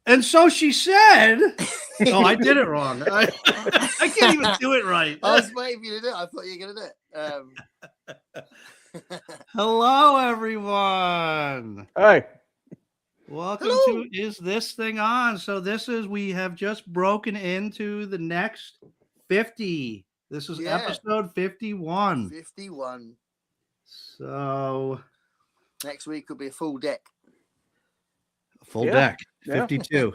And so she said, "Oh, I did it wrong. I can't even do it right." I was waiting for you to do it. I thought you were going to do it. Hello, everyone. Hey. Welcome Hello. to Is This Thing On? So we have just broken into the next 50. This is episode 51. 51. So next week could be a full deck. Full deck, 52.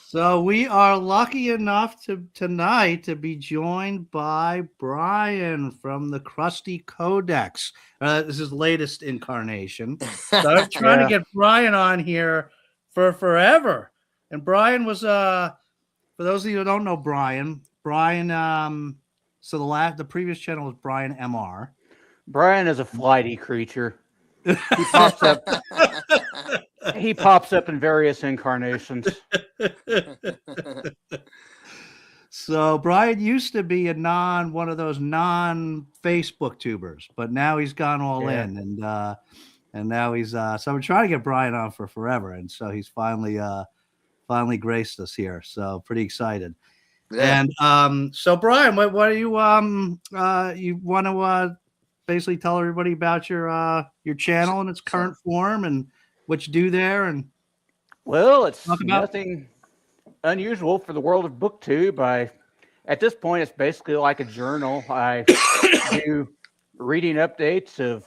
So we are lucky enough tonight to be joined by Brian from the Krusty Codex. This is his latest incarnation. So I'm trying to get Brian on here for forever. And Brian was, for those of you who don't know Brian, so the previous channel was Brian MR. Brian is a flighty creature. He pops up. He pops up in various incarnations. So Brian used to be one of those non-Facebook tubers, but now he's gone all in, and now he's so I'm trying to get Brian on for forever, and so he's finally graced us here. So pretty excited. Yeah. And so Brian, what do you you want to basically tell everybody about your channel and its current form and what you do there? And well, it's nothing unusual for the world of BookTube. At this point, it's basically like a journal. I do reading updates of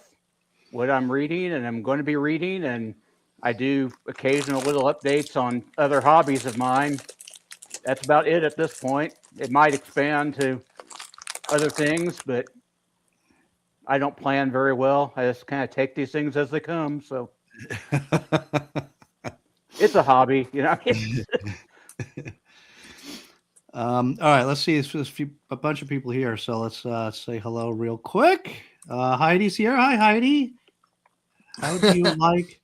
what I'm reading and I'm going to be reading, and I do occasional little updates on other hobbies of mine. That's about it at this point. It might expand to other things, but I don't plan very well. I just kind of take these things as they come. So it's a hobby, you know. All right, let's see. There's a bunch of people here, so let's say hello real quick. Heidi's here. Hi, Heidi. How do you like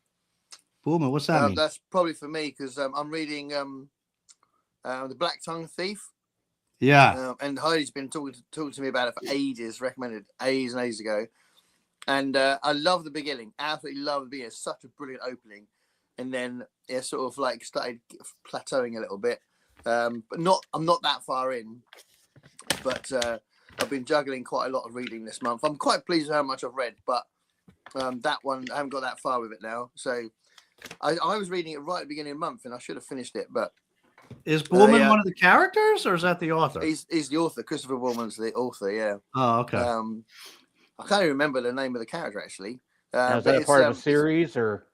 Boomer? What's that mean? That's probably for me because I'm reading The Black Tongue Thief. Yeah. And Heidi's been talking to me about it for ages, recommended ages and ages ago. And I love the beginning. Absolutely love the beginning. It's such a brilliant opening. And then it sort of like started plateauing a little bit. But I'm not that far in. But I've been juggling quite a lot of reading this month. I'm quite pleased with how much I've read, but that one, I haven't got that far with it now. So I was reading it right at the beginning of the month and I should have finished it, but is Bullman one of the characters, or is that the author? He's the author. Christopher Bullman's the author. Yeah. Oh, okay. I can't even remember the name of the character actually. Is that part of a series, or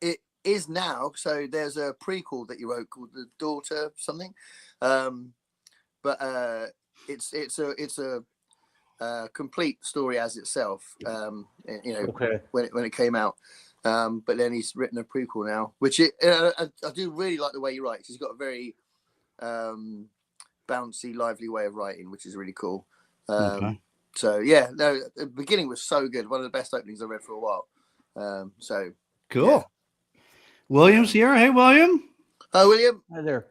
it is now? So there's a prequel that you wrote called The Daughter something, but it's a complete story as itself. You know, when it came out. But then he's written a prequel now, which I do really like the way he writes. He's got a very bouncy, lively way of writing, which is really cool. So yeah, no, the beginning was so good. One of the best openings I read for a while. So cool. Yeah. William's here. Hey, William. Hi, William. Hi there.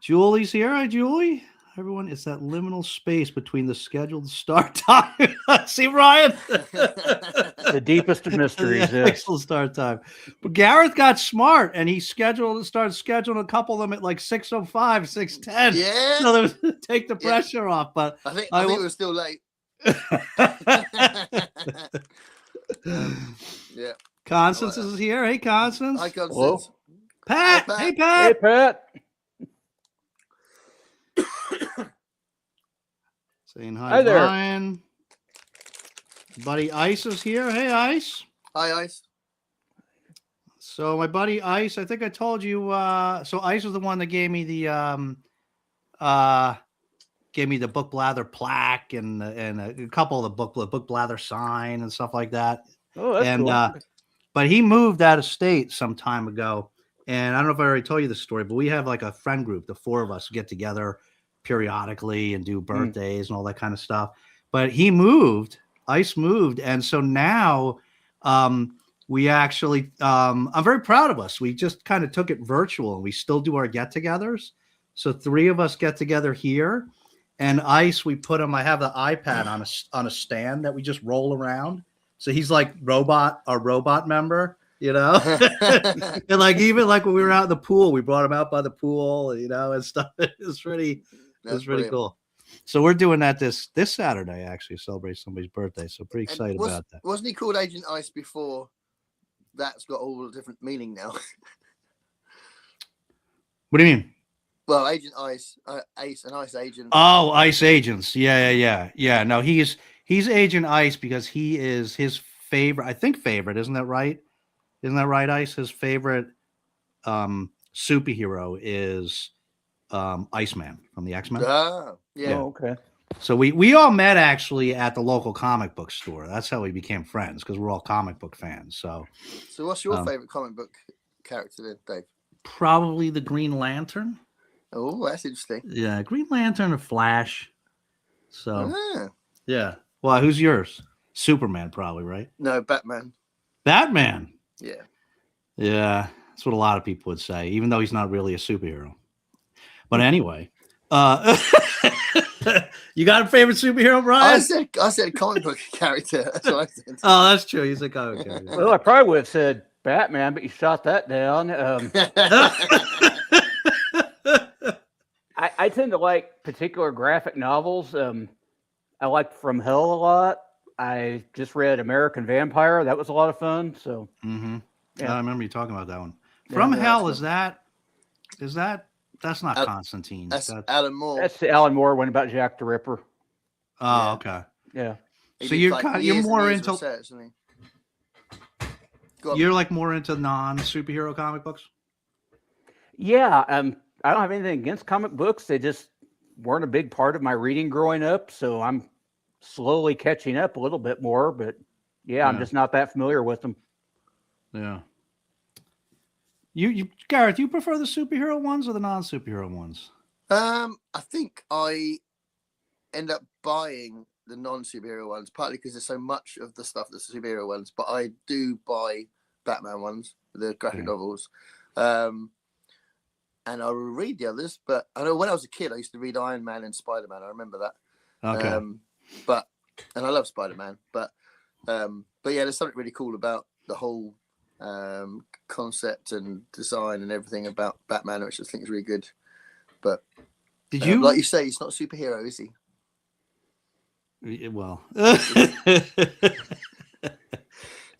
Julie's here. Hi, Julie. Everyone, it's that liminal space between the scheduled start time. See, Ryan? The deepest of mysteries. Actual start time. But Gareth got smart, and he started scheduling a couple of them at like 6:05, 6:10. Yeah. So that take the pressure off. But I think we were still late. Yeah. Constance is here. Hey, Constance. Hi, Constance. Hello. Pat. Hi, Pat. Hey, Pat. Hey, Pat. Saying hi, Hi there. Brian. Buddy Ice is here. Hey, Ice. Hi, Ice. So my buddy Ice, I think I told you. So Ice was the one that gave me the book blather plaque and a couple of the book blather sign and stuff like that. Oh, that's cool. But he moved out of state some time ago, and I don't know if I already told you the story, but we have like a friend group. The four of us get together periodically and do birthdays and all that kind of stuff. But Ice moved, and so now we actually I'm very proud of us. We just kind of took it virtual, and we still do our get-togethers. So 3 of us get together here, and Ice, we put him. I have the iPad on a stand that we just roll around. So he's like a robot member. you know. And like even like when we were out in the pool, we brought him out by the pool, you know, and stuff. It's pretty cool. So we're doing that this Saturday, actually, celebrate somebody's birthday. So pretty excited about that. Wasn't he called Agent Ice before? That's got all a different meaning now. What do you mean? Well, Agent Ice, Ace, and Ice Agent. Oh, Ice Agents. Yeah. No, he's Agent Ice because he is his favorite. I think favorite, isn't that right? Isn't that right, Ice? His favorite superhero is Iceman from the X-Men. Oh, yeah. Oh, okay. So we all met actually at the local comic book store. That's how we became friends because we're all comic book fans. So what's your favorite comic book character then, Dave? Probably the Green Lantern. Oh, that's interesting. Yeah, Green Lantern or Flash. So yeah. Well, who's yours? Superman, probably, right? No, Batman. Batman. Yeah. Yeah, that's what a lot of people would say, even though he's not really a superhero. But anyway, you got a favorite superhero, Brian? I said comic book character. That's what I said. Oh, that's true. He's a comic character. Well, I probably would have said Batman, but you shot that down. I tend to like particular graphic novels. I liked From Hell a lot. I just read American Vampire. That was a lot of fun. So, yeah. I remember you talking about that one. From Hell, is that that's not Constantine. That's Alan Moore. That's the Alan Moore one about Jack the Ripper. Oh, okay. Yeah. So you're more into research, you're like more into non-superhero comic books? Yeah. I don't have anything against comic books. They just weren't a big part of my reading growing up. So I'm slowly catching up a little bit more, but I'm just not that familiar with them. Yeah. You Gareth, you prefer the superhero ones or the non-superhero ones? I think I end up buying the non-superhero ones, partly because there's so much of the stuff that's superhero ones, but I do buy Batman ones, the graphic novels. And I will read the others, but I know when I was a kid, I used to read Iron Man and Spider-Man. I remember that. Okay. And I love Spider-Man, but yeah, there's something really cool about the whole concept and design and everything about Batman, which I think is really good. But did you like you say, he's not a superhero, is he? Well,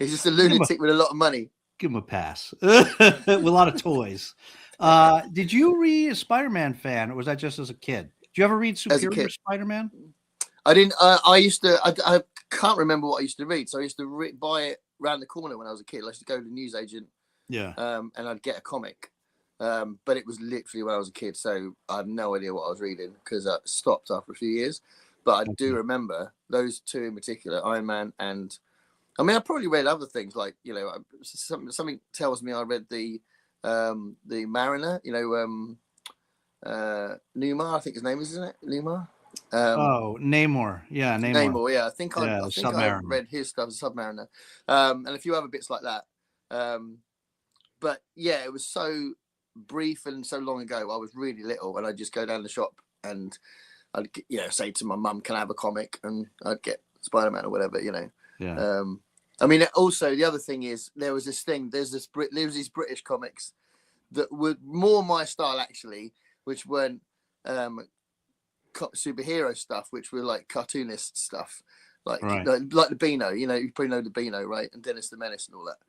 he's just a lunatic with a lot of money. Give him a pass. With a lot of toys. Did you read a Spider-Man fan, or was that just as a kid? Did you ever read Superior Spider-Man? I didn't. I used to. I can't remember what I used to read, so I used to buy it around the corner when I was a kid. I used to go to the newsagent. Yeah. And I'd get a comic. But it was literally when I was a kid, so I had no idea what I was reading because I stopped after a few years. But I do remember those two in particular, Iron Man and. I mean, I probably read other things like, you know, something tells me I read the Mariner, you know, Newmar, I think his name is, isn't it? Newmar? Namor. Yeah, Namor. Namor, yeah. I think I read his stuff, Submariner, and a few other bits like that. But yeah, it was so brief and so long ago. I was really little, and I'd just go down the shop and I'd, you know, say to my mum, "Can I have a comic?" And I'd get Spider-Man or whatever, you know. Yeah. I mean, also the other thing is there was this thing. There was these British comics that were more my style actually, which weren't superhero stuff, which were like cartoonist stuff, like the Beano. You know, you probably know the Beano, right? And Dennis the Menace and all that.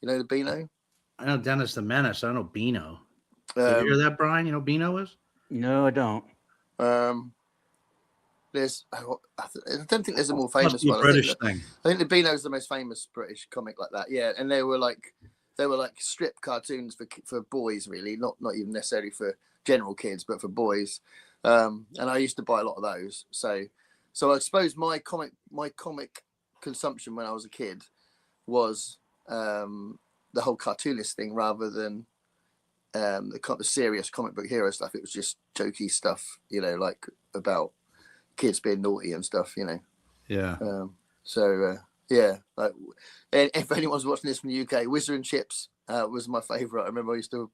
You know the Beano? I know Dennis the Menace. I don't know Beano. Did you hear that, Brian? You know Beano is? No, I don't. I don't think there's a more famous one. British thing. I think the Beano is the most famous British comic like that. Yeah, and they were like strip cartoons for boys, really, not even necessarily for general kids, but for boys. And I used to buy a lot of those. So I suppose my comic consumption when I was a kid was the whole cartoonist thing rather than the serious comic book hero stuff. It was just jokey stuff, you know, like about kids being naughty and stuff, you know. Yeah. Yeah, like if anyone's watching this from the UK, Whizzer and Chips was my favorite. I remember Whizzer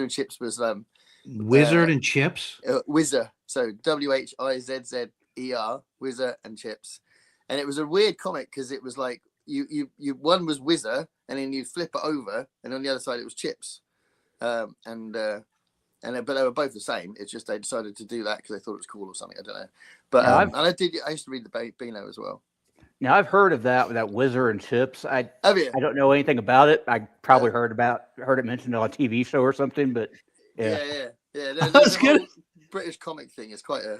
and Chips was Wizard and Chips. Whizzer, so WHIZZER, Whizzer and Chips, and it was a weird comic because it was like you one was Whizzer and then you flip it over, and on the other side it was chips. But they were both the same. It's just they decided to do that because they thought it was cool or something. I don't know. But and I used to read the Beano as well. Now I've heard of that Whizzer and chips. Have you? I don't know anything about it. I probably heard it mentioned on a TV show or something. But yeah. That's good. British comic thing is quite a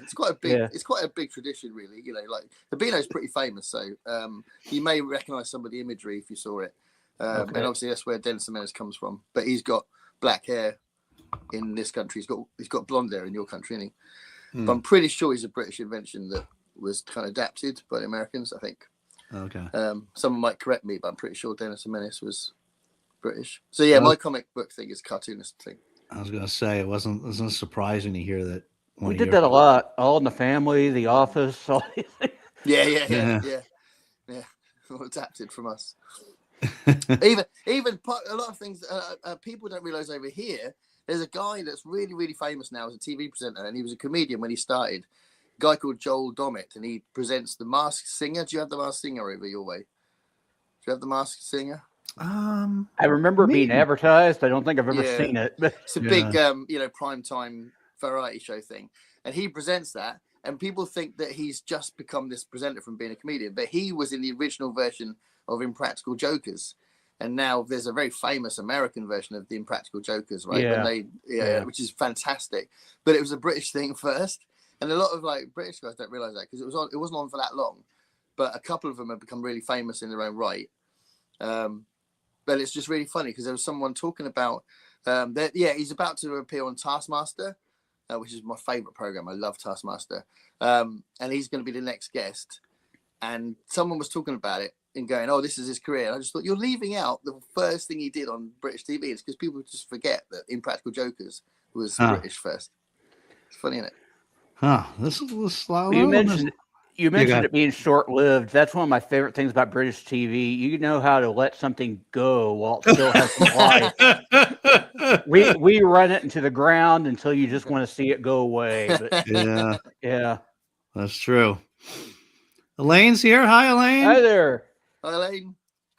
big tradition, really. You know, like the Beano's pretty famous, so you may recognise some of the imagery if you saw it. And obviously that's where Dennis the Menace comes from. But he's got black hair in this country. He's got blonde hair in your country, isn't he? But I'm pretty sure he's a British invention that was kind of adapted by the Americans, I think. Okay. Someone might correct me, but I'm pretty sure Dennis the Menace was British. So yeah, my comic book thing is cartoonist thing. I was gonna say it wasn't surprising to hear that. We did that a lot. All in the Family, The Office. All these things. Yeah. All adapted from us. even a lot of things people don't realize over here. There's a guy that's really, really famous now as a TV presenter, and he was a comedian when he started. A guy called Joel Dommett, and he presents The Masked Singer. Do you have The Masked Singer over your way? Do you have The Masked Singer? I remember it being advertised. I don't think I've ever seen it. It's a big, primetime variety show thing, and he presents that. And people think that he's just become this presenter from being a comedian, but he was in the original version of Impractical Jokers. And now there's a very famous American version of the Impractical Jokers, right? Yeah. Which is fantastic. But it was a British thing first, and a lot of like British guys don't realize that because it wasn't on for that long. But a couple of them have become really famous in their own right. But it's just really funny because there was someone talking about he's about to appear on Taskmaster, which is my favorite program. I love Taskmaster, and he's going to be the next guest. And someone was talking about it and going, "Oh, this is his career." And I just thought, you're leaving out the first thing he did on British TV. It's because people just forget that Impractical Jokers was British first. It's funny, isn't it? This is slow. You mentioned it being short-lived. That's one of my favorite things about British TV. You know how to let something go while it still has some life. We run it into the ground until you just want to see it go away. But, yeah, that's true. Elaine's here. Hi, Elaine. Hi there. Hi, Elaine.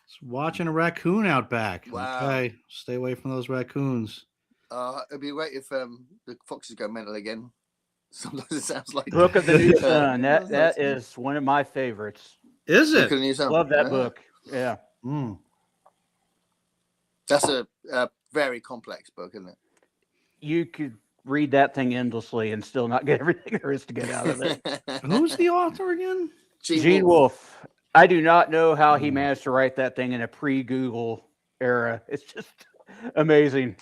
Just watching a raccoon out back. Wow. Okay, stay away from those raccoons. It'd be great if the foxes go mental again. Sometimes it sounds like Book of the New Sun. That is one of my favorites. Is it? Book of the New Sun. Love that book. Yeah. That's a very complex book, isn't it? You could read that thing endlessly and still not get everything there is to get out of it. Who's the author again? Gene Wolfe. I do not know how he managed to write that thing in a pre-Google era. It's just amazing.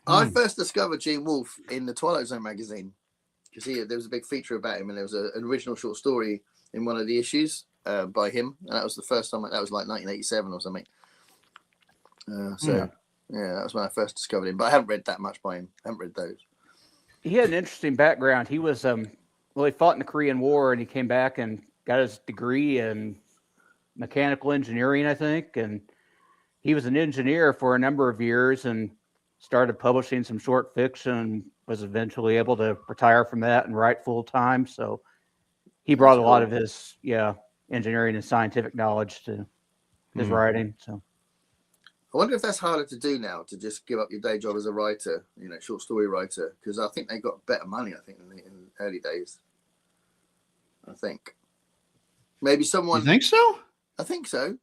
I first discovered Gene Wolfe in the Twilight Zone magazine. Because there was a big feature about him, and there was an original short story in one of the issues by him, and that was the first time. That was like 1987 or something. That was when I first discovered him. But I haven't read that much by him. I haven't read those. He had an interesting background. He was he fought in the Korean War, and he came back and got his degree in mechanical engineering, I think, and he was an engineer for a number of years and started publishing some short fiction. Was eventually able to retire from that and write full time. So he brought a lot of his engineering and scientific knowledge to his writing. So I wonder if that's harder to do now, to just give up your day job as a writer, short story writer, because I think they got better money. I think in the early days. I think maybe someone. You think so? I think so.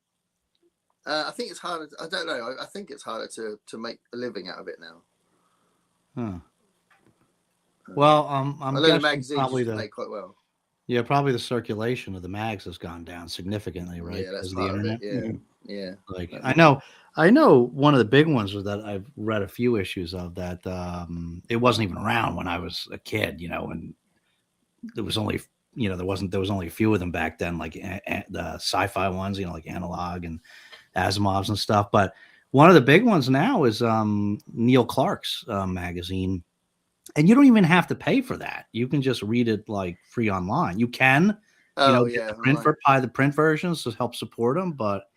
I think it's harder. I don't know. I think it's harder to make a living out of it now. Well, I'm guessing the magazines probably make quite well. Yeah, probably the circulation of the mags has gone down significantly, right? Yeah, that's part of the internet. Yeah. Like I know one of the big ones was that I've read a few issues of that. It wasn't even around when I was a kid, and there was only there was only a few of them back then, like the sci-fi ones, like Analog and Asimov's and stuff. But one of the big ones now is Neil Clark's magazine. And you don't even have to pay for that. You can just read it like free online. You can, get the print versions to help support them, but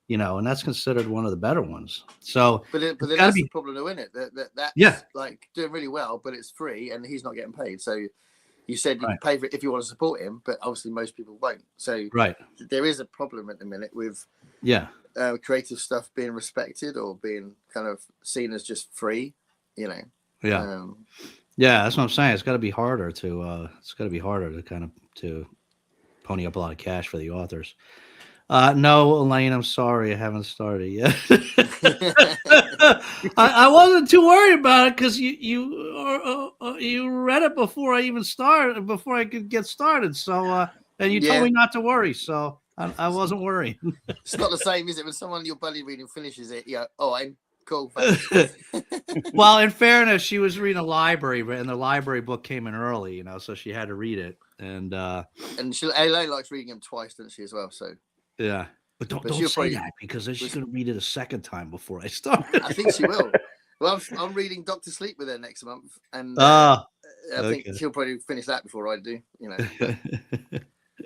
and that's considered one of the better ones. So, but that's the problem, though, isn't it? That's like doing really well, but it's free, and he's not getting paid. So, you said you can pay for it if you want to support him, but obviously most people won't. So, there is a problem at the minute with creative stuff being respected or being kind of seen as just free, you know. Yeah. Yeah, that's what I'm saying. It's got to be harder to kind of to pony up a lot of cash for the authors. No, Elaine, I'm sorry, I haven't started yet. I wasn't too worried about it because you read it before I even started, before I could get started. So and you told me not to worry, so I wasn't worried. It's not the same, is it? When someone you're buddy reading finishes it, I'm cool. Well, in fairness, she was reading a library, and the library book came in early, so she had to read it. And Elaine likes reading them twice, doesn't she, as well? So yeah, but don't say that, because then she's going to read it a second time before I start. I think she will. Well, I'm reading Dr. Sleep with her next month, and I think she'll probably finish that before I do.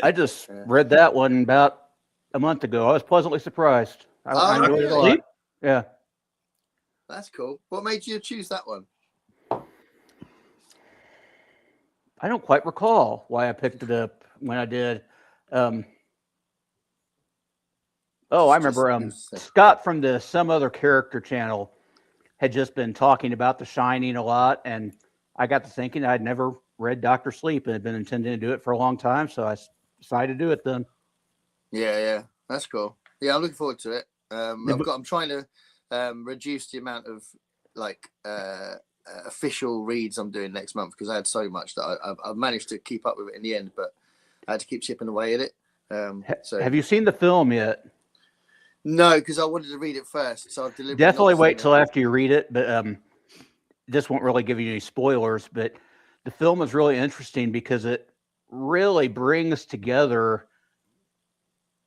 I just read that one about a month ago. I was pleasantly surprised. I enjoyed it a lot. Yeah, that's cool. What made you choose that one? I don't quite recall why I picked it up when I did. I remember Scott from the Some Other Character channel had just been talking about The Shining a lot, and I got to thinking I'd never read Dr. Sleep and had been intending to do it for a long time, so I decided to do it then. Yeah, that's cool. Yeah, I'm looking forward to it. I'm trying to reduce the amount of official reads I'm doing next month, because I had so much that I've managed to keep up with it in the end, but I had to keep chipping away at it. So have you seen the film yet? No, because I wanted to read it first, so I've deliberately definitely wait till after you read it. But this won't really give you any spoilers. But the film is really interesting because it really brings together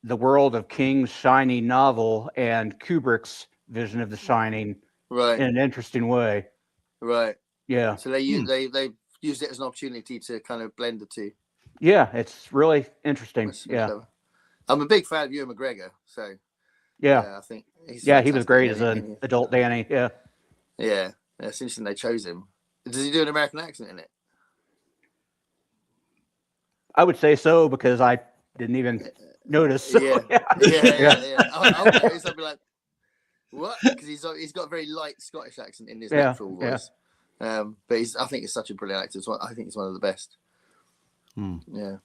the world of King's Shining novel and Kubrick's vision of The Shining, right, in an interesting way. Right. Yeah. So they used it as an opportunity to kind of blend the two. Yeah, it's really interesting. That's clever. I'm a big fan of Ewan McGregor, so yeah, I think he was great as an adult Danny. Yeah. It's interesting they chose him. Does he do an American accent in it? I would say so, because I didn't even notice. So, yeah. I'll notice. I'll be like, what? Because he's got a very light Scottish accent in his natural voice. But I think he's such a brilliant actor. I think he's one of the best. Yeah.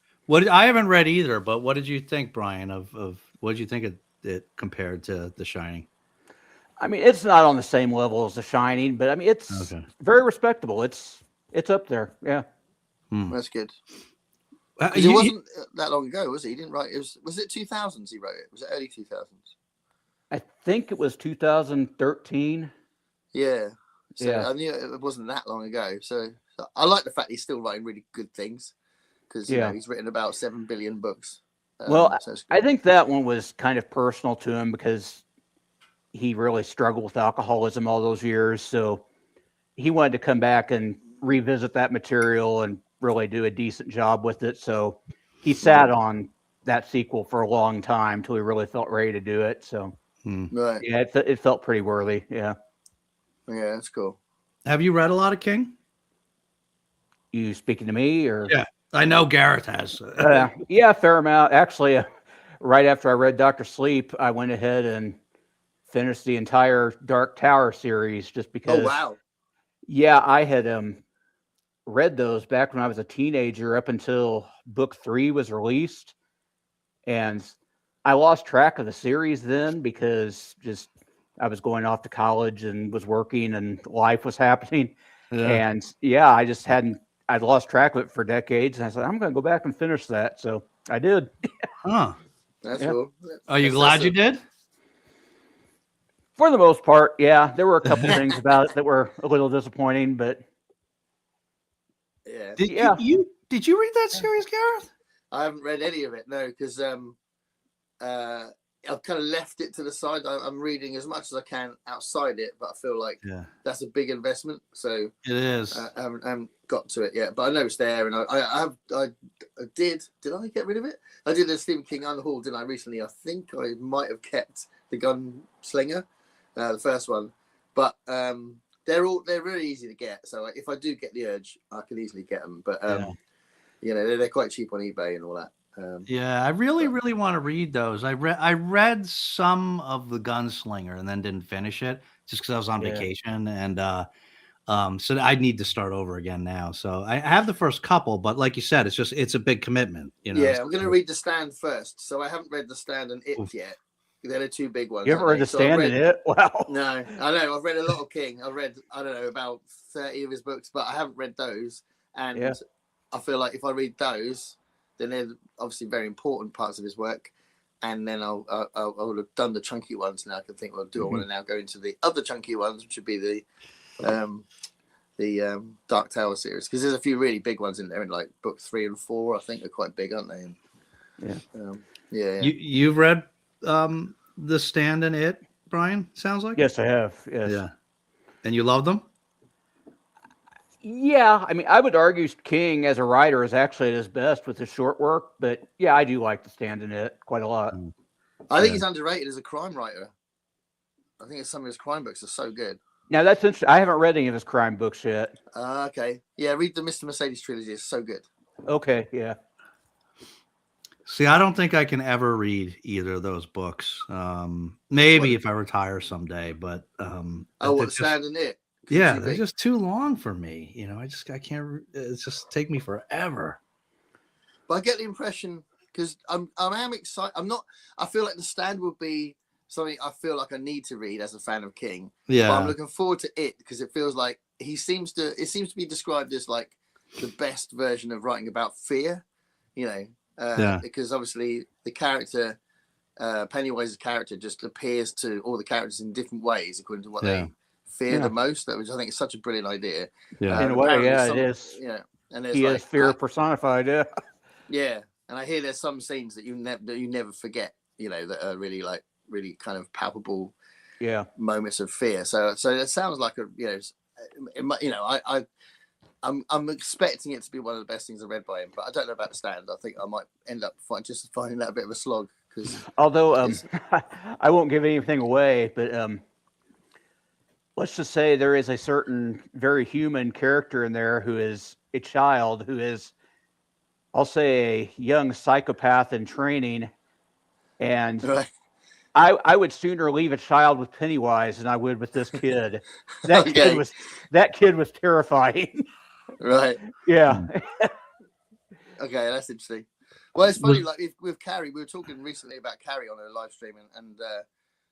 I haven't read either, but what did you think, Brian? Of what did you think it compared to The Shining? I mean, it's not on the same level as The Shining, but I mean, it's very respectable. It's up there. Yeah. That's good. It wasn't that long ago, was it? He didn't write. Was it 2000s? He wrote it. Was it early 2000s? I think it was 2013. Yeah. So I knew it wasn't that long ago. So I like the fact he's still writing really good things, because he's written about 7 billion books. I think that one was kind of personal to him, because he really struggled with alcoholism all those years. So he wanted to come back and revisit that material and really do a decent job with it. So he sat on that sequel for a long time till he really felt ready to do it. So right. Yeah, it felt pretty worthy. Yeah. Yeah, that's cool. Have you read a lot of King? You speaking to me, or? Yeah, I know Gareth has. Yeah, a fair amount. Actually, right after I read Dr. Sleep, I went ahead and finished the entire Dark Tower series, just because. Oh, wow. Yeah, I had read those back when I was a teenager, up until book 3 was released. And I lost track of the series then, because just I was going off to college and was working and life was happening. Yeah. And I just I'd lost track of it for decades. And I said, I'm going to go back and finish that. So I did. That's cool. Are you glad you did? For the most part, yeah. There were a couple things about it that were a little disappointing, but Did you read that series, Gareth? I haven't read any of it, no, because I've kind of left it to the side. I'm reading as much as I can outside it, but I feel like that's a big investment. So it is. I haven't got to it yet, but I know it's there, and I did I get rid of it? I did a Stephen King Unhauled, didn't I, recently? I think I might have kept The Gunslinger, the first one, but they're really easy to get. So if I do get the urge, I can easily get them. But they're quite cheap on eBay and all that. Yeah, I really want to read those. I read some of The Gunslinger and then didn't finish it just because I was on vacation, and so I need to start over again now. So I have the first couple, but like you said, it's a big commitment, you know. Yeah, I'm going to read The Stand first. So I haven't read The Stand and It yet. They're the two big ones. You haven't read The Stand and It? Wow. No, I know. I've read a lot of King. I've read, I don't know, about 30 of his books, but I haven't read those. And I feel like if I read those, then they're obviously very important parts of his work. And then I'll have done the chunky ones. Now I can think, well, I want to now go into the other chunky ones, which would be the Dark Tower series, because there's a few really big ones in there, in like book 3 and 4. I think they're quite big, aren't they? And, yeah. You've read The Stand and It, Brian? Sounds like. Yes, I have. Yes. Yeah. And you love them? Yeah, I mean, I would argue King as a writer is actually at his best with his short work, but yeah, I do like The Stand in It quite a lot. I think he's underrated as a crime writer. I think some of his crime books are so good. Now that's interesting. I haven't read any of his crime books yet. Okay, yeah, read the Mr. Mercedes trilogy. It's so good. Okay, yeah. See, I don't think I can ever read either of those books. Maybe if I retire someday, but The Stand and It. Yeah, they're just too long for me. You know, I can't. It's just take me forever. But I get the impression, because I am excited. I feel like The Stand will be something I feel like I need to read as a fan of King. Yeah, but I'm looking forward to it because it feels like it seems to be described as like the best version of writing about fear. You know, because obviously the character, Pennywise's character, just appears to all the characters in different ways according to what they fear the most, which I think is such a brilliant idea. Yeah, in a way, it is. Yeah, and he is fear personified. Yeah, yeah, and I hear there's some scenes that you never forget. You know, that are really kind of palpable. Yeah, moments of fear. So it sounds like I'm expecting it to be one of the best things I read by him, but I don't know about The Stand. I think I might end up finding that a bit of a slog. Because although I won't give anything away, but let's just say there is a certain very human character in there who is a child who is, I'll say, a young psychopath in training. And I would sooner leave a child with Pennywise than I would with this kid. That kid was terrifying. Right. Yeah. Okay, that's interesting. Well, it's funny, like with Carrie, we were talking recently about Carrie on a live stream, and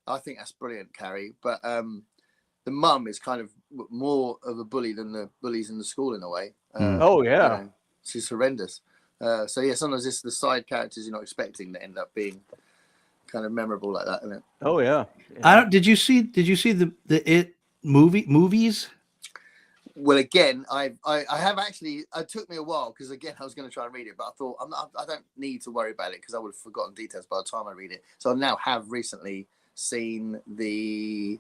I think that's brilliant, Carrie. But the mum is kind of more of a bully than the bullies in the school in a way. Oh yeah, you know, she's horrendous. So yeah, sometimes it's the side characters you're not expecting that end up being kind of memorable like that, isn't it? Oh yeah. Did you see the It movies? Well, again, I have actually. It took me a while because again I was going to try and read it, but I thought I don't need to worry about it because I would have forgotten details by the time I read it. So I now have recently seen the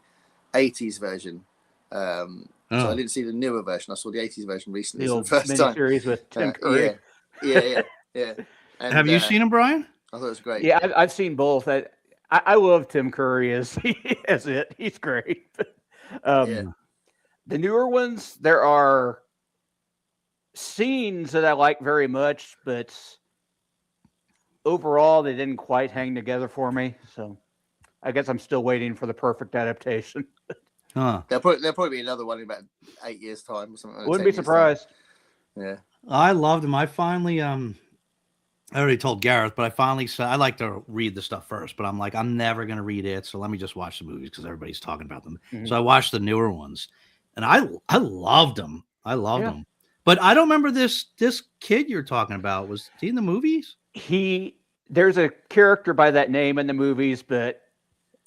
80s version. So I didn't see the newer version. I saw the 80s version recently. The first time series with Tim Curry. Yeah. And, have you seen him, Brian? I thought it was great. Yeah, I've seen both. I love Tim Curry as it. He's great. The newer ones, there are scenes that I like very much, but overall they didn't quite hang together for me. So I guess I'm still waiting for the perfect adaptation. Huh. There'll probably be another one in about 8 years' time or something. Wouldn't be surprised. Yeah. I loved him. I finally I already told Gareth, but I finally said I like to read the stuff first, but I'm like, I'm never gonna read it, so let me just watch the movies because everybody's talking about them. Mm-hmm. So I watched the newer ones, and I loved them. I loved them. But I don't remember this kid you're talking about. Was he in the movies? There's a character by that name in the movies, but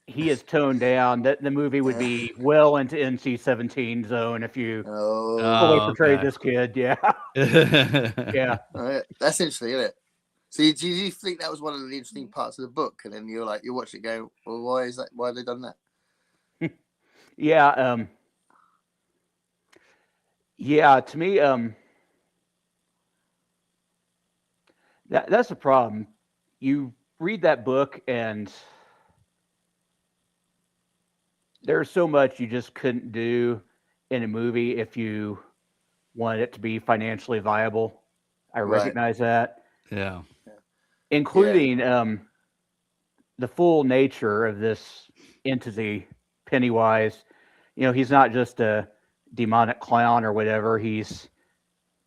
he is toned down. That the movie would be well into NC-17 zone if you fully portrayed this kid. Yeah. Yeah. That's interesting, isn't it? So did you think that was one of the interesting parts of the book? And then you're like, you watch it go, well, why is that? Why have they done that? Yeah. Yeah, to me, that's the problem. You read that book and there's so much you just couldn't do in a movie if you wanted it to be financially viable. I recognize that. Yeah. including the full nature of this entity, Pennywise. He's not just a demonic clown or whatever. He's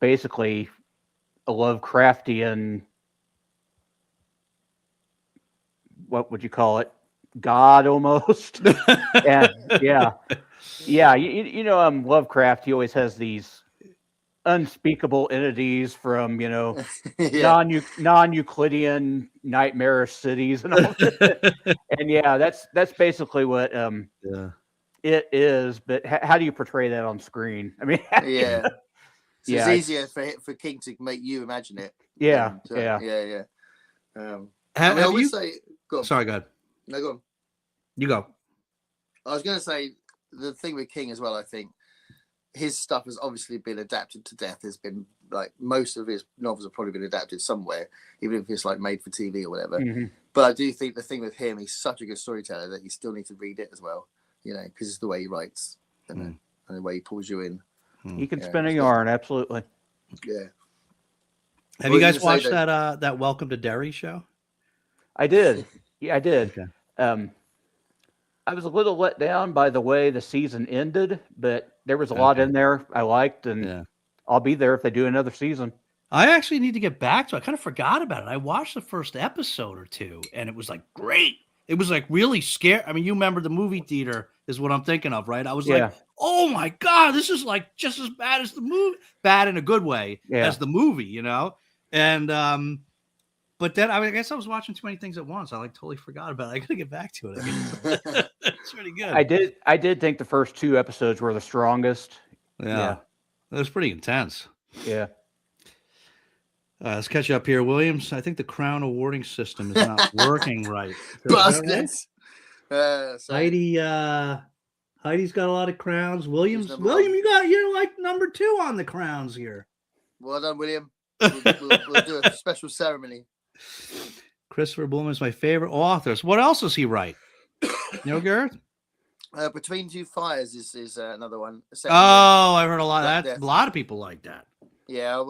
basically a Lovecraftian, what would you call it? God almost. And yeah. Lovecraft, he always has these unspeakable entities from, non-Euclidean nightmarish cities and all that. And that's basically what it is. But how do you portray that on screen? I mean, it's easier for King to make you imagine it. Yeah. I would say, go on. Sorry, go ahead. No, go on. You go. I was going to say the thing with King as well. I think his stuff has obviously been adapted to death. There's been like most of his novels have probably been adapted somewhere, even if it's like made for TV or whatever. Mm-hmm. But I do think the thing with him, he's such a good storyteller that you still need to read it as well. Because it's the way he writes and the way he pulls you in. He can spin a yarn, absolutely. Yeah. Have you guys watched that Welcome to Derry show? I did. Yeah, I did. Okay. I was a little let down by the way the season ended, but there was a lot in there I liked, and I'll be there if they do another season. I actually need to get back to it. I kind of forgot about it. I watched the first episode or two, and it was like great. It was like really scary. I mean, you remember the movie theater is what I'm thinking of, right? I was like, oh my God, this is like just as bad as the movie. Bad in a good way as the movie, And but then I guess I was watching too many things at once. I like totally forgot about it. I gotta get back to it. I mean, it's pretty good. I did think the first 2 episodes were the strongest. Yeah. It was pretty intense. Yeah. Let's catch you up here, Williams. I think the Crown awarding system is not working right. Bastards. Heidi's got a lot of crowns. William, one. you're like number 2 on the crowns here. Well done, William. We'll do a special ceremony. Christopher Bloom is my favorite author. So what else does he write? Gareth? Between Two Fires is another one. I've heard a lot. A lot of people like that. Yeah,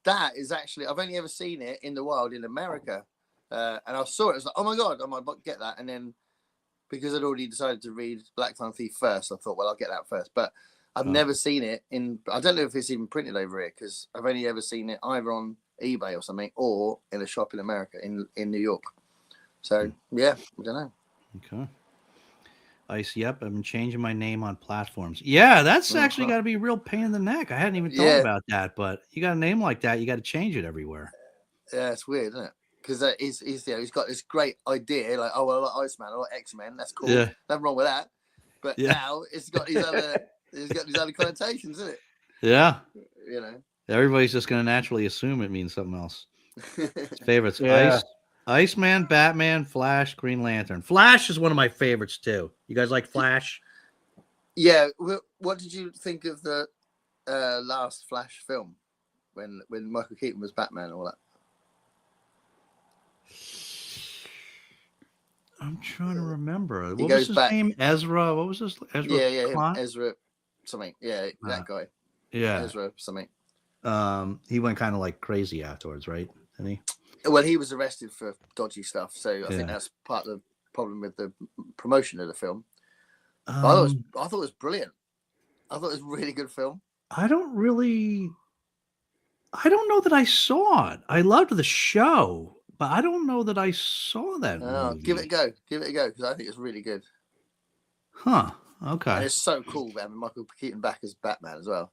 that is actually, I've only ever seen it in the wild in America. And I saw it. I was like, oh my God, I might get that. And then because I'd already decided to read Black Time Thief first, I thought, well, I'll get that first. But I've never seen it I don't know if it's even printed over here because I've only ever seen it either on eBay or something or in a shop in America, in New York. So, I don't know. Okay. I'm changing my name on platforms. Yeah, that's actually got to be a real pain in the neck. I hadn't even thought about that, but you got a name like that, you got to change it everywhere. Yeah, it's weird, isn't it? Because he's got this great idea, like, oh, I like Iceman, I like X-Men, that's cool. Yeah. Nothing wrong with that. But now it's got these other connotations, isn't it? Yeah. Everybody's just going to naturally assume it means something else. Favorites. Iceman, Batman, Flash, Green Lantern. Flash is one of my favorites too. You guys like Flash? Yeah. What did you think of the last Flash film when Michael Keaton was Batman and all that? I'm trying to remember. What was his name? Ezra. What was his? Ezra. Yeah. Ezra something. Yeah, that guy. Yeah. Ezra something. He went kind of like crazy afterwards, right? Didn't he? Well, he was arrested for dodgy stuff, so I think that's part of the problem with the promotion of the film. I thought it was brilliant. I thought it was a really good film. I don't know that I saw it. I loved the show, but I don't know that I saw that movie. Give it a go, because I think it's really good. Huh? Okay. And it's so cool having Michael Keaton back as Batman as well.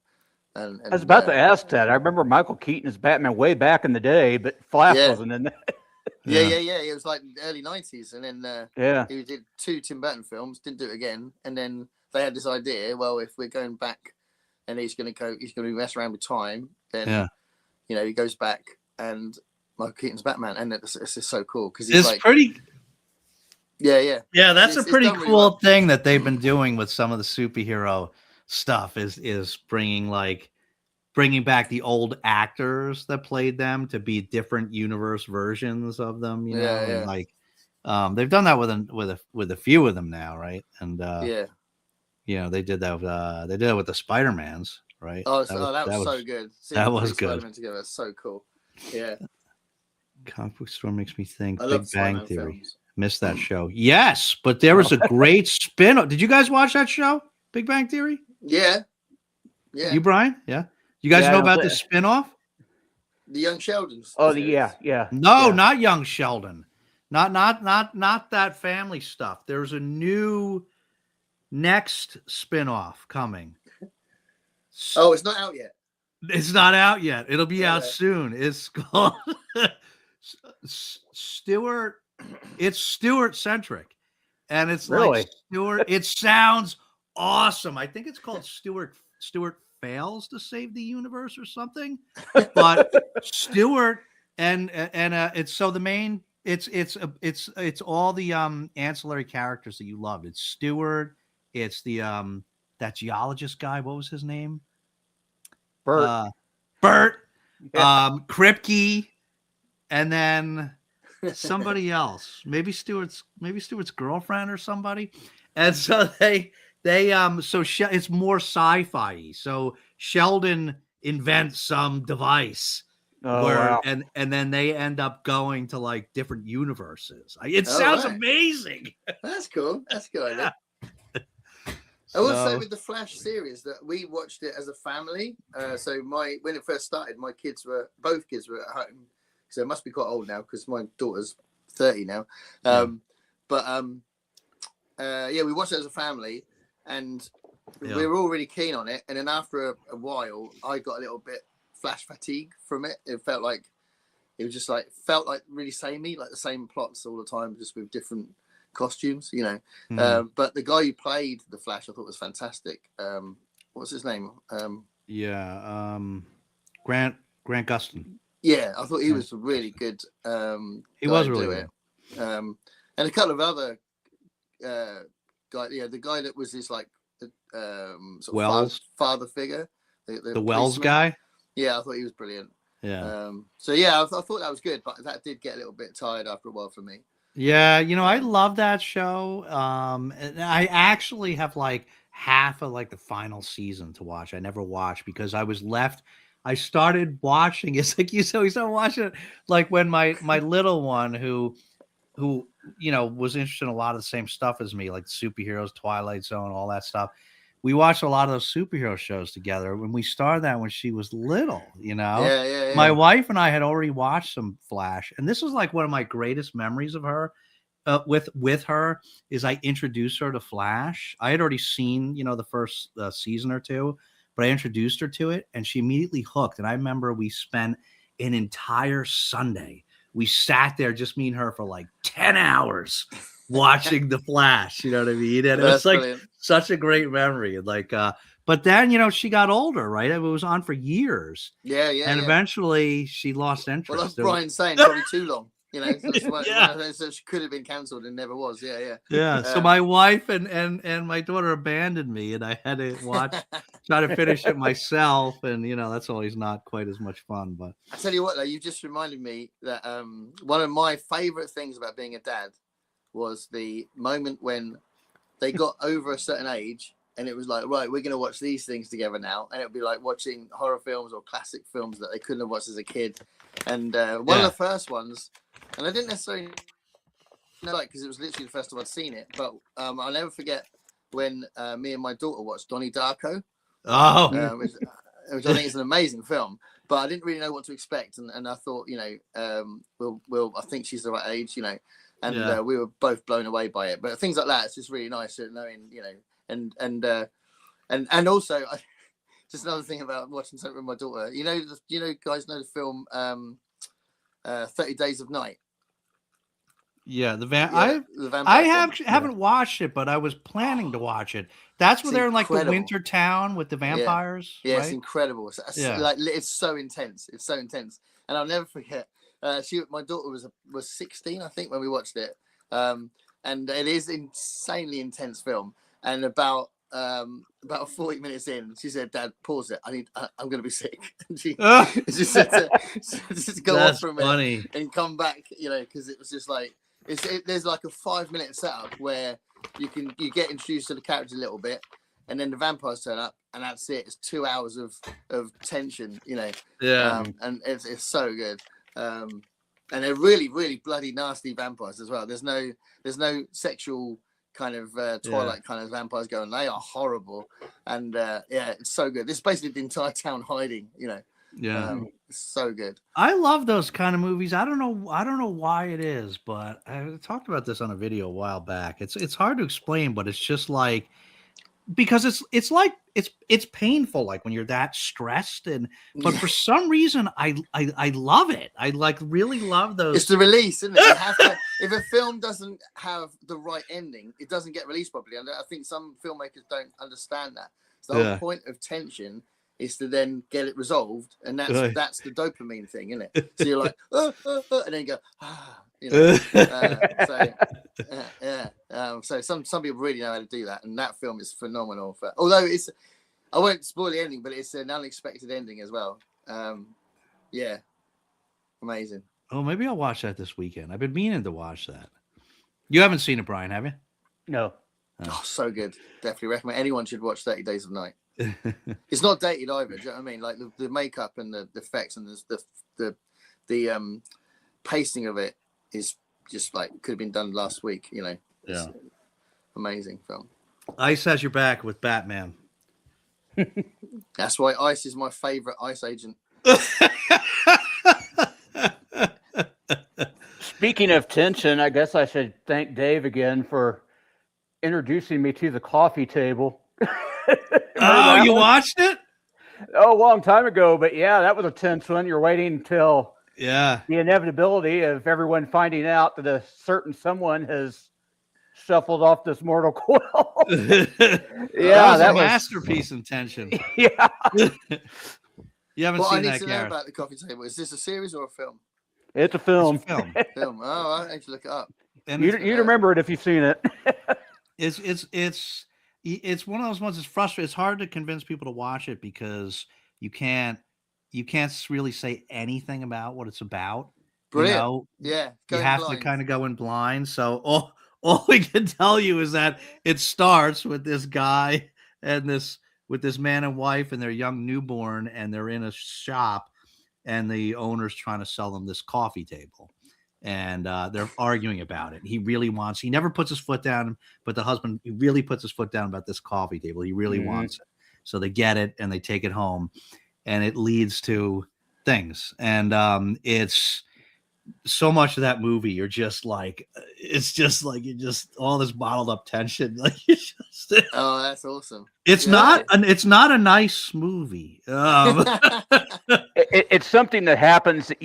And I was about to ask that. I remember Michael Keaton as Batman way back in the day, but Flash wasn't in that. Yeah. It was like early 90s. And then he did 2 Tim Burton films, didn't do it again. And then they had this idea, well, if we're going back and he's going to mess around with time, then, he goes back and Michael Keaton's Batman. And it's just so cool because he's pretty. Yeah. Yeah, that's a pretty cool thing that they've been doing with some of the superhero stuff is bringing back the old actors that played them to be different universe versions of them, and they've done that with a few of them now, right? And they did that with the Spider-Mans, right? That was so good. That was good. Together, so cool. Yeah. Comic book store makes me think. I Big love Bang Spider-Man Theory. films. Missed that show. Yes, but there was a great spin-off. Did you guys watch that show, Big Bang Theory? Yeah. You, Brian? Yeah. You guys Yeah, I know don't about thi- the spin-off? The Young Sheldons. Oh, series. yeah. No, yeah. not Young Sheldon. Not that family stuff. There's a new next spin-off coming. Oh, it's not out yet. It's not out yet. It'll be out Okay. soon. It's called Stewart. It's Stewart centric, and it's Really? like Stewart. It sounds awesome. I think it's called Stewart fails to save the universe or something. But Stewart and it's so the main. It's all the ancillary characters that you loved. It's Stewart. It's the that geologist guy. What was his name? Bert. Bert, Yeah. Kripke, and then somebody else, maybe Stewart's girlfriend or somebody. And so it's more sci-fi. So Sheldon invents some device Wow. and then they end up going to like different universes. It sounds amazing. That's cool. That's good. I will say with the Flash series that we watched it as a family. So when it first started, both kids were at home. So it must be quite old now because my daughter's 30 now. We watched it as a family, and we were all really keen on it. And then after a while, I got a little bit Flash fatigue from it. It felt like really samey, like the same plots all the time, just with different costumes, but the guy who played the Flash I thought was fantastic. What's his name? Grant Gustin. Yeah, I thought he was really good. He was really good. And a couple of other guys. Yeah, the guy that was his like sort Wells of father figure, the Wells guy. Yeah, I thought he was brilliant. Yeah. I thought that was good, but that did get a little bit tired after a while for me. Yeah, I love that show. And I actually have like half of like the final season to watch. I never watched because I was left. I started watching. It's like we started watching it like when my little one who was interested in a lot of the same stuff as me, like superheroes, Twilight Zone, all that stuff. We watched a lot of those superhero shows together when we started that when she was little, Yeah. My wife and I had already watched some Flash, and this was like one of my greatest memories of her with her is I introduced her to Flash. I had already seen, the first season or two, but I introduced her to it and she immediately hooked. And I remember we spent an entire Sunday. We sat there, just me and her, for like 10 hours watching the Flash, you know what I mean? And it was like brilliant. Such a great memory. And like, but then, she got older, right? It was on for years. Yeah. And eventually she lost interest. Well, that's Brian's saying, probably too long. So she could have been cancelled and never was. Yeah. So my wife and my daughter abandoned me, and I had to try to finish it myself. And that's always not quite as much fun. But I tell you what, though, you just reminded me that one of my favorite things about being a dad was the moment when they got over a certain age, and it was like, right, we're going to watch these things together now, and it would be like watching horror films or classic films that they couldn't have watched as a kid. And one of the first ones. And I didn't necessarily know because it was literally the first time I'd seen it. But I'll never forget when me and my daughter watched Donnie Darko. Which I think is an amazing film. But I didn't really know what to expect. And I thought, we'll I think she's the right age, And we were both blown away by it. But things like that, it's just really nice knowing, and also, just another thing about watching something with my daughter. Guys know the film 30 Days of Night. Yeah, I haven't watched it, but I was planning to watch it. That's where they're in like the winter town with the vampires. Yeah, right? It's incredible. It's so intense. It's so intense, and I'll never forget. My daughter was 16, I think, when we watched it. And it is insanely intense film. And about 40 minutes in, she said, "Dad, pause it. I'm going to be sick." And she said to just go off for a minute and come back, because it was just like there's like a 5-minute setup where you get introduced to the character a little bit, and then the vampires turn up, and that's it. It's 2 hours of tension, Yeah. And it's so good. And they're really, really bloody nasty vampires as well. There's no sexual kind of Twilight kind of vampires going. They are horrible, and it's so good. This is basically the entire town hiding. It's so good. I love those kind of movies. I don't know why it is, but I talked about this on a video a while back. It's hard to explain, but it's just like, because it's like it's painful, like when you're that stressed, but for some reason I love it. I like really love those. It's the release, isn't it? You have to, if a film doesn't have the right ending, it doesn't get released properly. And I think some filmmakers don't understand that. So the whole point of tension is to then get it resolved, and that's the dopamine thing, isn't it? So you're like, and then you go, so some people really know how to do that, and that film is phenomenal. Although I won't spoil the ending, but it's an unexpected ending as well. Amazing. Oh, maybe I'll watch that this weekend. I've been meaning to watch that. You haven't seen it, Brian, have you? No. Oh, so good. Definitely recommend. Anyone should watch 30 Days of Night. It's not dated either. Do you know what I mean? Like the makeup and the effects and the pacing of it is just like could have been done last week. It's amazing film. Ice has your back with Batman. That's why Ice is my favorite ice agent. Speaking of tension, I guess I should thank Dave again for introducing me to the coffee table. Oh, you watched it? Oh, a long time ago, but yeah, that was a tense one. You're waiting until the inevitability of everyone finding out that a certain someone has shuffled off this mortal coil. That was a masterpiece in tension. Yeah. You haven't seen that, I need to know about the coffee table. Is this a series or a film? It's a film. It's a film. Film. Oh, I need to look it up. And you'd remember it if you've seen it. It's one of those ones that's frustrating. It's hard to convince people to watch it because you can't really say anything about what it's about. Brilliant. You have to kind of go in blind. So all we can tell you is that it starts with this guy and this man and wife and their young newborn, and they're in a shop, and the owner's trying to sell them this coffee table. And they're arguing about it. He never puts his foot down, but the husband, he really puts his foot down about this coffee table. He really wants it. So they get it and they take it home, and it leads to things. And it's so much of that movie. You're just like, all this bottled up tension. Like, oh, that's awesome. It's not a nice movie. It's something that happens that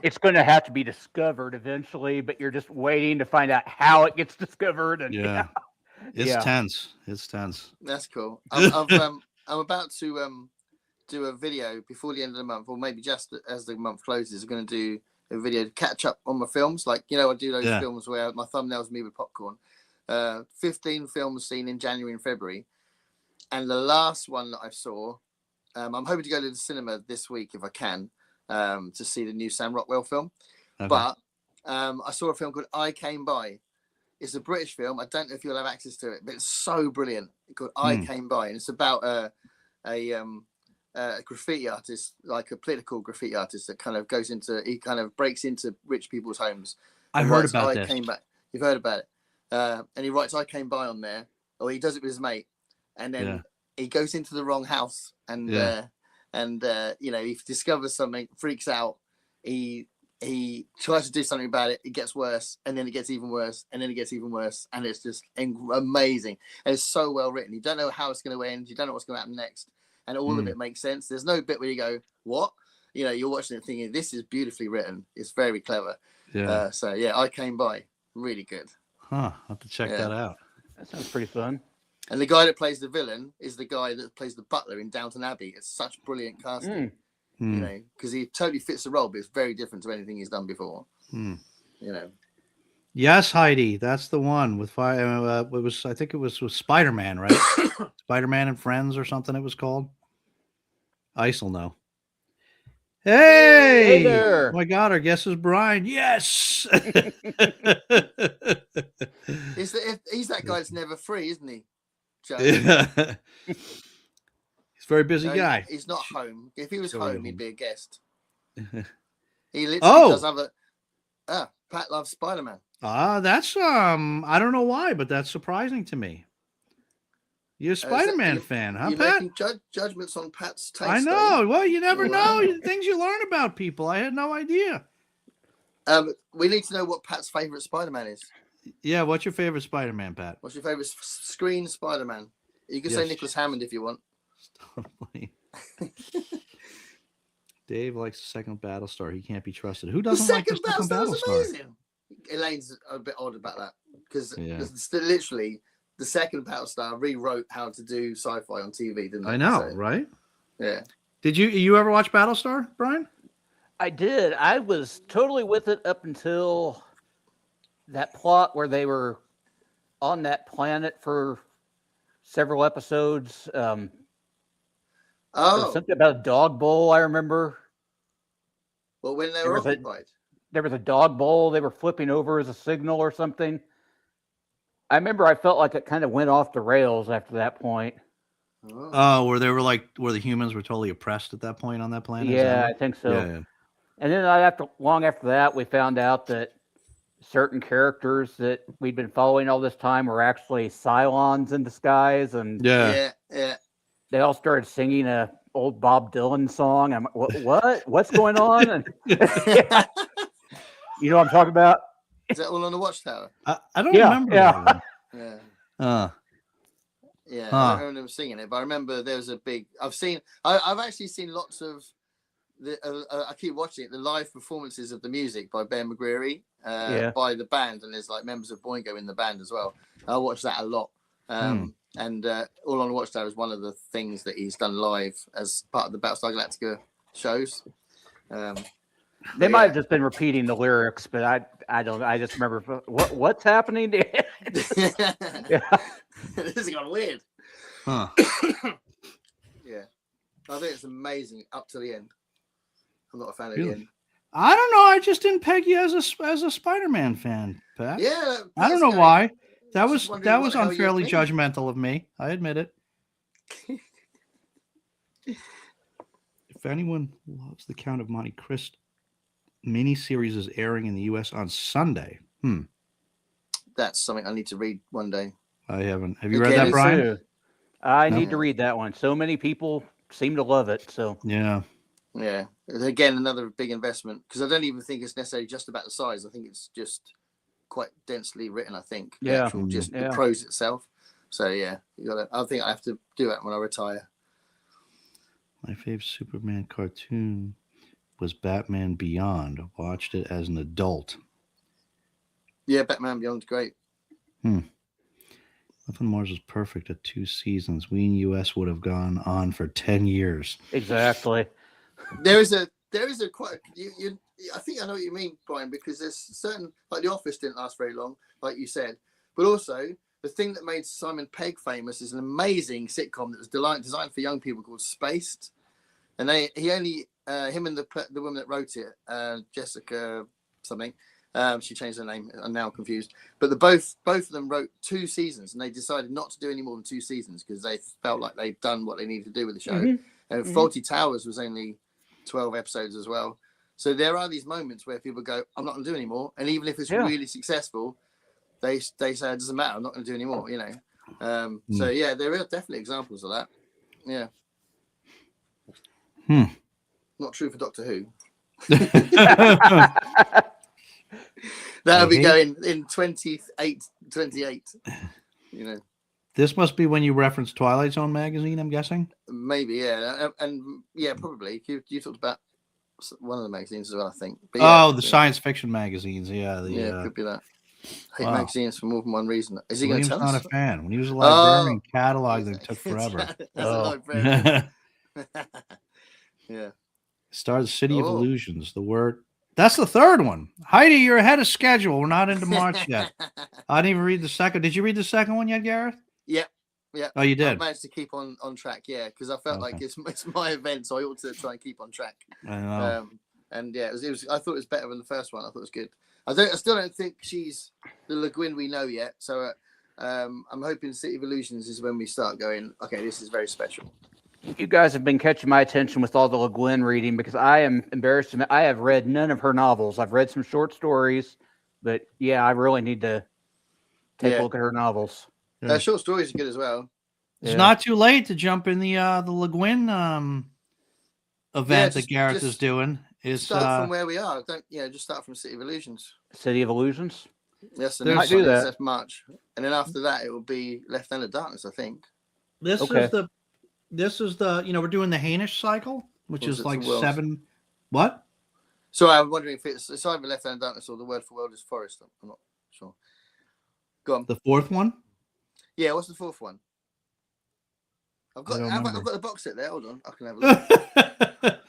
it's going to have to be discovered eventually, but you're just waiting to find out how it gets discovered. And it's tense. It's tense. That's cool. I'm about to do a video before the end of the month, or maybe just as the month closes. I'm going to do a video to catch up on my films. Like, I do those films where my thumbnail's me with popcorn. 15 films seen in January and February. And the last one that I saw, I'm hoping to go to the cinema this week if I can, to see the new Sam Rockwell film. Okay. But I saw a film called I Came By. It's a British film. I don't know if you'll have access to it, but it's so brilliant. It's called I Came By, and it's about a graffiti artist, like a political graffiti artist that kind of breaks into rich people's homes. I've heard about this. You've heard about it. And he writes I Came By on there, or he does it with his mate, and then he goes into the wrong house, and he discovers something, freaks out, he tries to do something about it, it gets worse, and then it gets even worse, and then it gets even worse, and it's just amazing, and it's so well written. You don't know how it's going to end, you don't know what's going to happen next, and all of it makes sense. There's no bit where you go, what? You're watching it thinking, this is beautifully written, it's very clever. I Came By, really good. I'll have to check that out. That sounds pretty fun. And the guy that plays the villain is the guy that plays the butler in Downton Abbey. It's such brilliant casting, because he totally fits the role, but it's very different to anything he's done before. Yes, Heidi, that's the one with I think it was with Spider-Man, right? Spider-Man and Friends or something it was called. Ice will know. Hey there. Oh my God, our guest is Brian. Yes. He's that guy that's never free, isn't he, Joe? He's a very busy guy. He's not home. If he was home, he'd be a guest. He literally does Oh, other. Pat loves Spider-Man. that's I don't know why, but that's surprising to me. You're a Spider-Man fan, huh, You're Pat? making judgments on Pat's taste. I know. Well, you never know. Things you learn about people. I had no idea. We need to know what Pat's favorite Spider-Man is. Yeah, what's your favorite Spider-Man, Pat? What's your favorite screen Spider-Man? You can say Nicholas Hammond if you want. Dave likes the second Battlestar. He can't be trusted. Who doesn't like the second Battlestar? Amazing. Elaine's a bit odd about that because literally the second Battlestar rewrote how to do sci-fi on TV, didn't they? I know, right? Yeah. Did you ever watch Battlestar, Brian? I did. I was totally with it up until that plot where they were on that planet for several episodes. There was something about a dog bowl, I remember. Well, when they were occupied. There was a dog bowl they were flipping over as a signal or something. I remember I felt like it kind of went off the rails after that point. Oh, where the humans were totally oppressed at that point on that planet? Yeah, I think so. Yeah. And then long after that, we found out that certain characters that we'd been following all this time were actually Cylons in disguise, and yeah. They all started singing a old Bob Dylan song. I'm like, what's going on? And you know what I'm talking about? Is that all on the Watchtower? I don't remember. Yeah. Yeah. I don't remember them singing it, but I remember there was a big. I've actually seen lots of. I keep watching it. The live performances of the music by Ben McGreary, by the band, and there's like members of Boingo in the band as well. I watch that a lot. And All on the Watchtower is one of the things that he's done live as part of the Battlestar Galactica shows. They might have just been repeating the lyrics, but I don't. I just remember what's happening. This has gone weird. Huh. Yeah, I think it's amazing up to the end. I'm not a fan of the end. I don't know. I just didn't peg you as a Spider-Man fan, Pat. Yeah, I don't know why. That was unfairly judgmental of me. I admit it. If anyone loves The Count of Monte Cristo, miniseries is airing in the U.S. on Sunday. That's something I need to read one day. I haven't. Have you read that, Brian? Too. I need to read that one. So many people seem to love it. So yeah. Again, another big investment because I don't even think it's necessarily just about the size. I think it's just quite densely written. I think. The prose itself. So yeah, I think I have to do it when I retire. My favorite Superman cartoon was Batman Beyond. I watched it as an adult. Yeah, Batman Beyond's great. Life on Mars was perfect at 2 seasons. We in US would have gone on for 10 years. Exactly. There is a quite. I think I know what you mean, Brian, because there's certain, like The Office didn't last very long, like you said, but also the thing that made Simon Pegg famous is an amazing sitcom that was designed for young people called Spaced, and him and the woman that wrote it, Jessica something. She changed her name. I'm now confused. But both of them wrote 2 seasons, and they decided not to do any more than 2 seasons because they felt like they'd done what they needed to do with the show. And Faulty Towers was only 12 episodes as well. So there are these moments where people go, "I'm not going to do anymore," and even if it's really successful, they say it doesn't matter. I'm not going to do anymore. You know. So yeah, there are definitely examples of that. Yeah. Not true for Doctor Who. That'll be going in 28. You know. This must be when you referenced Twilight Zone magazine, I'm guessing. Maybe, yeah, and yeah, probably. You talked about one of the magazines as well, I think. But the science fiction magazines, it could be that. I hate magazines for more than one reason. Is he going to tell us? Not a fan. When he was a librarian, catalog that took forever. Yeah. Started City of Illusions. That's the third one. Heidi, you're ahead of schedule. We're not into March yet. I didn't even read the second. Did you read the second one yet, Gareth? Yeah. Oh, you did? I managed to keep on track, because I felt like it's my event, so I ought to try and keep on track. I know. And yeah, it was. I thought it was better than the first one. I thought it was good. I still don't think she's the Le Guin we know yet. So I'm hoping City of Illusions is when we start going, okay, this is very special. you guys have been catching my attention with all the Le Guin reading because I am embarrassed to admit I have read none of her novels. I've read some short stories, but yeah, I really need to take a look at her novels. Short stories are good as well. It's not too late to jump in the Le Guin event that Gareth is doing. Start from where we are. Just start from City of Illusions. City of Illusions? Yes, the next one is March. And then after that, it will be Left Hand of Darkness, I think. This is the we're doing the Hainish cycle, which is like 7. What? So I'm wondering if it's either Left Hand of Darkness or the word for world is forest. I'm not sure. Go on. The 4th one? Yeah, what's the 4th one? I've got the box set there. Hold on, I can have a look.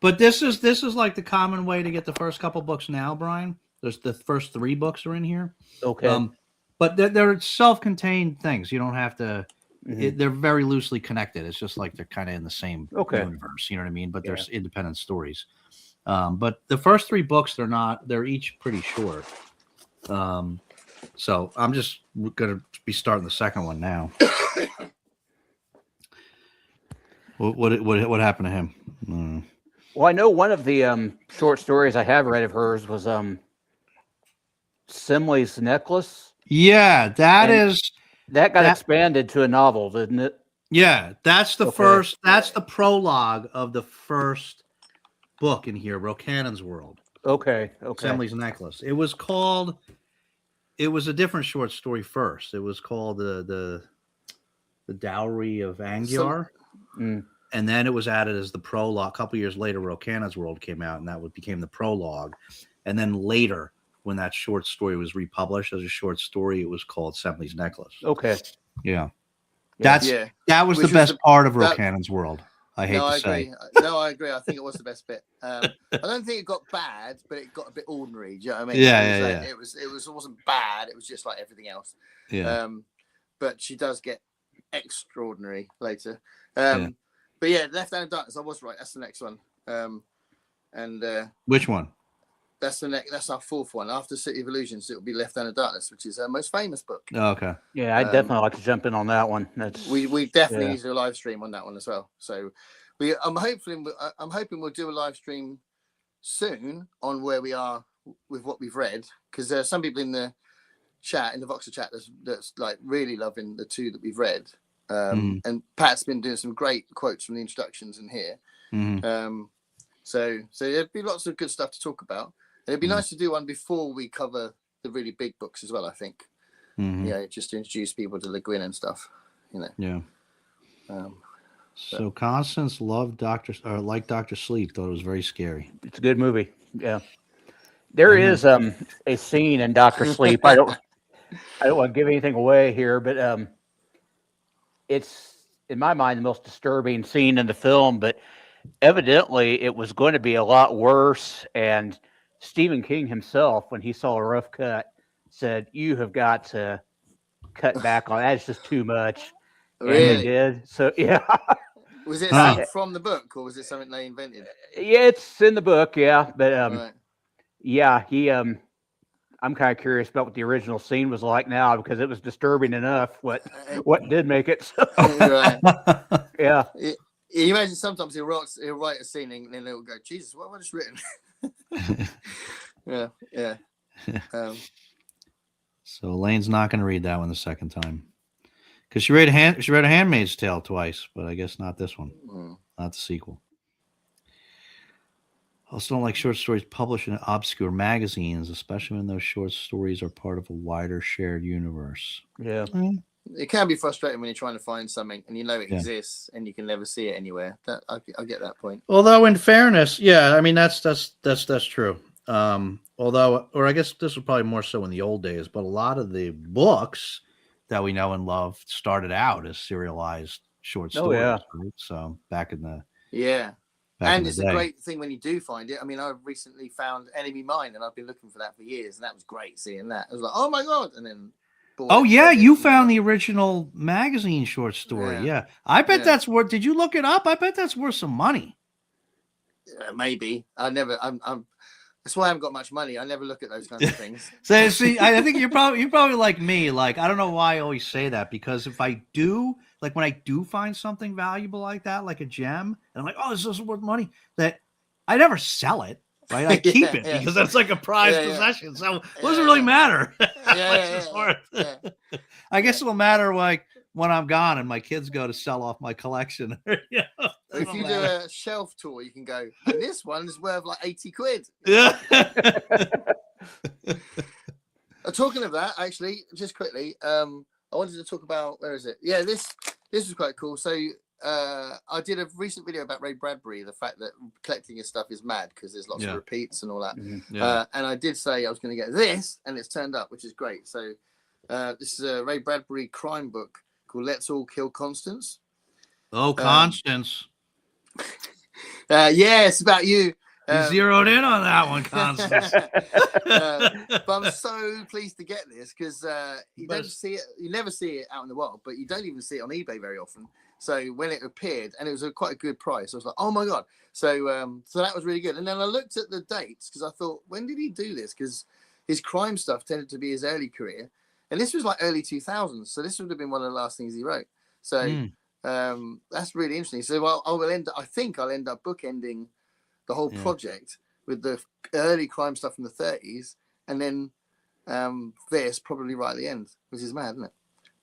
But this is like the common way to get the first couple books now, Brian. There's the first 3 books are in here. Okay. But they're self-contained things. You don't have to. They're very loosely connected. It's just like they're kind of in the same universe. You know what I mean? But there's independent stories. But the first 3 books, they're not. They're each pretty short. So I'm just going to be starting the second one now. What happened to him? Well, I know one of the short stories I have read of hers was Simley's Necklace. Yeah, that got expanded to a novel, didn't it? Yeah, that's the first. That's the prologue of the first book in here, Rocannon's World. Okay. Simley's Necklace. It was called. It was a different short story first. It was called the Dowry of Angiar. And then it was added as the prologue. A couple years later, Rocannon's World came out, and that became the prologue. And then later, when that short story was republished as a short story, it was called Simley's Necklace. Okay. Yeah. That was the best part of Rocannon's World. I hate to say. No, I agree. I think it was the best bit. I don't think it got bad, but it got a bit ordinary. Do you know what I mean? Yeah. It wasn't bad. It was just like everything else. Yeah. But she does get extraordinary later. But yeah, Left Hand of Darkness, I was right. That's the next one. Which one? That's our 4th one. After City of Illusions, it will be Left Hand of Darkness, which is her most famous book. Oh, okay. Yeah, I'd definitely like to jump in on that one. We definitely need to do a live stream on that one as well. So I'm hoping we'll do a live stream soon on where we are with what we've read, because there are some people in the Voxer chat that's like really loving the 2 that we've read. And Pat's been doing some great quotes from the introductions in here. So there'd be lots of good stuff to talk about. And it'd be nice to do one before we cover the really big books as well, I think. Just to introduce people to Le Guin and stuff, Yeah. So Constance loved Dr. Sleep, thought it was very scary. It's a good movie. Yeah. There is a scene in Dr. Sleep. I don't want to give anything away here, but it's, in my mind, the most disturbing scene in the film, but evidently it was going to be a lot worse. And Stephen King himself, when he saw a rough cut, said, "You have got to cut back on that. It's just too much." Really? And he did. So, yeah. Was it something from the book, or was it something they invented? Yeah, it's in the book, yeah. But right. yeah, he I'm kind of curious about what the original scene was like now, because it was disturbing enough what did make it. So. Right. Yeah. You imagine sometimes he'll write a scene and then he'll go, "Jesus, what have I just written?" Yeah. So Elaine's not going to read that one the second time, because she read A Handmaid's Tale twice, but I guess not this one, not the sequel. I also don't like short stories published in obscure magazines, especially when those short stories are part of a wider shared universe. Yeah. It can be frustrating when you're trying to find something and it exists and you can never see it anywhere. I get that point. Although, in fairness, yeah, I mean that's true. Although, or I guess this was probably more so in the old days, but a lot of the books that we know and love started out as serialized short stories. Yeah. Right? So back in the and it's a great thing when you do find it. I mean, I recently found Enemy Mine, and I've been looking for that for years, and that was great seeing that. I was like, "Oh my god!" And then, you found the original magazine short story. Yeah. I bet that's worth. Did you look it up? I bet that's worth some money. Maybe. I'm. That's why I haven't got much money. I never look at those kinds of things. So see, I think you're probably like me. Like, I don't know why I always say that, because if I do like when I do find something valuable like that, like a gem, and I'm like, oh, this is worth money, that I never sell it. Right, I keep it because that's like a prized possession. So what does it really matter? I guess it'll matter like when I'm gone and my kids go to sell off my collection. If you do a shelf tour, you can go, and this one is worth like 80 quid. Yeah. Talking of that, actually, just quickly, I wanted to talk about, where is it? Yeah, this was quite cool. So I did a recent video about Ray Bradbury, the fact that collecting his stuff is mad because there's lots of repeats and all that. And I did say I was going to get this, and it's turned up, which is great. So this is a Ray Bradbury crime book called Let's All Kill Constance. Oh, Constance. Yeah, it's about you. You zeroed in on that one, Constance. But I'm so pleased to get this because you don't see it, you never see it out in the world, but you don't even see it on eBay very often. So when it appeared, and it was quite a good price, I was like, oh my god. So so that was really good. And then I looked at the dates because I thought, when did he do this? Because his crime stuff tended to be his early career, and this was like early 2000s. So this would have been one of the last things he wrote. So that's really interesting. So I think I'll end up bookending the whole project with the early crime stuff from the 30s, and then this probably right at the end, which is mad, isn't it?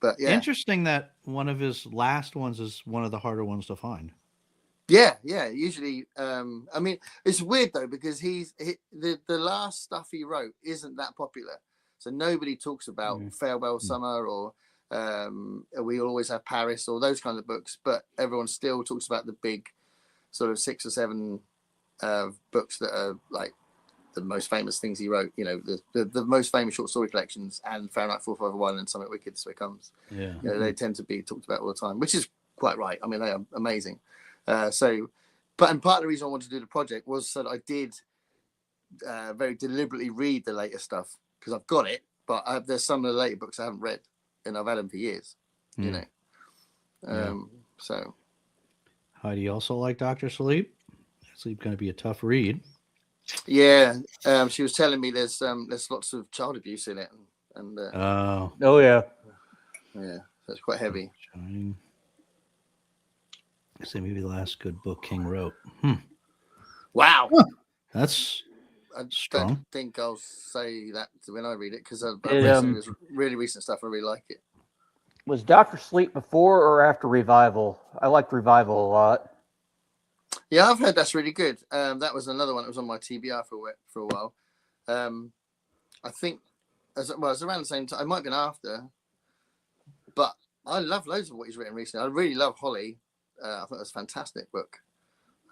But yeah, interesting that one of his last ones is one of the harder ones to find. Yeah. Usually, I mean, it's weird though because the last stuff he wrote isn't that popular, so nobody talks about Farewell Summer or We Always Have Paris or those kind of books, but everyone still talks about the big sort of 6 or 7 books that are like the most famous things he wrote, you know, the most famous short story collections, and Fahrenheit 451 and Something Wicked So It Comes. You know, they tend to be talked about all the time, which is quite right. I mean, they are amazing. And part of the reason I wanted to do the project was so that I did very deliberately read the later stuff because I've got it, but there's some of the later books I haven't read and I've had them for years, you know. So Heidi also like Dr. Sleep. Sleep going to be a tough read. Yeah, she was telling me there's lots of child abuse in it, and yeah, so it's quite heavy. I say maybe the last good book King wrote. Wow, that's strong. Don't think I'll say that when I read it because I've read some of his really recent stuff. I really like it. Was Dr. Sleep before or after Revival? I liked Revival a lot. Yeah, I've heard that's really good. That was another one that was on my TBR for a while. I think it was around the same time. It might have been after, but I love loads of what he's written recently. I really love Holly. I thought it was a fantastic book.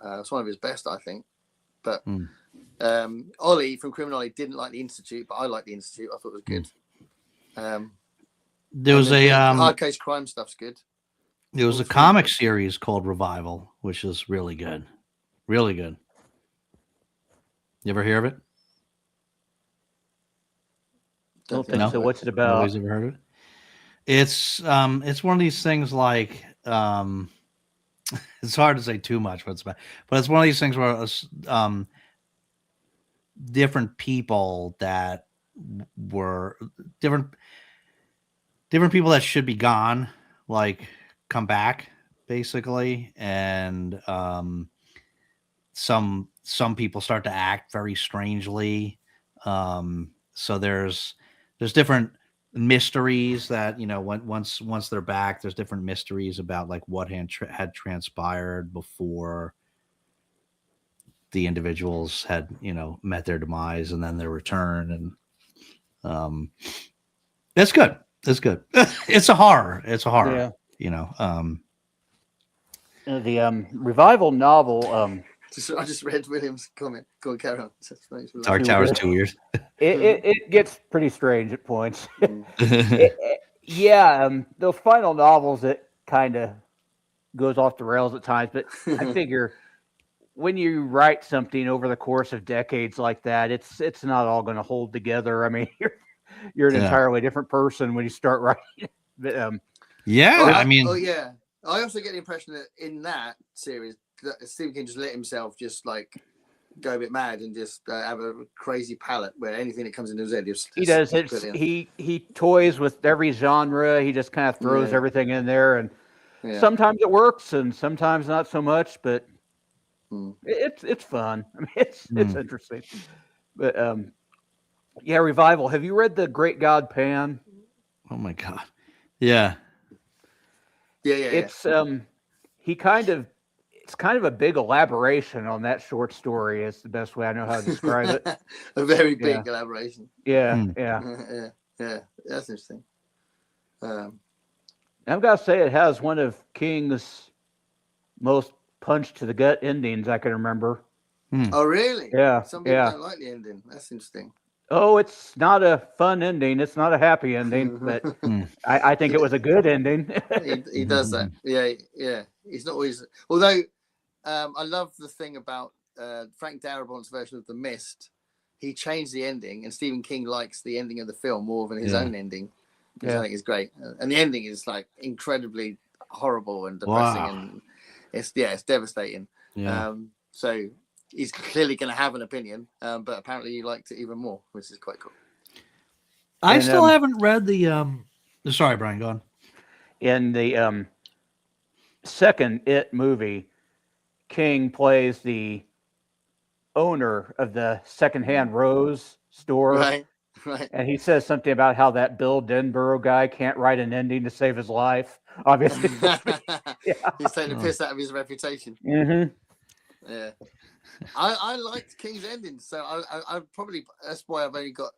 It's one of his best, I think. But Ollie from Criminology didn't like The Institute, but I like The Institute. I thought it was good. There was a hard case crime stuff's good. There was a comic series called Revival, which is really good. Really good. You ever hear of it? Don't think so. What's it about? Nobody's ever heard of it? It's one of these things like it's hard to say too much what it's about, but it's one of these things where different people that were different people that should be gone, like come back basically, and some people start to act very strangely. So there's different mysteries that, you know, once they're back, there's different mysteries about like what had transpired before the individuals had, you know, met their demise and then their return. And it's good. It's good. It's a horror. Yeah. You know, the Revival novel. I just read William's comment. Go on, carry on. Dark Tower's 2 years. It gets pretty strange at points. The final novels, it kind of goes off the rails at times. But I figure when you write something over the course of decades like that, it's not all going to hold together. I mean, you're an entirely different person when you start writing. But, I also get the impression that in that series, that Stephen King just let himself just like go a bit mad and just have a crazy palette where anything that comes into his head, he does it. He toys with every genre. He just kind of throws everything in there, and sometimes it works and sometimes not so much, but it's fun. I mean, it's interesting. But yeah, Revival. Have you read The Great God Pan? Oh my God. Yeah. It's he kind of it's kind of a big elaboration on that short story. Is the best way I know how to describe it. A very big elaboration. Yeah. That's interesting. I've got to say, it has one of King's most punch to the gut endings I can remember. Oh, really? Yeah. Some people don't like the ending. That's interesting. Oh, it's not a fun ending. It's not a happy ending, but I think it was a good ending. he does that. Yeah. He's not always. Although I love the thing about Frank Darabont's version of The Mist. He changed the ending, and Stephen King likes the ending of the film more than his own ending, which I think is great. And the ending is like incredibly horrible and depressing, and it's devastating. Yeah. So he's clearly going to have an opinion, but apparently he liked it even more, which is quite cool. I still haven't read the. Sorry, Brian, go on. In the second It movie, King plays the owner of the secondhand rose store. Right. And he says something about how that Bill Denborough guy can't write an ending to save his life. Obviously. He's taking the piss out of his reputation. Mm-hmm. Yeah. I liked King's ending, so I probably, that's why I've only got,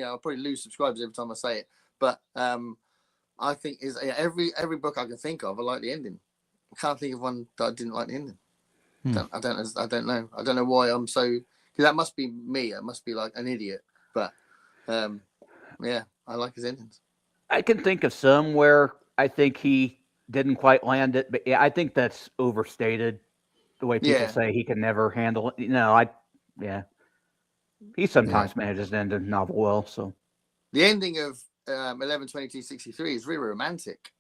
I'll probably lose subscribers every time I say it. But I think every book I can think of, I like the ending. I can't think of one that I didn't like the ending. I don't know. I don't know why I'm so, because that must be me. I must be like an idiot. But I like his endings. I can think of some where I think he didn't quite land it, but I think that's overstated. The way people say he can never handle it. No, he sometimes manages to end a novel well. So the ending of 11/22/63 is really romantic.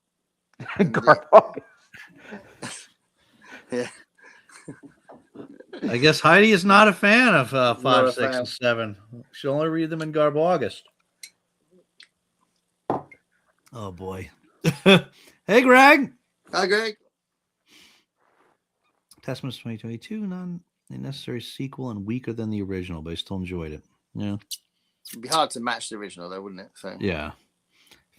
Yeah. I guess Heidi is not a fan of 5, 6, and 7. She'll only read them in Garb August. Oh boy. Hey, Greg. Hi, Greg. Testaments 2022, not a necessary sequel and weaker than the original, but I still enjoyed it. Yeah. It'd be hard to match the original, though, wouldn't it? So yeah.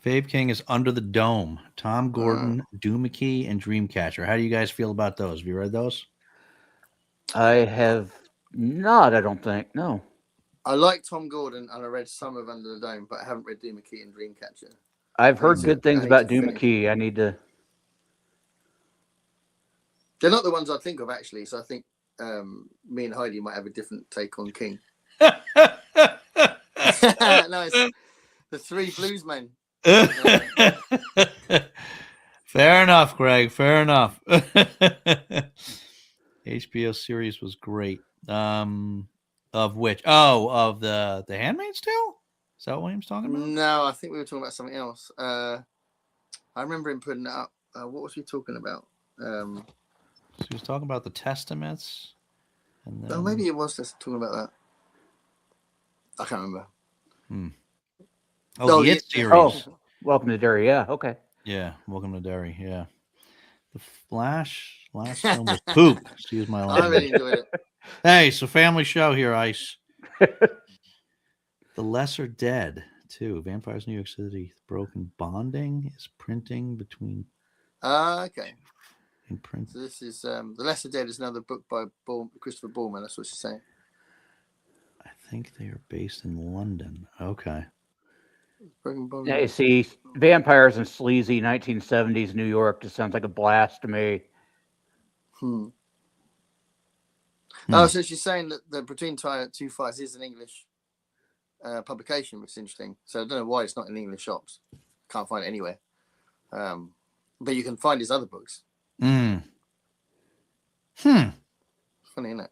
Fave King is Under the Dome. Tom Gordon, Doomickey, and Dreamcatcher. How do you guys feel about those? Have you read those? I have not, I don't think. No. I like Tom Gordon, and I read some of Under the Dome, but I haven't read Doomickey and Dreamcatcher. I've heard good things about Doomickey. I need to. They're not the ones I think of, actually. So I think me and Heidi might have a different take on King. Nice. The Three Blues Men. Fair enough, Greg. Fair enough. HBO series was great. Of which? Oh, of the Handmaid's Tale? Is that what William's talking about? No, I think we were talking about something else. I remember him putting it up. What was he talking about? So he was talking about the Testaments. And then... maybe it was just talking about that. I can't remember. Oh, the It series. Oh, Welcome to Derry. Yeah, okay. Yeah, Welcome to Derry. Yeah. The Flash last film was poop. Excuse my language. I really enjoyed it. Hey, it's a family show here, Ice. The Lesser Dead, too. Vampires New York City. Broken Bonding is printing between. Okay. In print. So this is The Lesser Dead is another book by Christopher Borman. That's what she's saying. I think they are based in London. Okay. Yeah, you see, vampires in sleazy 1970s New York just sounds like a blast to me. Oh, so she's saying that the Between Two Fires is an English publication, which is interesting. So I don't know why it's not in English shops. Can't find it anywhere. But you can find his other books. Funny, isn't it?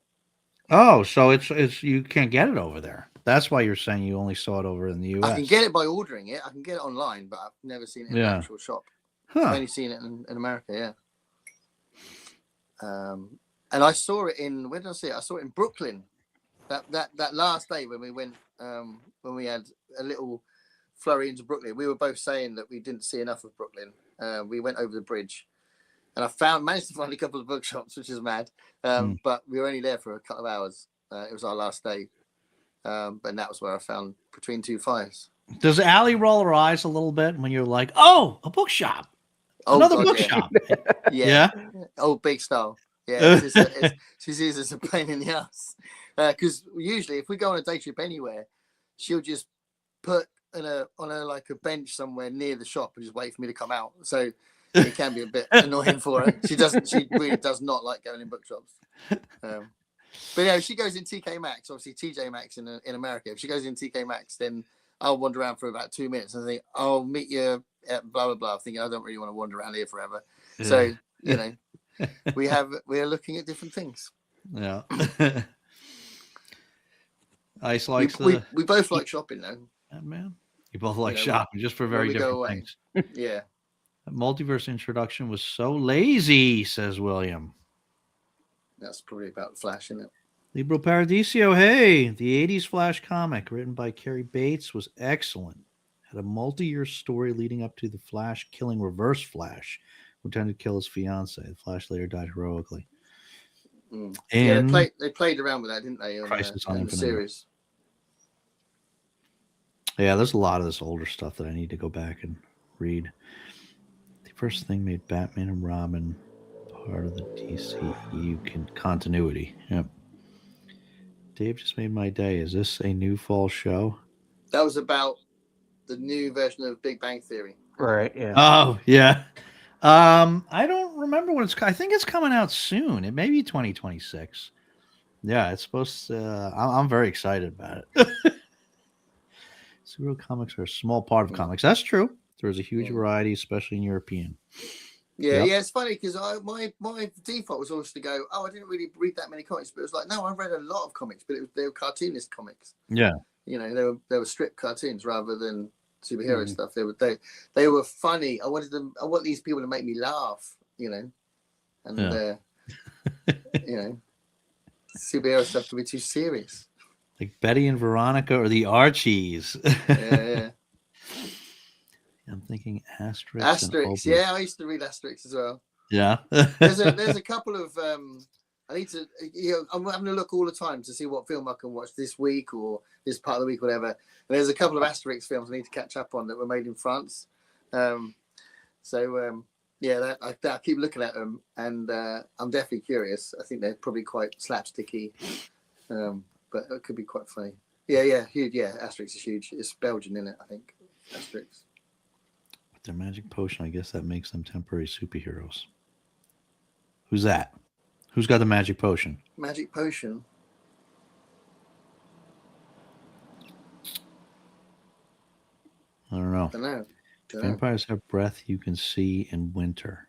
Oh, so it's you can't get it over there. That's why you're saying you only saw it over in the US. I can get it by ordering it. I can get it online, but I've never seen it in an actual shop. I've only seen it in America, and I saw it in, where did I see it? I saw it in Brooklyn. That last day when we went, when we had a little flurry into Brooklyn, we were both saying that we didn't see enough of Brooklyn. We went over the bridge, and I managed to find a couple of bookshops, which is mad. But we were only there for a couple of hours. It was our last day, but that was where I found Between Two Fires. Does Allie roll her eyes a little bit when you're like, "Oh, a bookshop, another bookshop"? Yeah. Oh, big style. Yeah, she sees it as a pain in the ass. Because usually, if we go on a day trip anywhere, she'll just put on a bench somewhere near the shop and just wait for me to come out. So it can be a bit annoying for her. She really does not like going in bookshops. But yeah, if she goes in TK Maxx, obviously TJ Maxx in America. If she goes in TK Maxx, then I'll wander around for about 2 minutes and think I'll meet you at blah blah blah. Thinking I don't really want to wander around here forever. Yeah. So we are looking at different things. Yeah. Ice likes we both like shopping though. Yeah, man, you both like shopping just for very different things. Yeah. The multiverse introduction was so lazy, says William. That's probably about Flash, isn't it? Libro Paradiso, hey, the 80s Flash comic written by Carrie Bates was excellent. Had a multi-year story leading up to the Flash killing Reverse Flash, who intended to kill his fiance. The Flash later died heroically. And yeah, they played around with that, didn't they? Crisis on the Infinite series. Yeah, there's a lot of this older stuff that I need to go back and read. The first thing made Batman and Robin part of the DCEU continuity. Yep. Dave just made my day. Is this a new fall show? That was about the new version of Big Bang Theory. Right. Yeah. Oh, yeah. I don't remember when I think it's coming out soon. It may be 2026. Yeah, it's supposed to. I'm very excited about it. Superhero comics are a small part of comics. That's true. There's a huge variety, especially in European. Yeah, it's funny because my default was always to go, I didn't really read that many comics, but it was like, no, I've read a lot of comics, but they were cartoonist comics. Yeah, they were strip cartoons rather than superhero stuff. They were funny. I want these people to make me laugh, and superhero stuff to be too serious. Like Betty and Veronica or the Archies. Yeah. I'm thinking Asterix. Asterix, yeah, I used to read Asterix as well. Yeah. there's a couple of I need to, I'm having a look all the time to see what film I can watch this week or this part of the week, whatever. And there's a couple of Asterix films I need to catch up on that were made in France. I keep looking at them, and I'm definitely curious. I think they're probably quite slapsticky, but it could be quite funny. Yeah, huge. Yeah, Asterix is huge. It's Belgian, isn't it? I think Asterix. With their magic potion, I guess that makes them temporary superheroes. Who's that? Who's got the magic potion? Magic potion. I don't know. I don't know. Vampires have breath you can see in winter.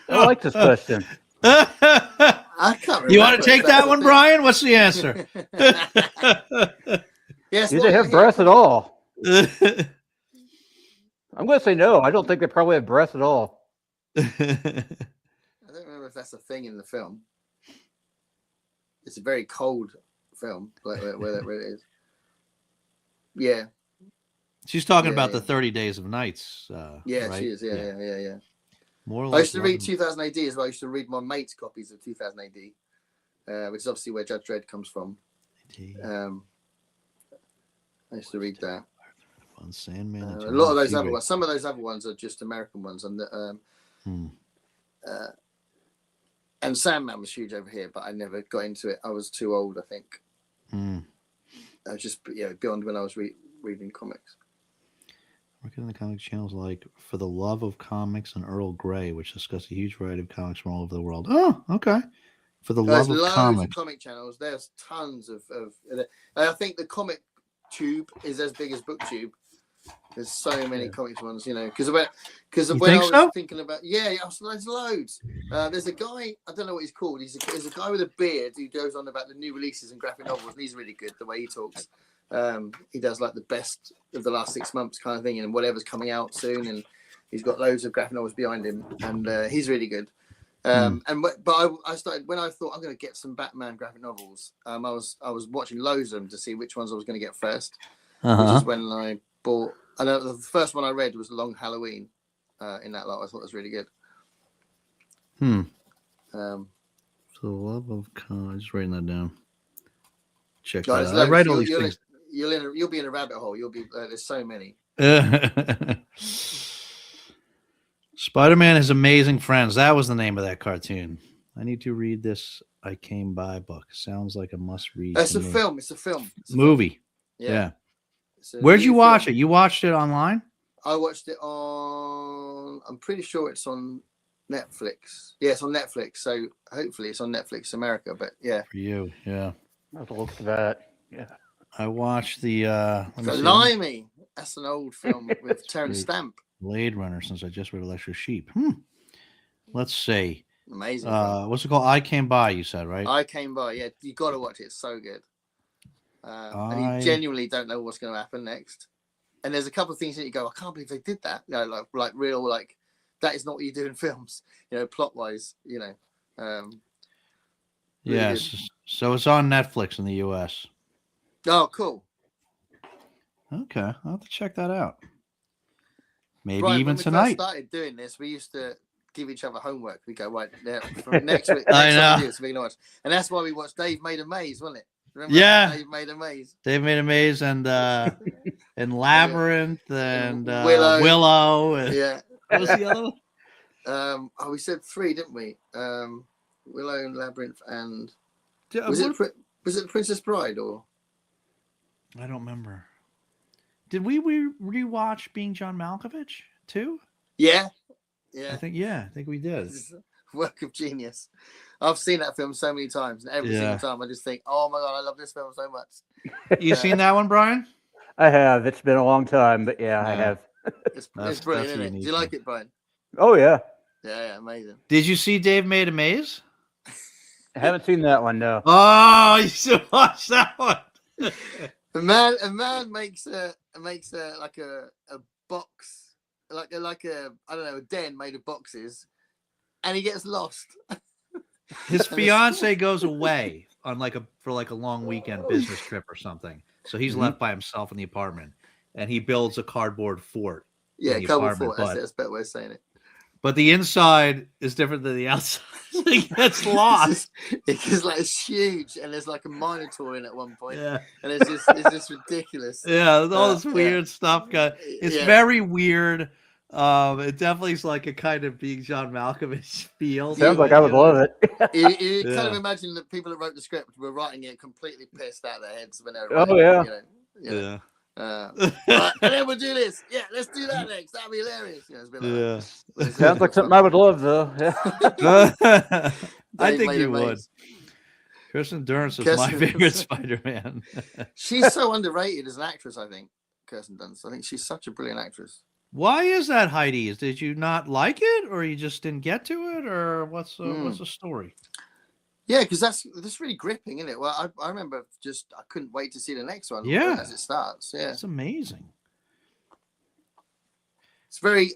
I like this question. I can't remember. You want to take that one, Brian? What's the answer? Yes. Do they have breath at all? I'm going to say no. I don't think they probably have breath at all. I don't remember if that's a thing in the film. It's a very cold film, where it is. Yeah. She's talking about the 30 Days of Nights. Yeah, right? she is. Yeah. More or I less used to read 2000 AD as well. I used to read my mate's copies of 2000 AD, which is obviously where Judge Dredd comes from. I used to read that. Sandman. A lot of those other ones. Some of those other ones are just American ones, and and Sandman was huge over here, but I never got into it. I was too old, I think. I was just beyond when I was reading comics. Working in the comic channels like For the Love of Comics and Earl Grey, which discuss a huge variety of comics from all over the world. Oh, okay. For the Love of Comics. Of comic channels. There's tons of I think the comic tube is as big as booktube. There's so many comics ones, because when I was thinking about, there's loads. There's a guy, I don't know what he's called. There's a guy with a beard who goes on about the new releases and graphic novels, and he's really good the way he talks. He does like the best of the last 6 months kind of thing, and whatever's coming out soon, and he's got loads of graphic novels behind him, and he's really good. I started when I thought I'm going to get some Batman graphic novels. I was watching loads of them to see which ones I was going to get first, which is when I bought. I know the first one I read was Long Halloween, in that lot. I thought was really good. So Um, the love of just writing that down. Check no, that it's out. I loads. write all these things. You'll be in a rabbit hole. You'll be there's so many. Spider-Man has amazing friends. That was the name of that cartoon. I need to read this I Came By book. Sounds like a must-read. It's a film. It's a film. It's a movie. film. Yeah. Where'd you watch it? You watched it online? I watched it on. I'm pretty sure it's on Netflix. Yeah, it's on Netflix. So hopefully it's on Netflix America. But yeah, for you, yeah. I'll have to look for that. Yeah. I watched the. Blimey, that's an old film with Terrence Stamp. Blade Runner. Since I just read Electric Sheep. Let's see. Amazing. What's it called? I Came By. You said, right? I Came By. Yeah, you got to watch it. It's so good. And you genuinely don't know what's going to happen next. And there's a couple of things that you go, I can't believe they did that. You know, like real, like that is not what you do in films. You know, plot wise. You know. Really yes. good. So it's on Netflix in the U.S. Oh, cool. Okay, I'll have to check that out. Maybe Brian, even when we tonight. first started doing this, we used to give each other homework. We go, right, there, from next week, I know. so we can watch. And that's why we watched Dave Made a Maze, wasn't it? Remember Yeah. Dave Made a Maze. They've made a maze and Labyrinth and Willow. Willow. And, Yeah. what was the other one? We said 3, didn't we? Willow and Labyrinth and Yeah, was it Princess Bride or? I don't remember. Did we rewatch Being John Malkovich too? Yeah. I think we did. Work of genius. I've seen that film so many times, and every single time I just think, "Oh my god, I love this film so much." You seen that one, Brian? I have. It's been a long time, but yeah. I have. It's brilliant, isn't it? Do you like it, Brian? Oh yeah. Yeah, amazing. Did you see Dave Made a Maze? I haven't seen that one, no. Oh, you should watch that one. A man makes a box, like a I don't know, a den made of boxes, and he gets lost. His fiance goes away on for a long weekend business trip or something. So he's left by himself in the apartment, and he builds a cardboard fort. Yeah, cardboard fort. That's a better way of saying it. But the inside is different than the outside. He gets lost. It's huge, and there's like a minotaur in at one point. Yeah, and it's just ridiculous. Yeah, all this weird stuff. It's very weird. It definitely is like a kind of Being John Malkovich feel. Sounds like I would love it. You kind of imagine that people that wrote the script were writing it completely pissed out of their heads when they were writing it. You know. Right, and then we'll do this. Yeah, let's do that next. That'd be hilarious. It's a bit Sounds like something I would love, though. Yeah. I think you would. Kirsten Dunst is my favorite Spider-Man. She's so underrated as an actress, I think. Kirsten Dunst. I think she's such a brilliant actress. Why is that, Heidi? Did you not like it, or you just didn't get to it, or what's the story? Yeah, because that's really gripping, isn't it? Well, I remember I couldn't wait to see the next one. Yeah, as it starts. Yeah, it's amazing. It's very.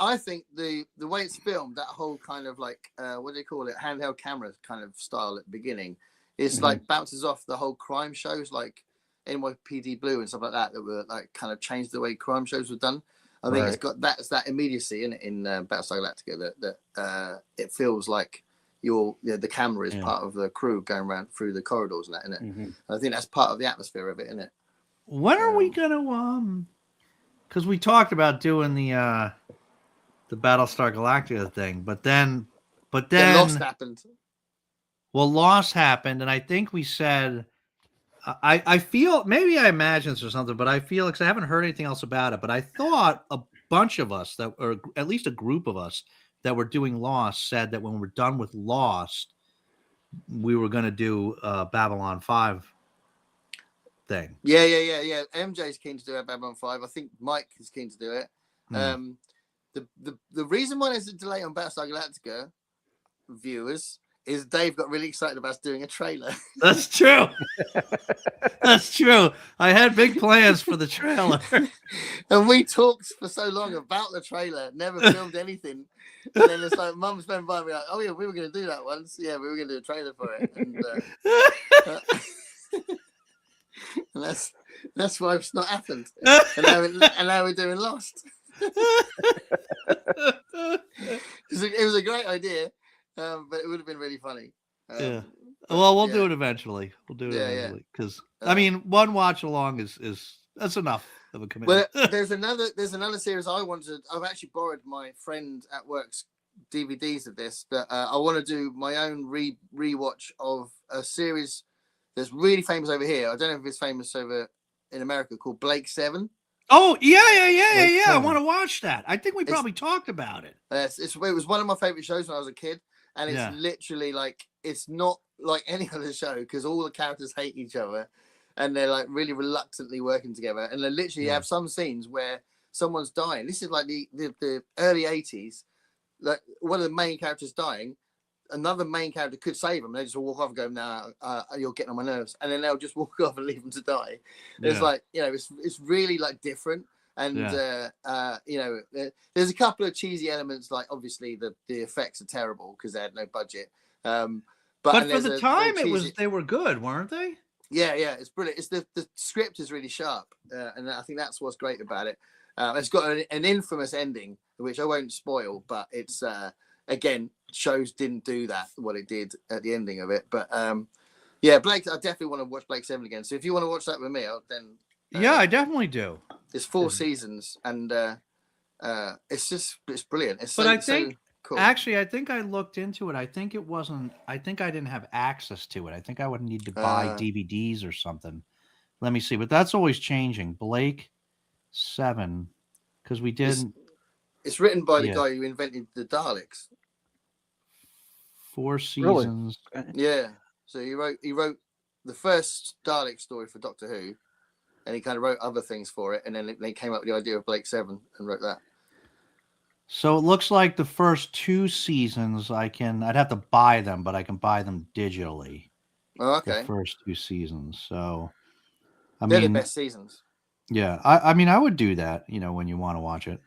I think the way it's filmed, that whole kind of like what do they call it, handheld camera kind of style at the beginning, is like bounces off the whole crime shows like NYPD Blue and stuff like that were like kind of changed the way crime shows were done. I think it's got that immediacy in Battlestar Galactica that it feels like the camera is part of the crew going around through the corridors and that, isn't it? Mm-hmm. I think that's part of the atmosphere of it, isn't it? When are we gonna because we talked about doing the Battlestar Galactica thing, but then Lost happened. Well, Lost happened, and I think we said I feel, maybe I imagined this or something, but I feel, because I haven't heard anything else about it, but I thought a bunch of us or at least a group of us that were doing Lost said that when we're done with Lost, we were going to do Babylon 5 thing. Yeah. MJ's keen to do it, Babylon 5. I think Mike is keen to do it. The reason why there's a delay on Battlestar Galactica, viewers, is Dave got really excited about us doing a trailer. That's true. That's true. I had big plans for the trailer. And we talked for so long about the trailer, never filmed anything. And then it's like, Mum's been by me like, oh yeah, we were going to do that once. Yeah, we were going to do a trailer for it. And that's why it's not happened. And now we're doing Lost. It was a great idea, but it would have been really funny. Yeah. But, Well, we'll do it eventually. We'll do it Yeah, eventually because yeah. I mean, one watch along is that's enough of a Well, commitment. there's another series I wanted. I've actually borrowed my friend at work's DVDs of this, but I want to do my own rewatch of a series that's really famous over here. I don't know if it's famous over in America, called Blake 7. Oh yeah. I Seven. want to watch that. I think we It's- probably talked about it. It was one of my favorite shows when I was a kid, and it's Yeah. literally like, it's not like any other show because all the characters hate each other, and they're like really reluctantly working together, and they literally have some scenes where someone's dying. This is like the early 80s. Like one of the main characters dying, another main character could save them. They just walk off and go, "Nah, you're getting on my nerves," and then they'll just walk off and leave them to die. It's like, it's really like different. And there's a couple of cheesy elements, like obviously the effects are terrible because they had no budget. But for the time, they were good, weren't they? Yeah, it's brilliant. It's the script is really sharp, and I think that's what's great about it. It's got an infamous ending, which I won't spoil, but it's again, shows didn't do what it did at the ending of it. But Blake, I definitely want to watch Blake 7 again. So if you want to watch that with me, then I definitely do. It's 4 seasons, and it's brilliant. I think cool. Actually, I think I looked into it. I think it wasn't. I think I didn't have access to it. I think I would need to buy DVDs or something. Let me see. But that's always changing. Blake 7, because we didn't. It's written by the guy who invented the Daleks. 4 seasons. Really? Yeah. So he wrote the first Dalek story for Doctor Who, and he kind of wrote other things for it, and then they came up with the idea of Blake 7 and wrote that. So it looks like the first 2 seasons I'd have to buy them, but I can buy them digitally. Oh, okay. The first 2 seasons. So they're the best seasons. Yeah. I mean, I would do that, when you want to watch it.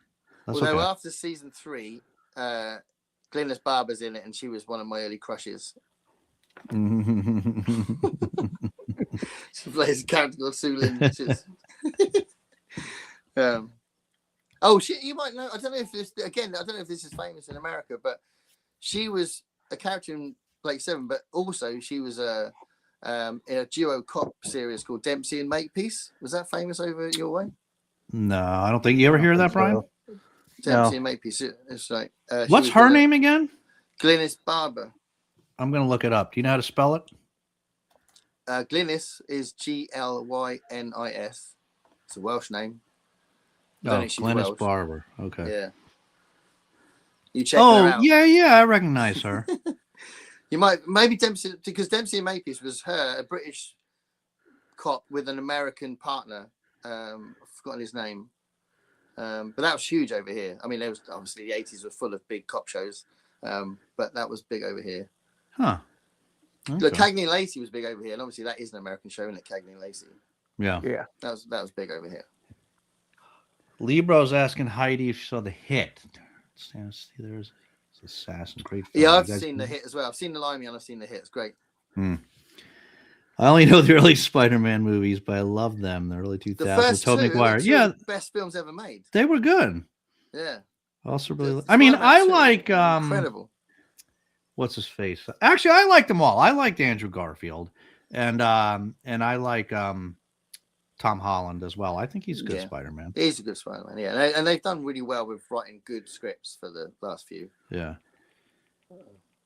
That's Although okay. after season 3, Glynis Barber's in it, and she was one of my early crushes. She plays a character called Sue Lin. You might know. I don't know if this is famous in America, but she was a character in Blake 7, but also she was in a duo cop series called Dempsey and Makepeace. Was that famous over your way? No, I don't think you ever hear that, Brian. Dempsey and Makepeace. It's like what's her name again? Glynis Barber. I'm gonna look it up. Do you know how to spell it? Glynis is Glynis. It's a Welsh name. Glynis Barber. Okay. Yeah. You check her out. Yeah, I recognize her. You maybe Dempsey, because Dempsey and Makepeace was a British cop with an American partner. I've forgotten his name. But that was huge over here. I mean, there was obviously the 80s were full of big cop shows, but that was big over here. Huh. Okay. Look, Cagney and Lacey was big over here, and obviously that is an American show, isn't it? Cagney and Lacey. Yeah. That was big over here. Libro's asking Heidi if she saw The Hit. There's Assassin. Great film. Yeah, I've seen The Hit as well. I've seen The Limey and I've seen The Hit. It's great. I only know the early Spider-Man movies, but I love them. The early 2000s. The first Tobey Maguire. Yeah, best films ever made. They were good. Yeah. Also, really. I like incredible. What's his face? Actually, I like them all. I liked Andrew Garfield, and I like Tom Holland as well. I think he's a good Spider-Man. He's a good Spider-Man. Yeah, and they've done really well with writing good scripts for the last few. Yeah.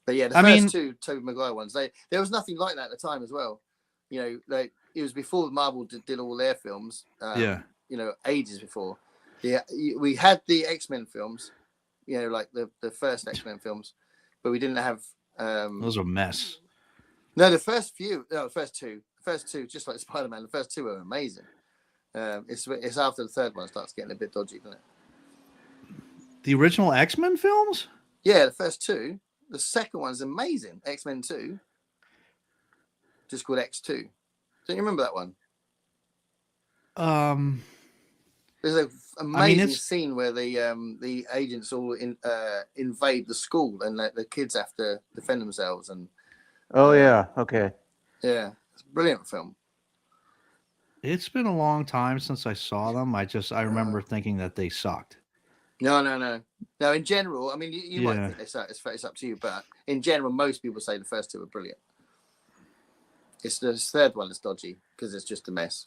But yeah, the first 2 Tobey Maguire ones, there was nothing like that at the time as well. It was before Marvel did all their films. Ages before. Yeah, we had the X-Men films, like the first X-Men films, but we didn't have. Those are a mess. No, the first two, just like Spider-Man, the first 2 are amazing. It's after the third one starts getting a bit dodgy, doesn't it? The original X-Men films? Yeah, the first 2. The second one's amazing. X-Men 2. Just called X2. Don't you remember that one? There's an amazing scene where the agents all invade the school and the kids have to defend themselves. And okay. Yeah, it's a brilliant film. It's been a long time since I saw them. I remember thinking that they sucked. No. In general, I mean, you might think it's up to you, but in general, most people say the first two are brilliant. It's the third one that's dodgy because it's just a mess.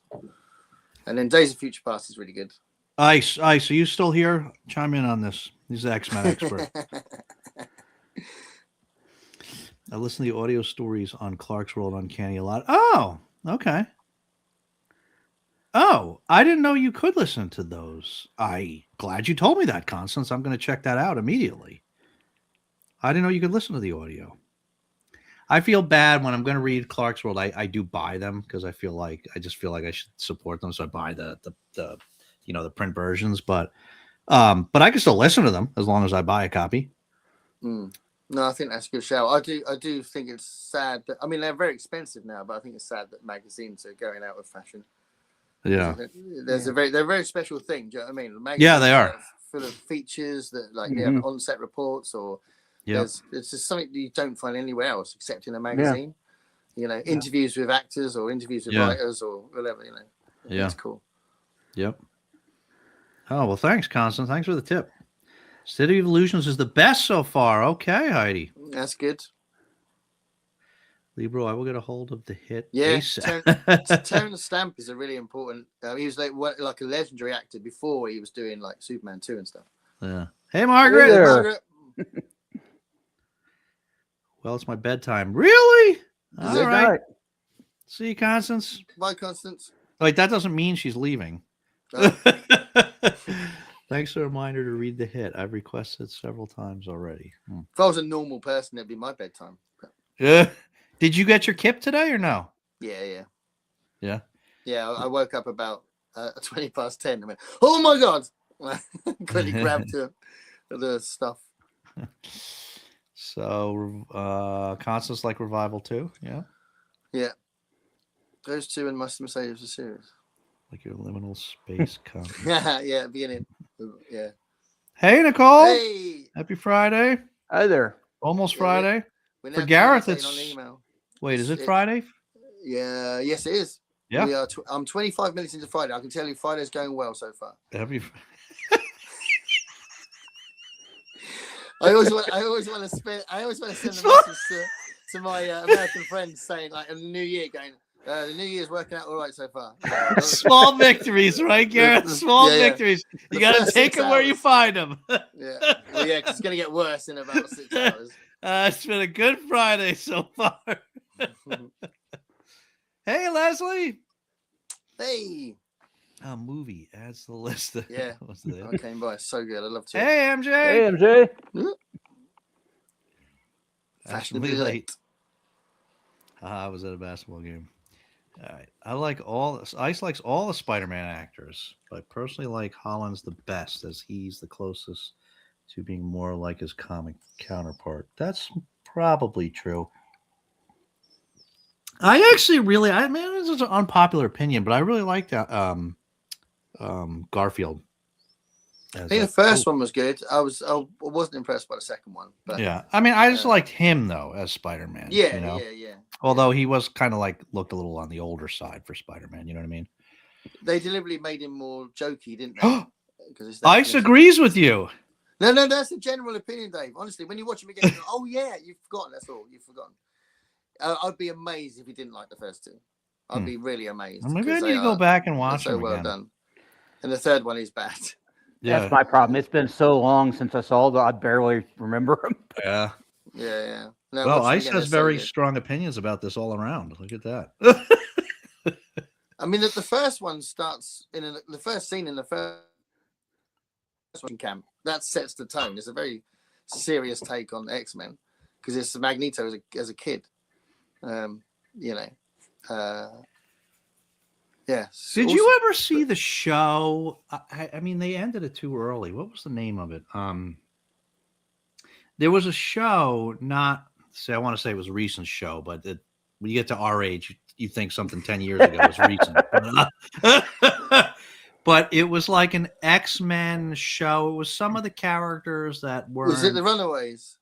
And then Days of Future Past is really good. Ice, are you still here? Chime in on this. He's the X-Men expert. I listen to the audio stories on Clark's World Uncanny a lot. Oh, okay. Oh, I didn't know you could listen to those. I glad you told me that, Constance. I'm going to check that out immediately. I didn't know you could listen to the audio. I feel bad when I'm going to read Clark's World. I do buy them because I just feel like I should support them, so I buy the print versions. But I can still listen to them as long as I buy a copy. No, I think that's a good shout. I do think it's sad that, I mean, they're very expensive now, but I think it's sad that magazines are going out of fashion. Yeah, they're a very special thing. Do you know what I mean? Yeah, they are full of features that on-set reports or. Yeah, it's just something that you don't find anywhere else except in a magazine. Yeah. Interviews with actors or interviews with writers or whatever. It's cool. Yep. Oh well, thanks, Constance. Thanks for the tip. City of Illusions is the best so far. Okay, Heidi. That's good. Libro, I will get a hold of the hit. Yeah, Terence Stamp is a really important. He was like a legendary actor before he was doing like Superman 2 and stuff. Yeah. Hey, Margaret. Hey, Margaret. Well, it's my bedtime. Really? All right. Night. See you, Constance. Bye, Constance. Like, that doesn't mean she's leaving. Oh. Thanks for the reminder to read the hit. I've requested several times already. If I was a normal person, it'd be my bedtime. Yeah. Did you get your kip today or no? Yeah. Yeah. Yeah, I woke up about 20 past 10. I went, oh my God. Quickly grabbed the stuff. So, Constance like Revival 2, yeah? Yeah. Those two and Must Say it was a series. Like your liminal space comic. Yeah, beginning. Yeah. Hey, Nicole. Hey. Happy Friday. Hi there. Almost Friday. We're For Gareth, it's... on email. Wait, is it Friday? Yeah. Yes, it is. Yeah. I'm 25 minutes into Friday. I can tell you Friday's going well so far. I always want to send a message to my American friends saying, like, in the new year, going, the new year's working out all right so far. Small victories, right, Gareth? Small victories. You got to take them where you find them. Yeah. Well, yeah, 'cause it's going to get worse in about 6 hours. It's been a good Friday so far. Hey, Leslie. Hey. A movie adds to the list. Yeah. I came by. So good. I love to. Hey, MJ. Hey, MJ. Fashionably late. I was at a basketball game. All right. Ice likes all the Spider-Man actors, but I personally like Holland's the best as he's the closest to being more like his comic counterpart. That's probably true. I actually this is an unpopular opinion, but I really like that Garfield. I think the first one was good. I wasn't impressed by the second one. But, yeah, I mean, I just liked him though as Spider-Man. Yeah. Although he was kind of looked a little on the older side for Spider-Man. You know what I mean? They deliberately made him more jokey, didn't they? Ice agrees with you. No, that's a general opinion, Dave. Honestly, when you watch him again, you go, oh yeah, you've forgotten. That's all. You've forgotten. I'd be amazed if he didn't like the first two. I'd be really amazed. Well, maybe I need to go back and watch them well again. Done. And the third one is bad. Yeah. That's my problem. It's been so long since I saw them, I barely remember them. Yeah. Yeah. No, well, Ice has very strong opinions about this all around. Look at that. I mean, the first one starts in the first scene in the first one camp. That sets the tone. It's a very serious take on X-Men because it's Magneto as a kid. Yeah. Did you ever see the show? I mean, they ended it too early. What was the name of it? There was a show, I want to say it was a recent show, but when you get to our age, you think something 10 years ago was recent. But it was like an X-Men show. It was some of the characters that were. Was it the Runaways?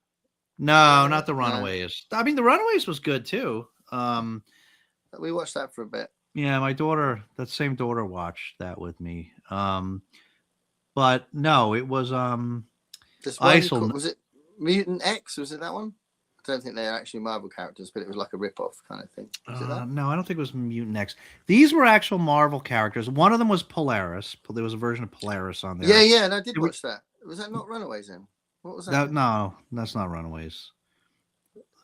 No, not the Runaways. I mean, the Runaways was good too. We watched that for a bit. Yeah, my daughter, that same daughter watched that with me. but no, it was This one Isol. was it Mutant X? Was it that one? I don't think they're actually Marvel characters, but it was like a rip-off kind of thing. Was it that? No, I don't think it was Mutant X. These were actual Marvel characters. One of them was Polaris. There was a version of Polaris on there. Yeah, and I did watch that. Was that not Runaways then? What was that? No, that's not Runaways.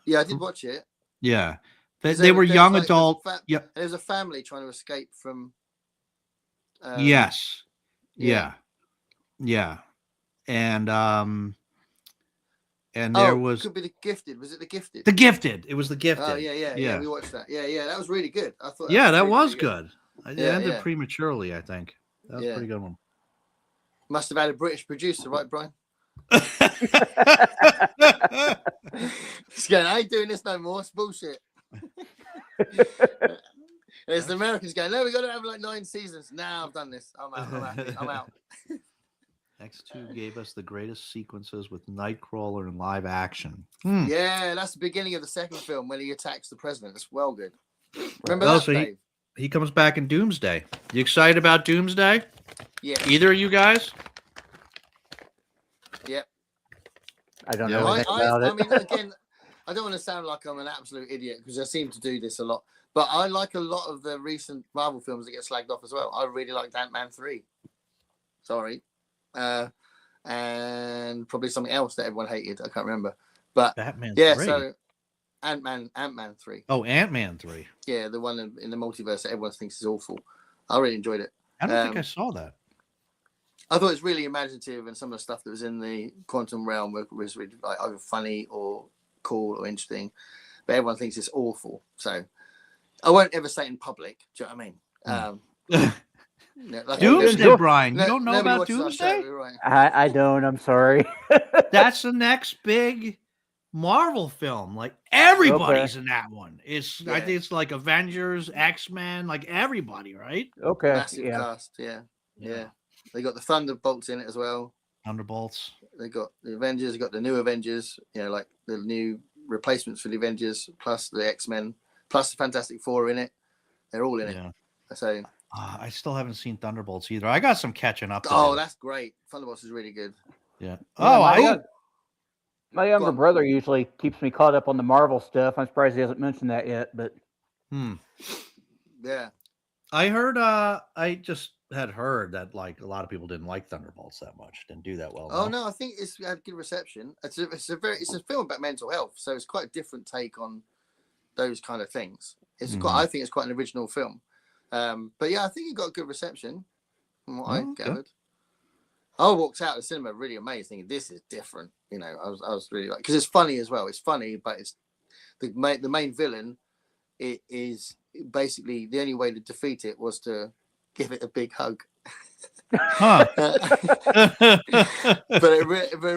Yeah, I did watch it. Yeah, they were young like adult. Yeah, there was a family trying to escape from. Yes. Yeah. And there was could be The Gifted. Was it The Gifted? The Gifted. It was The Gifted. Oh yeah. We watched that. Yeah. That was really good. I thought. That was good. It Yeah, ended prematurely, I think. That was a pretty good one. Must have had a British producer, right, Brian? He's going, I ain't doing this no more. It's bullshit. There's the Americans going, no, we got to have like 9 seasons. Now I've done this. I'm out. X2 gave us the greatest sequences with Nightcrawler in live action. Yeah, that's the beginning of the second film when he attacks the president. It's well good. Remember that, Dave? He comes back in Doomsday. You excited about Doomsday? Yeah. Either of you guys? Yep. I don't know anything about it. I mean, again, I don't want to sound like I'm an absolute idiot because I seem to do this a lot. But I like a lot of the recent Marvel films that get slagged off as well. I really liked Ant-Man 3. Sorry. And probably something else that everyone hated. I can't remember. But Batman 3. So Ant-Man 3. Oh, Ant-Man 3. Yeah, the one in the multiverse that everyone thinks is awful. I really enjoyed it. I don't think I saw that. I thought it was really imaginative, and some of the stuff that was in the quantum realm was really like either funny or cool or interesting. But everyone thinks it's awful. So I won't ever say it in public. Do you know what I mean? Like Doomsday, Brian. You don't know about Doomsday? Show, right? I don't. I'm sorry. That's the next big Marvel film. Like everybody's in that one. I think it's like Avengers, X-Men, like everybody, right? Okay. Massive cast. Yeah. They got the Thunderbolts in it as well. Thunderbolts. They got the Avengers. They got the new Avengers. Like the new replacements for the Avengers, plus the X-Men, plus the Fantastic Four in it. They're all in it. So I still haven't seen Thunderbolts either. I got some catching up to do. That's great. Thunderbolts is really good. Yeah. My younger brother usually keeps me caught up on the Marvel stuff. I'm surprised he hasn't mentioned that yet. But yeah, I heard. I just had heard that like a lot of people didn't like Thunderbolts that much. Didn't do that well. Oh no, I think it's had good reception. It's a film about mental health, so it's quite a different take on those kind of things. I think it's quite an original film. But yeah, I think it got a good reception from what I gathered. I walked out of the cinema really amazed, thinking this is different. I was really like, because it's funny as well. It's funny, but it's the main villain. It is basically the only way to defeat it was to give it a big hug. Huh. But it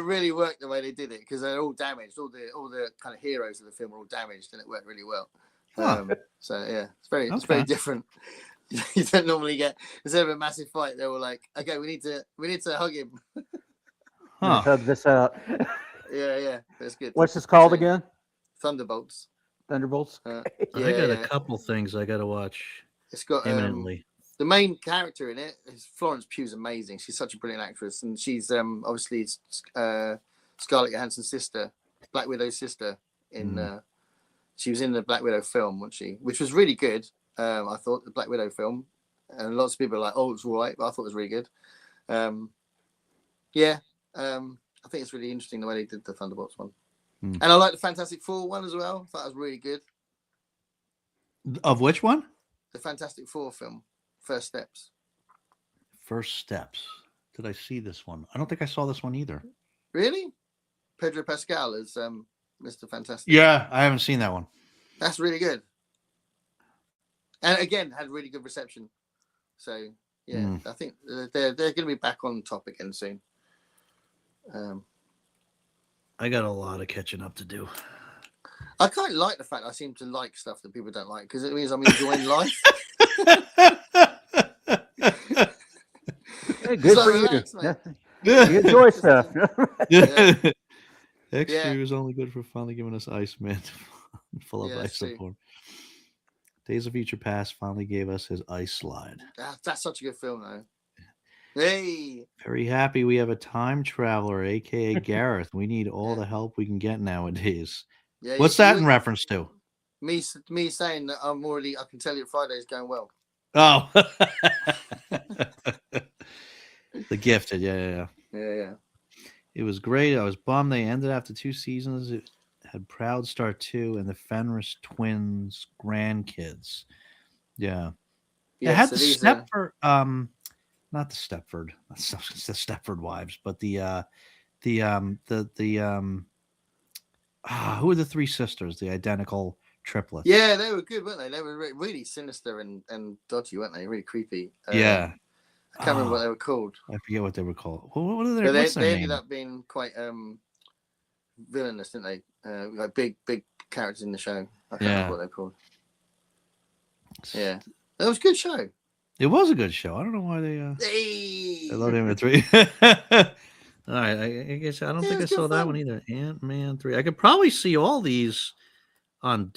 really worked the way they did it because they're all damaged. All the kind of heroes of the film are all damaged, and it worked really well. So yeah, it's very different. You don't normally get, instead of a massive fight, they were like, okay, we need to hug him. Hug this out. Yeah, that's good. What's this called again? Thunderbolts. Thunderbolts. I got a couple things I got to watch. It's got imminently. The main character in it is Florence Pugh's amazing. She's such a brilliant actress, and she's obviously Scarlett Johansson's sister, Black Widow's sister. She was in the Black Widow film, wasn't she? Which was really good. I thought the Black Widow film, and lots of people are like, "Oh, it's all right," but I thought it was really good. I think it's really interesting the way they did the Thunderbolts one, and I like the Fantastic Four one as well. I thought it was really good. Of which one? The Fantastic Four film, First Steps. First Steps. Did I see this one? I don't think I saw this one either. Really? Pedro Pascal as Mr. Fantastic. Yeah, I haven't seen that one. That's really good. And again, had really good reception. So yeah, I think they're going to be back on top again soon. I got a lot of catching up to do. I kind of like the fact I seem to like stuff that people don't like because it means I'm enjoying life. Hey, good for you. You enjoy stuff. X2 is only good for finally giving us Iceman full of ice support. Days of Future Past finally gave us his ice slide. That's such a good film, though. Hey. Very happy we have a time traveler, aka Gareth. We need all the help we can get nowadays. Yeah. What's that in reference to? Me saying that I can tell you Friday's going well. Oh. The Gifted, yeah. It was great. I was bummed they ended after 2 seasons. It had Proud Star 2 and the Fenris twins' grandkids. Yeah. It had so the Stepford, not the Stepford, that's the Stepford wives, but who are the 3 sisters, the identical triplets? Yeah, they were good, weren't they? They were really sinister and dodgy, weren't they? Really creepy. Yeah. I can't remember what they were called. I forget what they were called. What are But what's they their ended name? up being quite villainous, didn't they? Like big characters in the show. I can't remember what they're called. Yeah, that was a good show. It was a good show. I don't know why they. Hey! I love him at 3. All right, I guess I don't think I saw that one either. Ant-Man 3. I could probably see all these on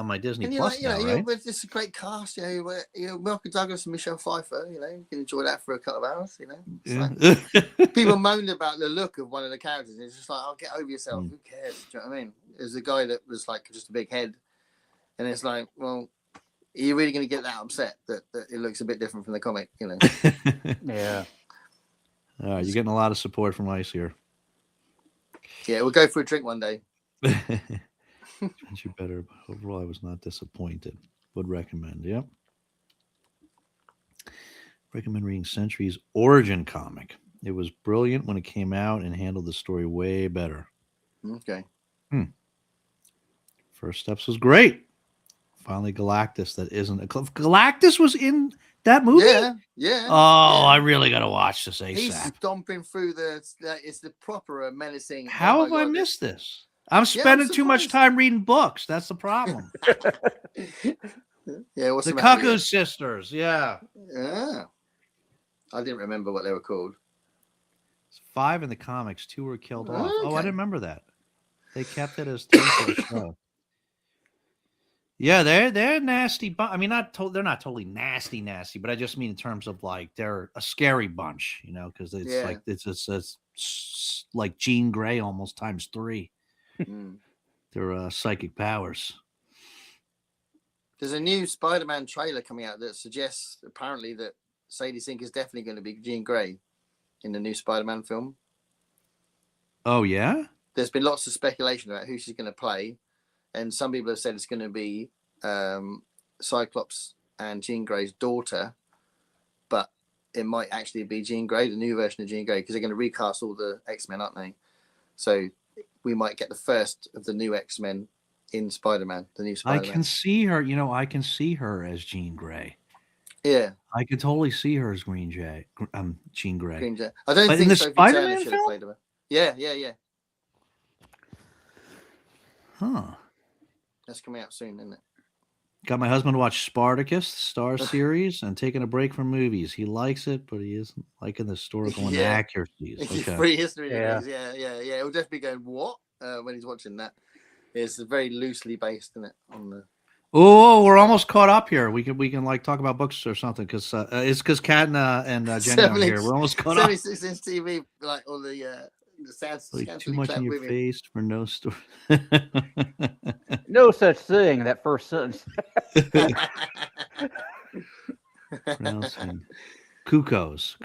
my Disney And Plus now, right? It's a great cast. Malcolm Douglas and Michelle Pfeiffer. You can enjoy that for a couple of hours. Like, people moaned about the look of one of the characters. And it's just like, get over yourself. Who cares? Do you know what I mean? There's a guy that was like just a big head, and it's like, well, are you really going to get that upset that it looks a bit different from the comic? Yeah. You're getting a lot of support from Ice here. Yeah, we'll go for a drink one day. You better, but overall, I was not disappointed. Would recommend. Yep. Recommend reading Century's origin comic. It was brilliant when it came out and handled the story way better. Okay. First Steps was great. Finally, Galactus. That isn't a Galactus was in that movie. Yeah. Oh, I really got to watch this ASAP. He's stomping through it's the proper menacing. How have I missed this? I'm spending too much time reading books. That's the problem. Yeah, what's the Cuckoo Sisters? Yeah. I didn't remember what they were called. It's 5 in the comics. 2 were killed off. Oh, I didn't remember that. They kept it as 3 for the show. Yeah, they're nasty. I mean, they're not totally nasty, but I just mean in terms of like they're a scary bunch, because it's like it's like Jean Grey almost times 3. Their psychic powers. There's a new Spider-Man trailer coming out that suggests apparently that Sadie Sink is definitely going to be Jean Grey in the new Spider-Man film. Oh yeah? There's been lots of speculation about who she's going to play, and some people have said it's going to be Cyclops and Jean Grey's daughter, but it might actually be Jean Grey, the new version of Jean Grey, because they're going to recast all the X-Men, aren't they? So we might get the first of the new X-Men in Spider-Man, the new Spider-Man. I can see her, I can see her as Jean Grey. Yeah. I could totally see her as Jean Grey. I don't think in the Sophie Spider-Man Turner should have played her. Yeah. Huh. That's coming out soon, isn't it? Got my husband to watch Spartacus, the Star series, and taking a break from movies. He likes it, but he isn't liking the historical inaccuracies. Okay. Free history. Yeah. He'll definitely be going, what? When he's watching that. It's very loosely based, isn't it? On the. Oh, we're almost caught up here. We can like talk about books or something because it's because Kat and Jenny are here. We're almost caught up. 76-inch TV, like all the sounds. Like too much in your face for no story. No such thing. That first sentence. Cuckoos.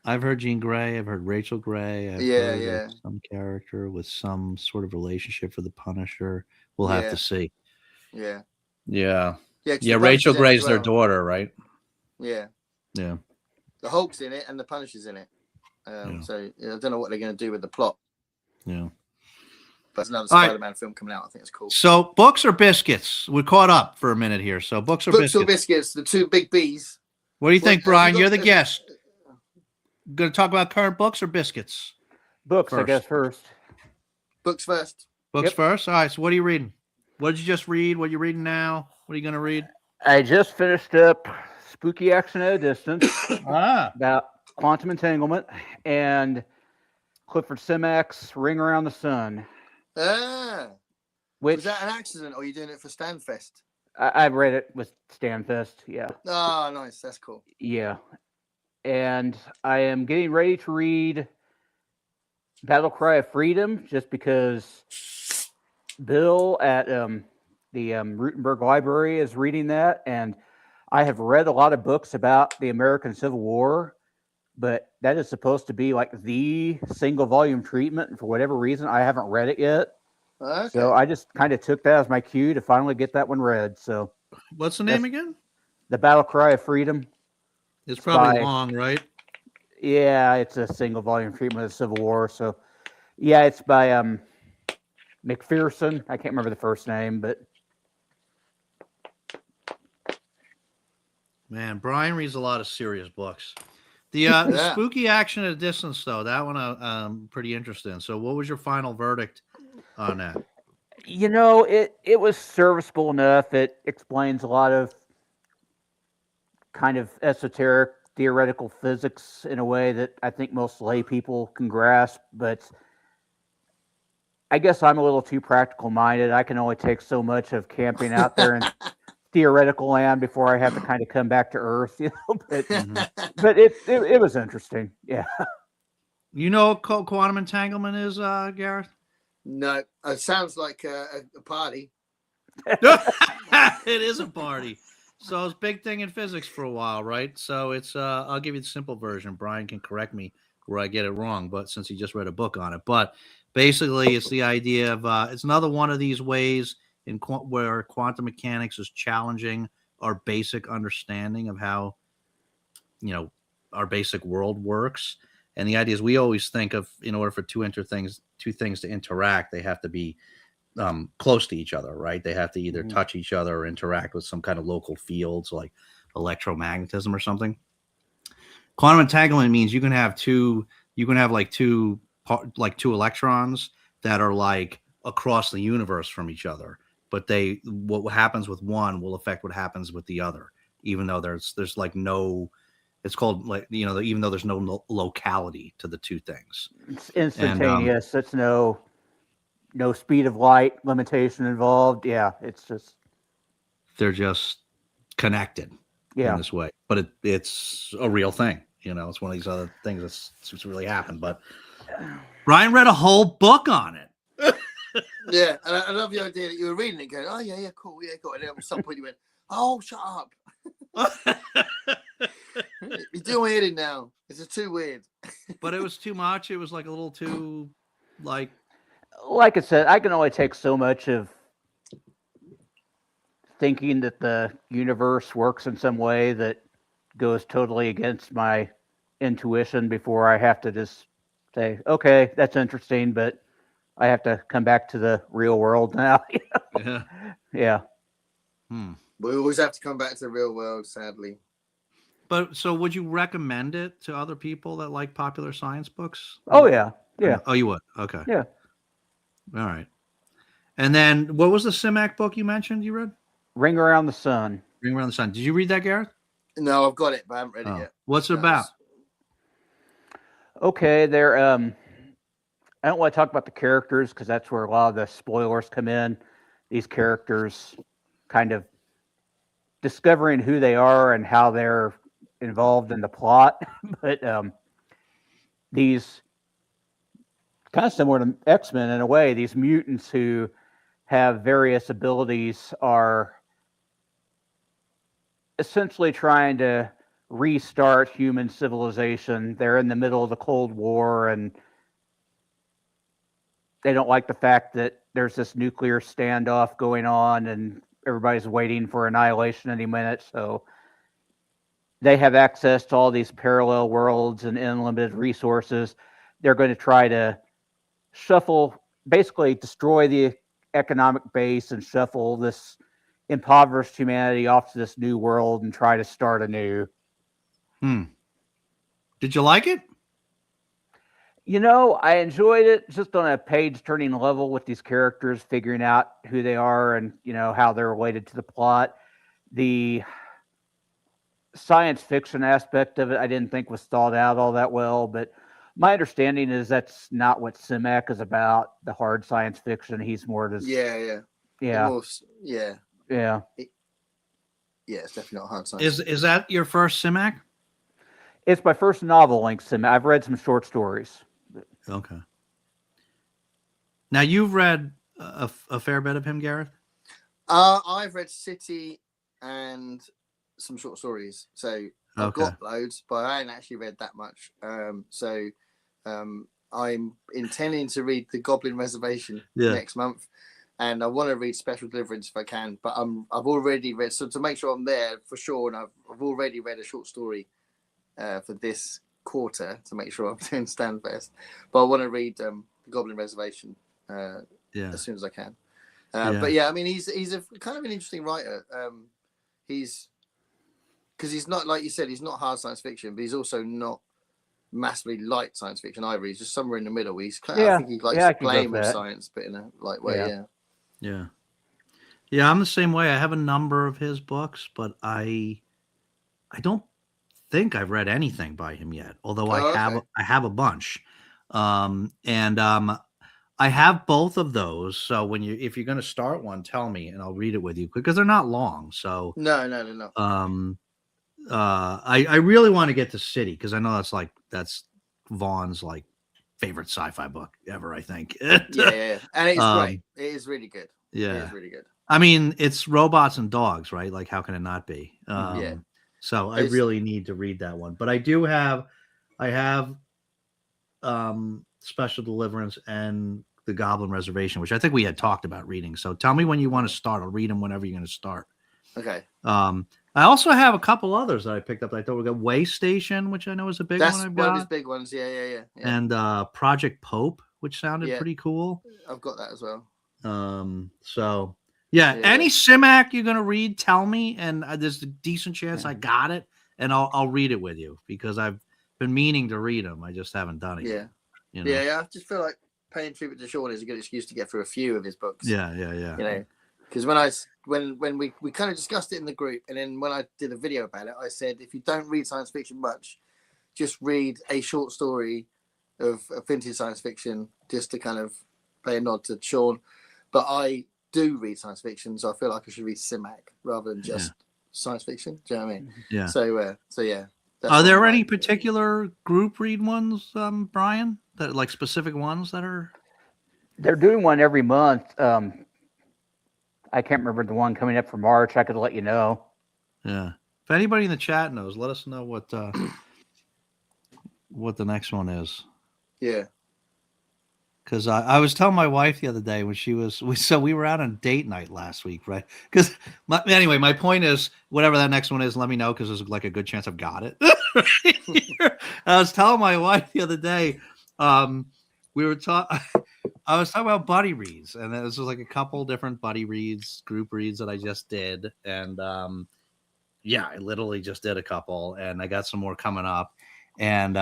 I've heard Jean Grey. I've heard Rachel Grey. I've heard some character with some sort of relationship for the Punisher. We'll have to see. Yeah. Rachel Grey's their daughter, right? Yeah. The Hulk's in it and the Punisher's in it. So I don't know what they're going to do with the plot. Yeah. But there's another Spider-Man film coming out. I think it's cool. So, books or biscuits? We're caught up for a minute here. So, books or biscuits? The 2 big B's. What do you think, Brian? You're the guest. Going to talk about current books or biscuits? Books, first. I guess first. Books first. Books first? All right. So, what are you reading? What did you just read? What are you reading now? What are you going to read? I just finished up Spooky Action at a Distance about quantum entanglement and Clifford Simak's Ring Around the Sun. Was that an accident or are you doing it for Stanfest? I read it with Stanfest, yeah. Oh, nice. That's cool. Yeah. and I am getting ready to read Battle Cry of Freedom just because Bill at the Rutenberg Library is reading that, and I have read a lot of books about the American Civil War, but that is supposed to be like the single volume treatment, and for whatever reason, I haven't read it yet. Okay. So I just kind of took that as my cue to finally get that one read. So What's the name again? The Battle Cry of Freedom. It's probably by- long, right? Yeah, it's a single volume treatment of the Civil War. So yeah, it's by McPherson. I can't remember the first name, but Man, Brian reads a lot of serious books. The spooky action at a distance, though, that one I'm pretty interested in. So, what was your final verdict on that? you know, it was serviceable enough. It explains a lot of kind of esoteric theoretical physics in a way that I think most lay people can grasp, but I guess I'm a little too practical minded. I can only take so much of camping out there in theoretical land before I have to kind of come back to earth, you know. But it was interesting. Yeah. You know what quantum entanglement is, Gareth? No, it sounds like a party. It is a party. So it's a big thing in physics for a while, right? So it's I'll give you the simple version. Brian can correct me where I get it wrong, but since he just read a book on it. But basically, it's the idea of it's another one of these ways in where quantum mechanics is challenging our basic understanding of how, you know, our basic world works. And the idea is we always think of, in order for two things to interact, they have to be close to each other, right? They have to either touch each other or interact with some kind of local fields like electromagnetism or something. Quantum entanglement means you can have two electrons that are like across the universe from each other, but what happens with one will affect what happens with the other, even though there's like no, it's called, like, you know, even though there's no locality to the two things. It's instantaneous. It's no speed of light limitation involved. Yeah, it's just they're just connected in this way. But it's a real thing. You know, it's one of these other things that's really happened. But Brian read a whole book on it. Yeah, and I love the idea that you were reading it going, oh, yeah, cool. And then at some point you went, oh, shut up. You're doing my head in now. It's just too weird. But it was too much. It was like a little too, like I said, I can only take so much of thinking that the universe works in some way that goes totally against my intuition before I have to just say, okay, that's interesting, but I have to come back to the real world now. Yeah. We always have to come back to the real world, sadly. But so would you recommend it to other people that like popular science books? Oh, yeah. Yeah. Oh, you would? Okay. Yeah. All right. And then what was the Simak book you mentioned you read? Ring Around the Sun. Ring Around the Sun. Did you read that, Gareth? No, I've got it, but I haven't read it yet. What's it about? Okay, I don't want to talk about the characters because that's where a lot of the spoilers come in. These characters kind of discovering who they are and how they're involved in the plot. But these, kind of similar to X-Men in a way, these mutants who have various abilities are essentially trying to restart human civilization. They're in the middle of the Cold War, and they don't like the fact that there's this nuclear standoff going on and everybody's waiting for annihilation any minute. So they have access to all these parallel worlds and unlimited resources. They're going to try to basically destroy the economic base and shuffle this impoverished humanity off to this new world and try to start anew. Did you like it? You know, I enjoyed it just on a page-turning level with these characters, figuring out who they are and, you know, how they're related to the plot. The science fiction aspect of it, I didn't think was thought out all that well, but my understanding is that's not what Simak is about, the hard science fiction. He's more just... Yeah. Yeah, it's definitely not hard science. Is that your first Simak? It's my first novel length sim. I've read some short stories. Okay. Now you've read a fair bit of him, Gareth. I've read City and some short stories, so I've got loads, but I ain't actually read that much. I'm intending to read The Goblin Reservation next month, and I want to read Special Deliverance if I can. But I've already read, so to make sure I'm there for sure, and I've already read a short story for this quarter to make sure I'm doing Stanfest. But I want to read The Goblin Reservation as soon as I can. But yeah, I mean, he's a kind of an interesting writer. He's because he's not, like you said, he's not hard science fiction, but he's also not massively light science fiction either. He's just somewhere in the middle. He's kind of, I think he likes playing with science, but in a light way. Yeah. I'm the same way. I have a number of his books, but I don't think I've read anything by him yet. Although I have a bunch, I have both of those. So if you're going to start one, tell me and I'll read it with you because they're not long. So no, they're not. I really want to get to City because I know that's Vaughn's like favorite sci-fi book ever. I think. yeah, and it's great. It is really good. Yeah, it is really good. I mean, it's robots and dogs, right? Like, how can it not be? So I really need to read that one. But I have Special Deliverance and The Goblin Reservation, which I think we had talked about reading. So tell me when you want to start. I'll read them whenever you're going to start. Okay. I also have a couple others that I picked up. I thought we got Way Station, which I know is a big one. I've got. That's one of his big ones. Yeah. And Project Pope, which sounded pretty cool. I've got that as well. So any Simac you're gonna read, tell me, and there's a decent chance I got it, and I'll read it with you because I've been meaning to read them. I just haven't done it yet. You know? Yeah. I just feel like paying tribute to Sean is a good excuse to get through a few of his books. Yeah. You know, because when we kind of discussed it in the group, and then when I did a video about it, I said if you don't read science fiction much, just read a short story of vintage science fiction just to kind of pay a nod to Sean. But I do read science fiction, so I feel like I should read Simac rather than just science fiction. Do you know what I mean? Yeah. So yeah. Are there any particular group read ones, Brian? That like specific ones that are? They're doing one every month. I can't remember the one coming up for March. I could let you know. Yeah. If anybody in the chat knows, let us know what the next one is. Yeah. Because I was telling my wife the other day when we were out on date night last week, right? Because my point is, whatever that next one is, let me know because there's like a good chance I've got it. I was telling my wife the other day, I was talking about buddy reads, and this was like a couple different buddy reads, group reads that I just did, and I literally just did a couple, and I got some more coming up, and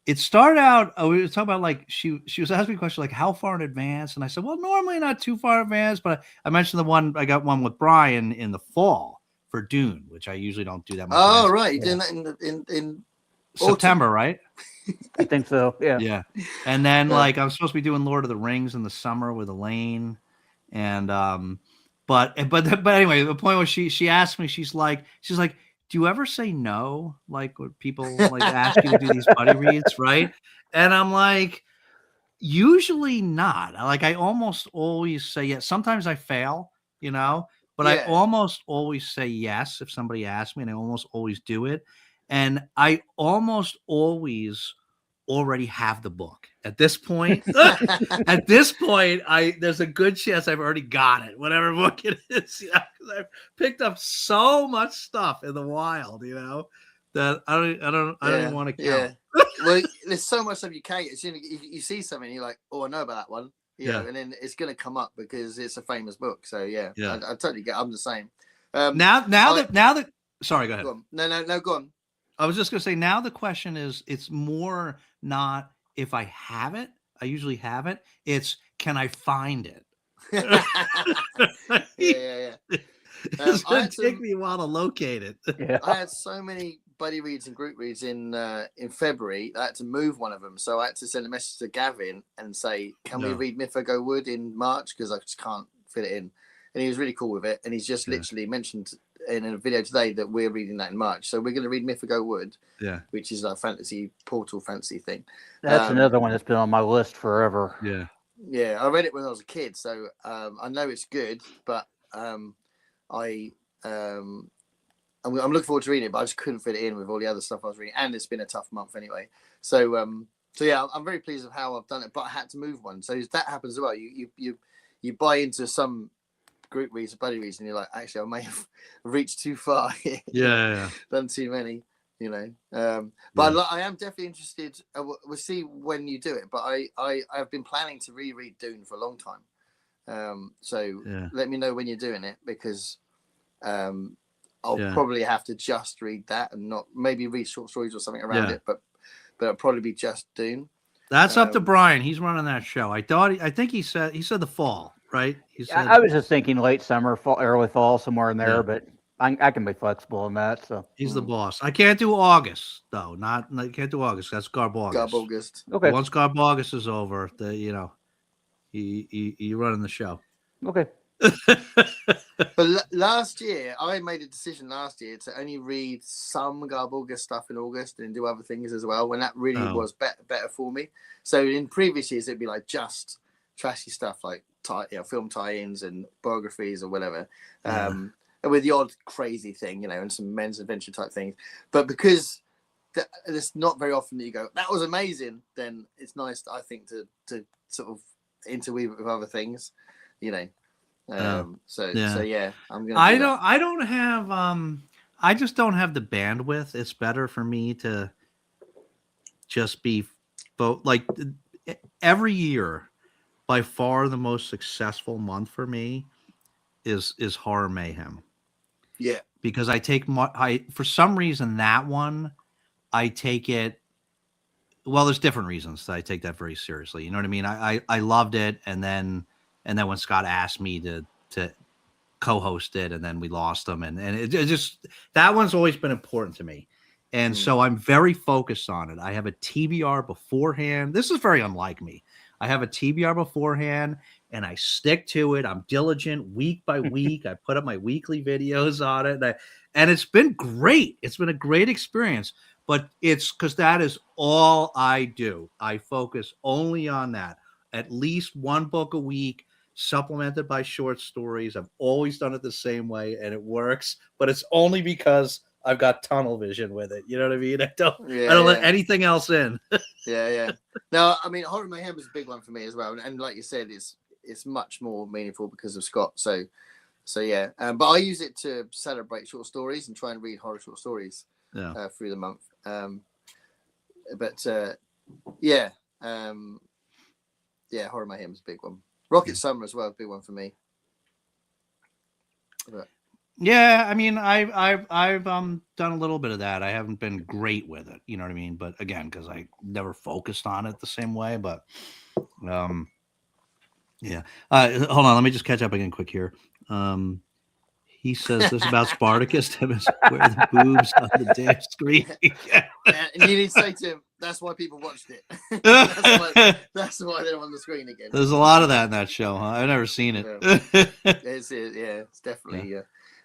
it started out, we were talking about like, she was asking me a question like, how far in advance? And I said, well, normally not too far in advance, but I mentioned I got one with Brian in the fall for Dune, which I usually don't do that much. Oh, right. You're doing that in September, right? I think so. Yeah. Yeah. And then like, I'm supposed to be doing Lord of the Rings in the summer with Elaine. And, but anyway, the point was she asked me, she's like, do you ever say no? Like when people like ask you to do these buddy reads, right? And I'm like, usually not. Like I almost always say yes. Sometimes I fail, but I almost always say yes if somebody asks me, and I almost always do it. And I almost always already have the book at this point. There's a good chance I've already got it, whatever book it is, because I've picked up so much stuff in the wild, that I don't even want to count. Well, there's so much stuff you can't get. You see something, you're like, oh, I know about that one, and then it's going to come up because it's a famous book. So I totally get. I'm the same. Now that sorry, go ahead. Go on. No, go on. I was just going to say, now the question is, it's more not if I have it, I usually have it. It's, can I find it? Yeah. It's going to take me a while to locate it. Yeah. I had so many buddy reads and group reads in February. I had to move one of them. So I had to send a message to Gavin and say, can we read Mythico Wood in March? Because I just can't fit it in. And he was really cool with it. And he's just literally mentioned in a video today that we're reading that in March. So we're going to read Mythico Wood, which is a fantasy portal fantasy thing. That's another one that's been on my list forever. Yeah, I read it when I was a kid, so I know it's good, but I'm looking forward to reading it, but I just couldn't fit it in with all the other stuff I was reading, and it's been a tough month anyway. So yeah, I'm very pleased with how I've done it, but I had to move one. So that happens as well. You buy into some group reads, buddy reads, and you're like, actually, I may have reached too far. Done too many, you know. But I am definitely interested. We'll see when you do it. But I've been planning to reread Dune for a long time. So let me know when you're doing it, because I'll probably have to just read that and not maybe read short stories or something around it. But it'll probably be just Dune. That's up to Brian. He's running that show. I think he said the fall, right? He said, I was just thinking late summer, fall, early fall, somewhere in there, but I can be flexible on that. So he's the boss. I can't do August though. I can't do August. That's Garb August. Okay. Once Garb August is over, you running the show. Okay. But last year, I made a decision to only read some Garb August stuff in August and do other things as well, when that really was better for me. So in previous years, it'd be like just trashy stuff like film tie-ins and biographies or whatever, with the odd crazy thing, and some men's adventure type things. But because it's not very often that you go, that was amazing, then it's nice, I think, to sort of interweave it with other things, So yeah, I'm gonna. I don't have I just don't have the bandwidth. It's better for me to just be like every year. By far, the most successful month for me is Horror Mayhem. Yeah, because I take for some reason that one I take it. Well, there's different reasons that I take that very seriously. You know what I mean? I loved it, and then when Scott asked me to co-host it, and then we lost him, and it just, that one's always been important to me, and so I'm very focused on it. I have a TBR beforehand. This is very unlike me. I have a TBR beforehand, and I stick to it. I'm diligent week by week. I put up my weekly videos on it, and it's been great. It's been a great experience. But it's because that is all I do. I focus only on that. At least one book a week, supplemented by short stories. I've always done it the same way, and it works. But it's only because I've got tunnel vision with it. You know what I mean? I don't let anything else in. Yeah. No, I mean, Horror Mayhem is a big one for me as well. And like you said, it's much more meaningful because of Scott. So yeah. But I use it to celebrate short stories and try and read horror short stories through the month. Horror Mayhem is a big one. Rocket Summer as well, a big one for me. But, yeah, I mean, I've done a little bit of that. I haven't been great with it, you know what I mean? But again, because I never focused on it the same way. But yeah. Hold on, let me just catch up again quick here. He says this about Spartacus. Where the boobs on the damn screen. and you need to say to him, that's why people watched it. that's why they're on the screen again. There's a lot of that in that show, huh? I've never seen it. It's definitely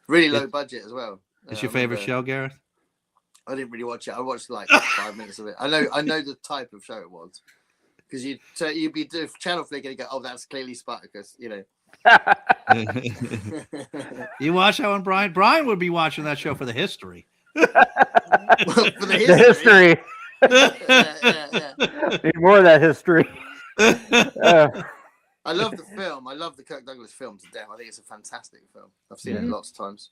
really low budget as well. It's your favorite show, Gareth? I didn't really watch it. I watched like 5 minutes of it. I know the type of show it was, because you'd be channel flicking and go, oh, that's clearly Spartacus, You watch that one, Brian? Brian would be watching that show for the history. For the history. Yeah. Need more of that history. I love the film. I love the Kirk Douglas film to death. I think it's a fantastic film. I've seen it lots of times.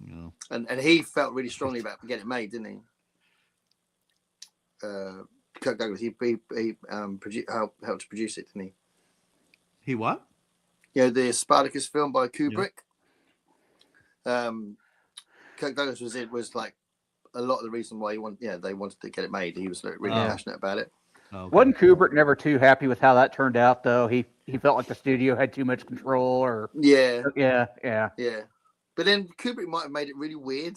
Yeah. And he felt really strongly about getting it made, didn't he? Kirk Douglas, he helped to produce it, didn't he? He what? Yeah, the Spartacus film by Kubrick. Yeah. Kirk Douglas was like a lot of the reason why they wanted to get it made. He was really passionate about it. Okay. Wasn't Kubrick never too happy with how that turned out, though? He felt like the studio had too much control, or yeah. But then Kubrick might have made it really weird.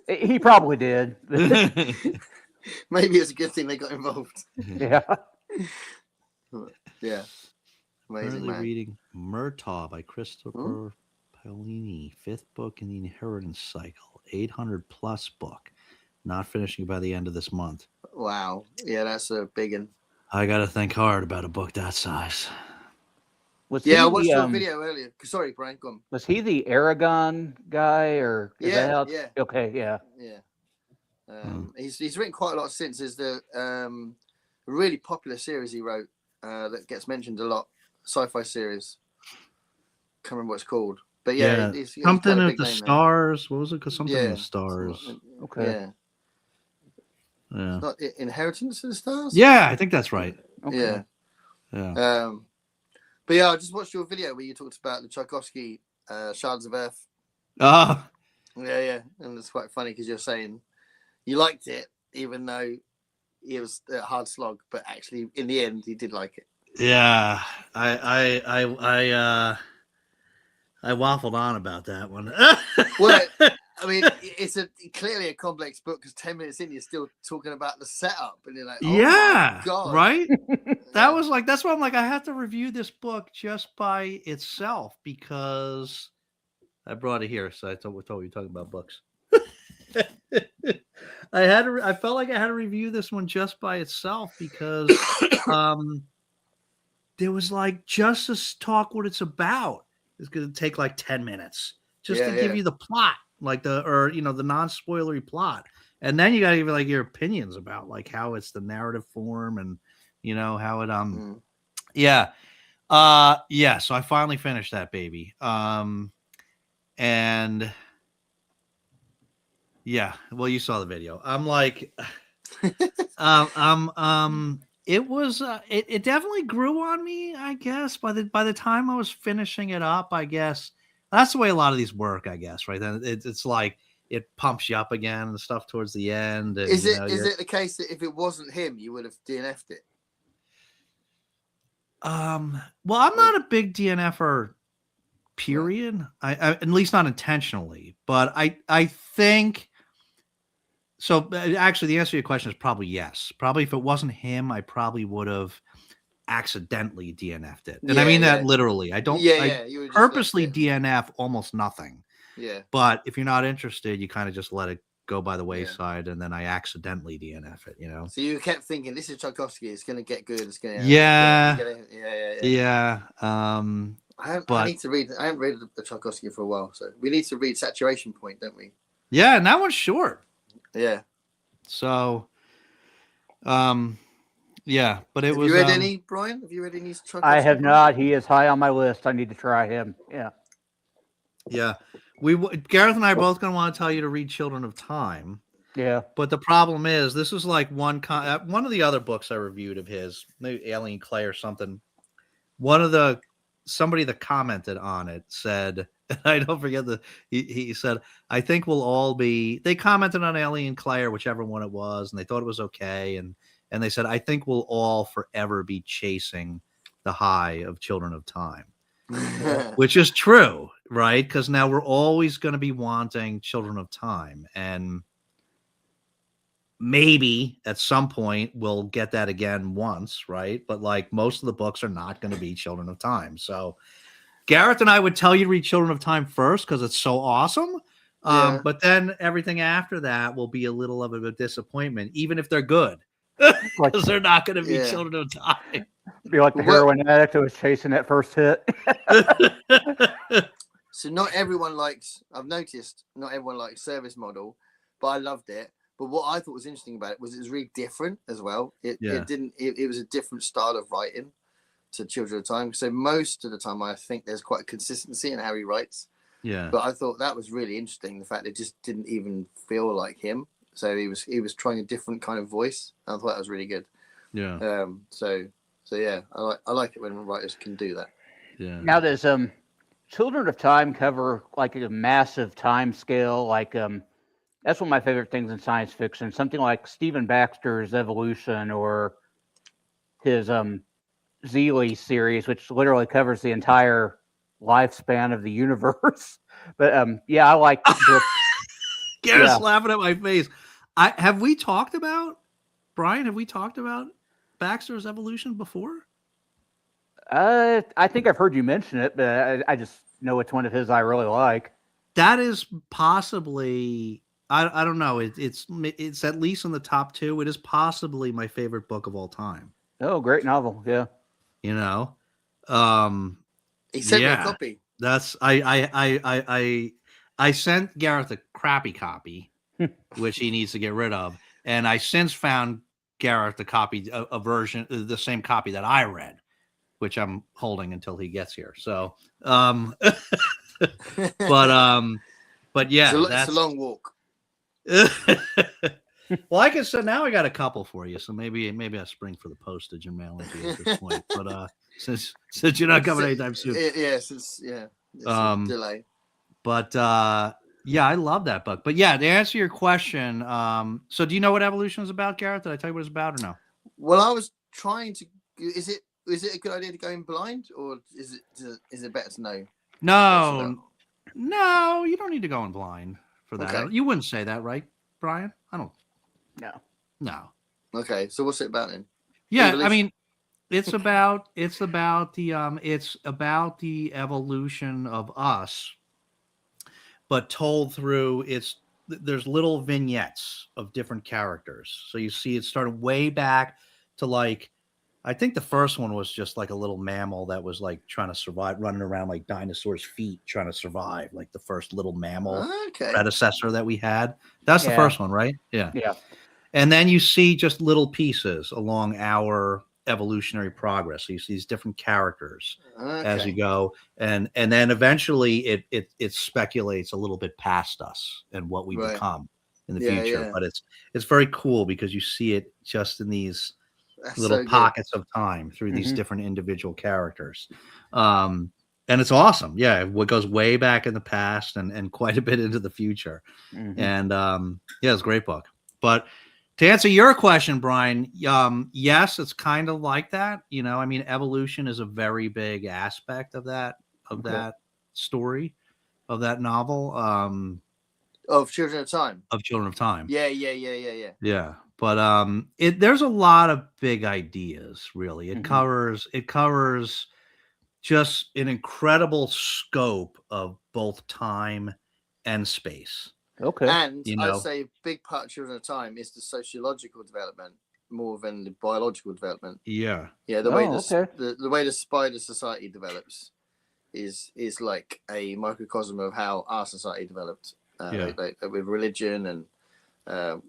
He probably did. Maybe it's a good thing they got involved. Yeah. Yeah. Amazing, man. Reading Murtaugh by Christopher Bellini, 5th book in the Inheritance Cycle, 800 plus book. Not finishing by the end of this month. Wow. Yeah, that's a big one. I got to think hard about a book that size. I watched your video earlier. Sorry, Brian, go on. Was he the Aragon guy, or is that how yeah. Okay, yeah. He's written quite a lot since. There's the really popular series he wrote that gets mentioned a lot, sci-fi series. Can't remember what it's called, but he's something of the stars. What was it? Cause something of the stars. Okay. Yeah. It's not Inheritance of the Stars. Yeah, I think that's right. Okay. Yeah. But yeah, I just watched your video where you talked about the Tchaikovsky Shards of Earth. Oh. Yeah, and it's quite funny because you're saying you liked it, even though it was a hard slog, but actually in the end, you did like it. Yeah, I waffled on about that one. Well, I mean, it's clearly a complex book because 10 minutes in, you're still talking about the setup, and you're like, oh my God. Right? That's why I'm like, I have to review this book just by itself because I brought it here. So I told you talking about books. I felt like I had to review this one just by itself because there was like just to talk what it's about. It's going to take like 10 minutes just to give you the plot, like the non-spoilery plot. And then you got to give like your opinions about like how it's the narrative form and, how it, so I finally finished that baby. And yeah, well, you saw the video. I'm like, it was, it definitely grew on me, I guess. By the time I was finishing it up, I guess that's the way a lot of these work, I guess, right? Then it's like it pumps you up again and stuff towards the end. And, is it the case that if it wasn't him, you would have DNF'd it? Well, I'm not a big DNFer, period. I at least not intentionally, but I think. So actually, the answer to your question is probably yes. Probably if it wasn't him, I probably would have accidentally DNF'd it. And I mean that literally. I don't you would purposely DNF almost nothing. Yeah. But if you're not interested, you kind of just let it go by the wayside, and then I accidentally DNF it, So you kept thinking, this is Tchaikovsky, it's going to get good. It's going to Yeah. I need to read. I haven't read the Tchaikovsky for a while, so we need to read Saturation Point, don't we? Yeah, and that one's short. Yeah. So, yeah, but it was. Have you read any, Brian? Have you read any Tchaikovsky? I have not. He is high on my list. I need to try him. Yeah. Yeah. Gareth and I are both going to want to tell you to read Children of Time. Yeah. But the problem is, this is like one of the other books I reviewed of his, maybe Alien Clay or something. Somebody that commented on it said, and I don't forget he said, I think we'll all be, they commented on Alien Clay or whichever one it was, and they thought it was okay. And they said, I think we'll all forever be chasing the high of Children of Time. Which is true, right? Because now we're always going to be wanting Children of Time, and maybe at some point we'll get that again once, right? But like most of the books are not going to be Children of Time. So Gareth and I would tell you to read Children of Time first because it's so awesome. But then everything after that will be a little of a disappointment, even if they're good, because they're not going to be Children of Time. Be like the heroin addict who was chasing that first hit. So not everyone likes, I've noticed, not everyone likes Service Model, but I loved it. But what I thought was interesting about it was really different as well. It was a different style of writing to Children of Time. So most of the time, I think there's quite a consistency in how he writes. Yeah. But I thought that was really interesting. The fact it just didn't even feel like him. So he was trying a different kind of voice. I thought that was really good. Yeah. So yeah, I like it when writers can do that. Yeah. Now does Children of Time cover like a massive time scale? Like that's one of my favorite things in science fiction. Something like Stephen Baxter's Evolution or his Zeely series, which literally covers the entire lifespan of the universe. But I like Gareth's laughing at my face. Have we talked about Baxter's Evolution before? I think I've heard you mention it, but I just know which one of his I really like. That is possibly, I don't know. It's at least in the top 2. It is possibly my favorite book of all time. Oh, great novel. Yeah. You know, um, He sent me a yeah, copy. that's I sent Gareth a crappy copy, which he needs to get rid of, and I since found Gareth a copy, a version, the same copy that I read, which I'm holding until he gets here. So, but yeah, it's a long walk. Well, I guess so. Now I got a couple for you, so maybe I spring for the postage and mail it to you at this point. But since you're not coming anytime soon, It's a delay. But yeah, I love that book. But yeah, to answer your question, so do you know what evolution is about, Gareth? Did I tell you what it's about or no? Well, I was trying to. Is it a good idea to go in blind, or is it better to know? No, you don't need to go in blind for that. Okay. You wouldn't say that, right, Brian? I don't. No. Okay, so what's it about then? Yeah, Evolution? I mean, it's about the evolution of us, but told through there's little vignettes of different characters. So you see it started way back to like, I think the first one was just like a little mammal that was like trying to survive, running around like dinosaurs' feet, trying to survive, like the first little mammal predecessor that we had. That's the first one, right? Yeah. Yeah. And then you see just little pieces along our evolutionary progress. So you see these different characters as you go, and then eventually it speculates a little bit past us and what we become in the future. Yeah. But it's very cool because you see it just in these little pockets of time through these different individual characters. And it's awesome. Yeah, what goes way back in the past and quite a bit into the future. And yeah, it's a great book. But to answer your question, Brian, yes, it's kind of like that. You know, I mean, evolution is a very big aspect of that story, of that novel. Of Children of Time. Of Children of Time. Yeah. Yeah. But there's a lot of big ideas, really. It covers just an incredible scope of both time and space. Okay. And I'd say a big part of Children of Time is the sociological development more than the biological development. Yeah. Yeah, the way the way the spider society develops is like a microcosm of how our society developed. Like, with religion and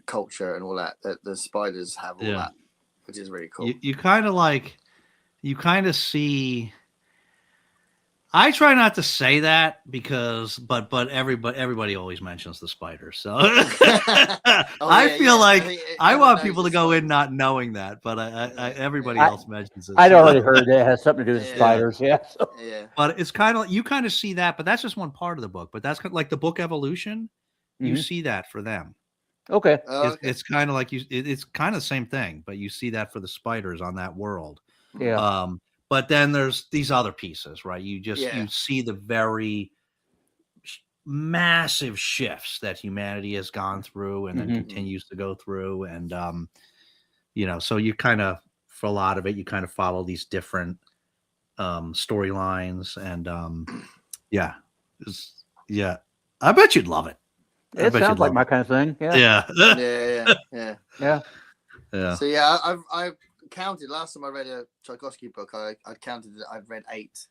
culture and all that the spiders have all that, which is really cool. You kind of see. I try not to say that because, but everybody always mentions the spiders. So I feel like I want people to go in not knowing that, but everybody else mentions it. I'd already heard that it has something to do with spiders. Yeah. But it's kind of you kind of see that, but that's just one part of the book. But that's kind of like the book Evolution. You see that for them. Okay. It's kind of like it's kind of the same thing, but you see that for the spiders on that world. Yeah. But then there's these other pieces, right? You see the very massive shifts that humanity has gone through and then continues to go through. And, so you kind of, for a lot of it, you kind of follow these different storylines. And I bet you'd love it. It sounds like my kind of thing. Yeah. So yeah, I've counted. Last time I read a Tchaikovsky book, I counted that I've read 8,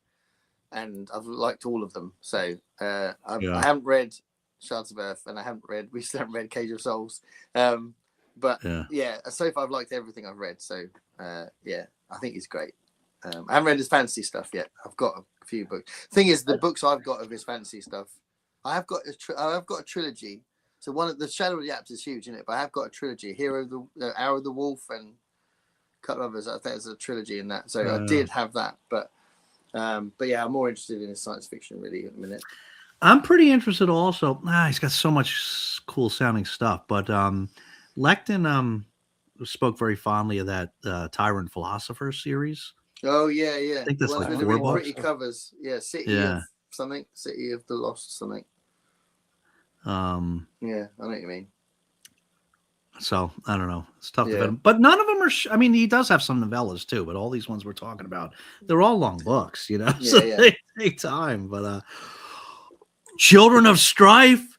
and I've liked all of them. So I haven't read Shards of Earth, and we still haven't read Cage of Souls. But so far I've liked everything I've read. So I think it's great. I haven't read his fantasy stuff yet. I've got a few books. Thing is, the books I've got of his fantasy stuff, I've got a trilogy. So one of the Shadow of the Apes is huge, isn't it? But I have got a trilogy: Hero of the Hour of the Wolf and a couple of others. I think there's a trilogy in that. So I did have that, but yeah, I'm more interested in his science fiction really at the minute. I'm pretty interested also. He's got so much cool sounding stuff, but Lecton spoke very fondly of that Tyrant Philosopher series. Oh yeah. I think that's like 4 books. Pretty covers. Yeah, City of something, City of the Lost something. Yeah, I know what you mean. So I don't know. It's tough to Yeah. fit 'em. But none of them are. I mean, he does have some novellas too. But all these ones we're talking about, they're all long books. You know, so Yeah. they take time. But Children of Strife,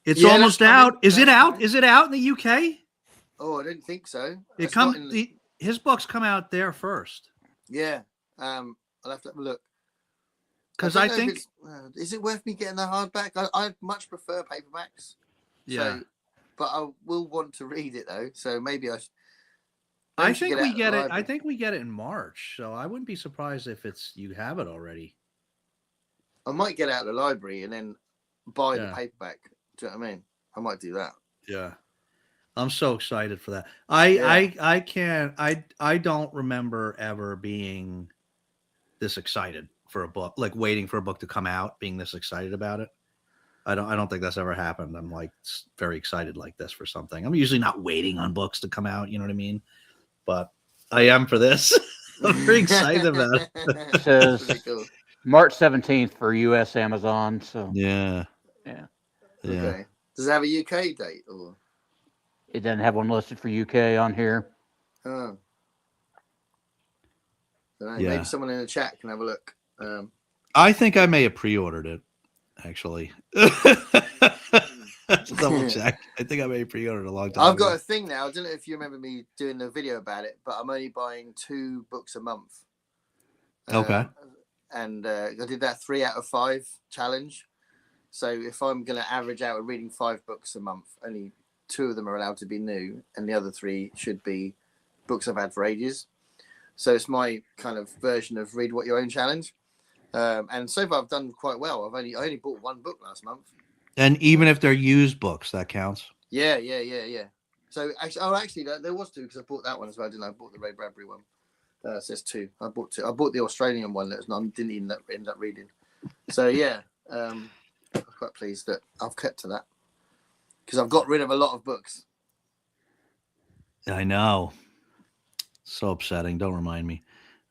it's Yeah, that's almost out. coming. Is it That's out? coming. Is it out in the UK? Oh, I didn't think so. It It's not come in. his books come out there first. Yeah. I'll have to have a look. Because don't I know if think it's, is it worth me getting the hardback? I much prefer paperbacks. yeah. So, but I will want to read it though. So maybe I. I should think get it we out of the get it. I library. think we get it in March. So I wouldn't be surprised if you have it already. I might get it out of the library and then buy the Yeah. paperback. Do you know what I mean? I might do that. Yeah. I'm so excited for that. Yeah. I can't I don't remember ever being this excited for a book, like waiting for a book to come out, being this excited about it. I don't think that's ever happened. I'm like very excited like this for something. I'm usually not waiting on books to come out, you know what I mean? But I am for this. I'm very excited about it. It says Cool. March 17th for US Amazon. So Yeah. yeah. Okay. Does it have a UK date or? It doesn't have one listed for UK on here. Oh. Don't know. Yeah. Maybe someone in the chat can have a look. I think I may have pre-ordered it, actually. Let's double check. I think I may have pre-ordered a long time I've ago. got a thing now. I don't know if you remember me doing the video about it, but I'm only buying 2 books a month. Okay. And I did that 3 out of 5 challenge. So if I'm going to average out at reading 5 books a month, only 2 of them are allowed to be new, and the other 3 should be books I've had for ages. So it's my kind of version of read what you own challenge. And so far I've done quite well. I only bought 1 book last month. And even if they're used books, that counts. Yeah. So actually, there was 2 because I bought that one as well. Didn't I? I bought the Ray Bradbury one. So there's 2. I bought 2. I bought the Australian one that didn't even end up reading. So yeah, I'm quite pleased that I've kept to that because I've got rid of a lot of books. I know. So upsetting. Don't remind me.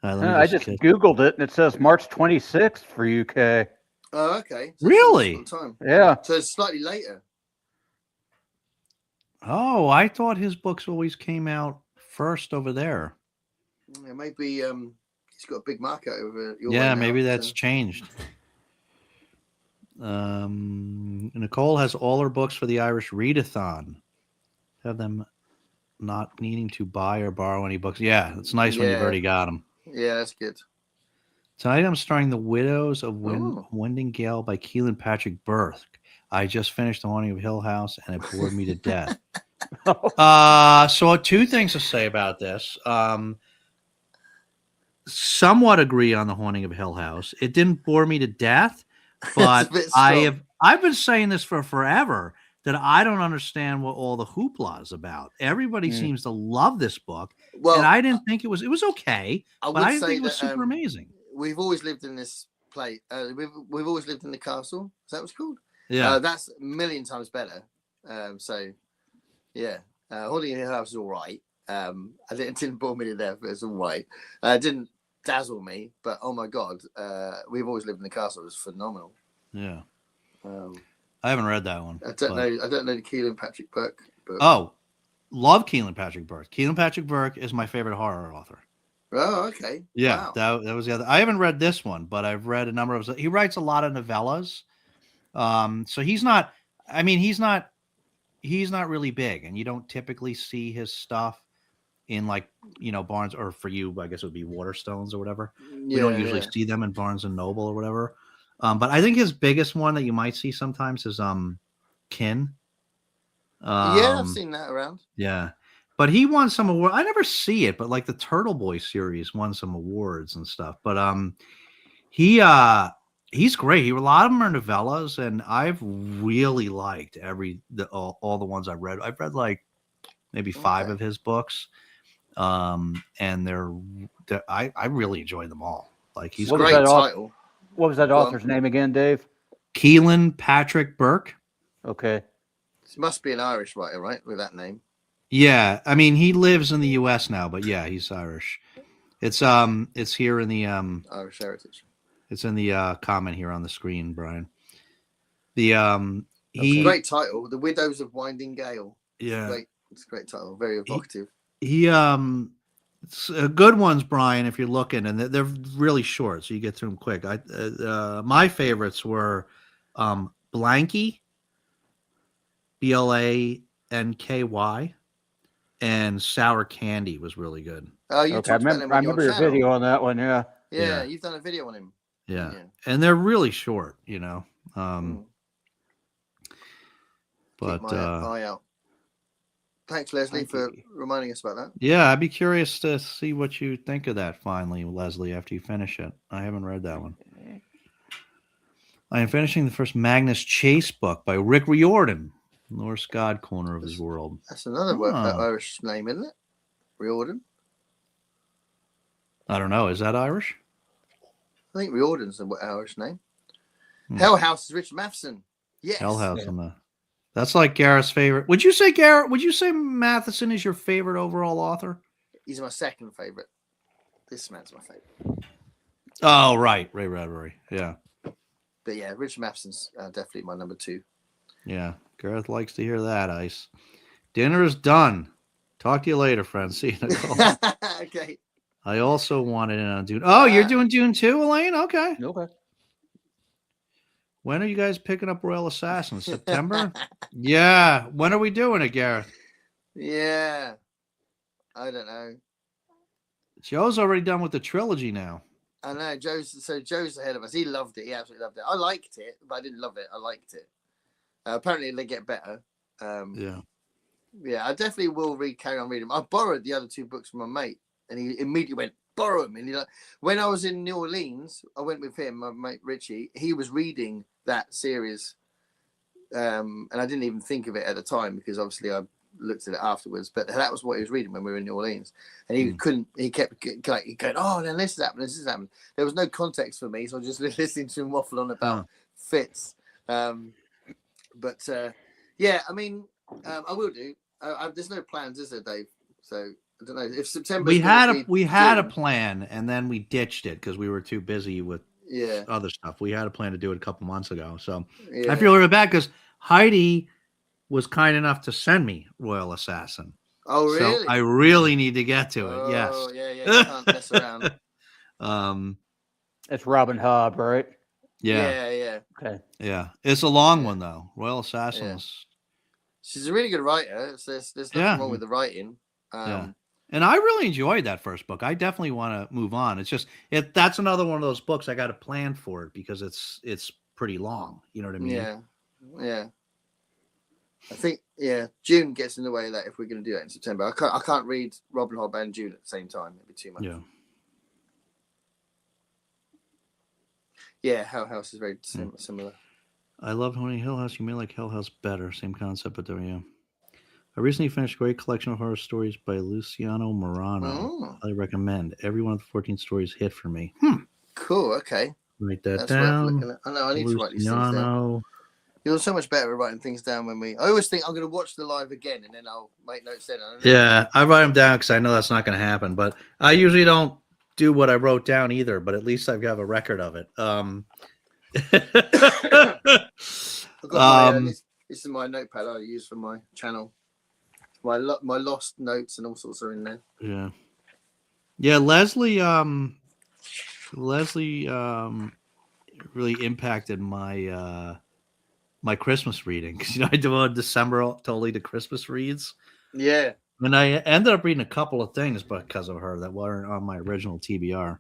I just Googled it and it says March 26th for UK. Oh, okay. So really? time. Yeah. So it's slightly later. Oh, I thought his books always came out first over there. Yeah, maybe he's got a big market over your Yeah, way maybe now, that's changed. Nicole has all her books for the Irish Readathon. Have them not needing to buy or borrow any books. Yeah, it's nice when you've already got them. Yeah, that's good. Tonight I'm starting The Widows of Wendingale by Keelan Patrick Burke. I just finished The Haunting of Hill House and it bored me to death. So 2 things to say about this. Somewhat agree on The Haunting of Hill House. It didn't bore me to death, but I've been saying this for forever that I don't understand what all the hoopla is about. Everybody seems to love this book, and I didn't think it was okay, but I didn't think it was super amazing. We've always lived in this place. We've always lived in the castle. Is that what's called? Yeah, that's a million times better. So, yeah, Haunting of Hill House is all right. It didn't bore me to death, but it's all right. It didn't dazzle me, but oh my god, We've Always Lived in the Castle was phenomenal. Yeah. I haven't read that one. I don't know the Keelan Patrick Burke book. Oh, love Keelan Patrick Burke. Keelan Patrick Burke is my favorite horror author. Oh, okay. Yeah, wow. that was the other. I haven't read this one, but I've read a number of. He writes a lot of novellas. So he's not. I mean, he's not really big, and you don't typically see his stuff in like Barnes, or for you, I guess it would be Waterstones or whatever. We don't usually see them in Barnes and Noble or whatever. But I think his biggest one that you might see sometimes is Kin. Yeah, I've seen that around. Yeah, but he won some award. I never see it, but like the Turtle Boy series won some awards and stuff. But he's great. A lot of them are novellas, and I've really liked all the ones I've read. I've read like maybe 5 of his books, and I really enjoy them all. Like he's great title. What was that author's name again, Dave? Keelan Patrick Burke. Okay. He must be an Irish writer, right, with that name? Yeah, I mean he lives in the U.S. now, but yeah, he's Irish. It's here in the Irish heritage. It's in the comment here on the screen, Brian. The great title, The Widows of Winding Gale. Yeah. It's a great title. Very evocative. He good ones, Brian, if you're looking, and they're really short, so you get through them quick. My favorites were Blanky, Blanky, and Sour Candy was really good. Oh, you talked about him on your remember your video on that one. Yeah, Yeah. you've done a video on him. Yeah. And they're really short, But keep my eye out. Thanks, Leslie, for reminding us about that. Yeah, I'd be curious to see what you think of that finally, Leslie, after you finish it. I haven't read that one. I am finishing the first Magnus Chase book by Rick Riordan, Norse God Corner of his world. That's another Irish name, isn't it? Riordan? I don't know. Is that Irish? I think Riordan's an Irish name. Hell House is Richard Matheson. Yes. Hell House. Yeah. That's like Gareth's favorite. Would you say Matheson is your favorite overall author? He's my second favorite. This man's my favorite. Oh, right. Yeah. But yeah, Richard Matheson's definitely my number 2. Yeah. Gareth likes to hear that, Ice. Dinner is done. Talk to you later, friends. See you, Nicole. Okay. I also wanted in on Dune. Oh, you're doing Dune too, Elaine? Okay. When are you guys picking up Royal Assassins? September? Yeah. When are we doing it, Gareth? Yeah. I don't know. Joe's already done with the trilogy now. I know. Joe's ahead of us. He loved it. He absolutely loved it. I liked it, but I didn't love it. I liked it. Apparently, they get better. Yeah, I definitely will carry on reading them. I borrowed the other 2 books from my mate, and he immediately went, borrow them. And when I was in New Orleans, I went with him, my mate Richie. He was reading that series, and I didn't even think of it at the time because obviously I looked at it afterwards. But that was what he was reading when we were in New Orleans, and he couldn't. He kept going, "Oh, then this is happening. This is happening." There was no context for me, so I was just listening to him waffle on about Fitz. But yeah, I mean, I will do. There's no plans, is there, Dave? So I don't know if September. We had a plan, and then we ditched it because we were too busy with other stuff. We had a plan to do it a couple months ago, so I feel really bad because Heidi was kind enough to send me Royal Assassin. Oh, really? So I really need to get to it. Yes. Oh, yeah. You can't mess around. It's Robin Hobb, right? Yeah. Okay. Yeah, it's a long one though. Royal Assassins. She's a really good writer. There's nothing wrong with the writing. And I really enjoyed that first book. I definitely want to move on. It's just that's another one of those books I got to plan for it because it's pretty long. You know what I mean? Yeah. I think June gets in the way of that if we're going to do that in September. I can't read Robin Hobb and June at the same time. It'd be too much. Yeah, Hell House is very similar. I love Hill House. You may like Hell House better. Same concept, but I recently finished a great collection of horror stories by Luciano Morano. I recommend. Every one of the 14 stories hit for me. Cool. Okay. Write that down. I know. I need to write these things down. You're so much better at writing things down I always think I'm going to watch the live again and then I'll make notes then. Yeah, I write them down because I know that's not going to happen. But I usually don't do what I wrote down either. But at least I've got a record of it. This is my notepad I use for my channel. My lost notes and all sorts are in there. Yeah. Leslie really impacted my my Christmas reading because I devoted December totally to Christmas reads. Yeah, and I ended up reading a couple of things because of her that weren't on my original TBR.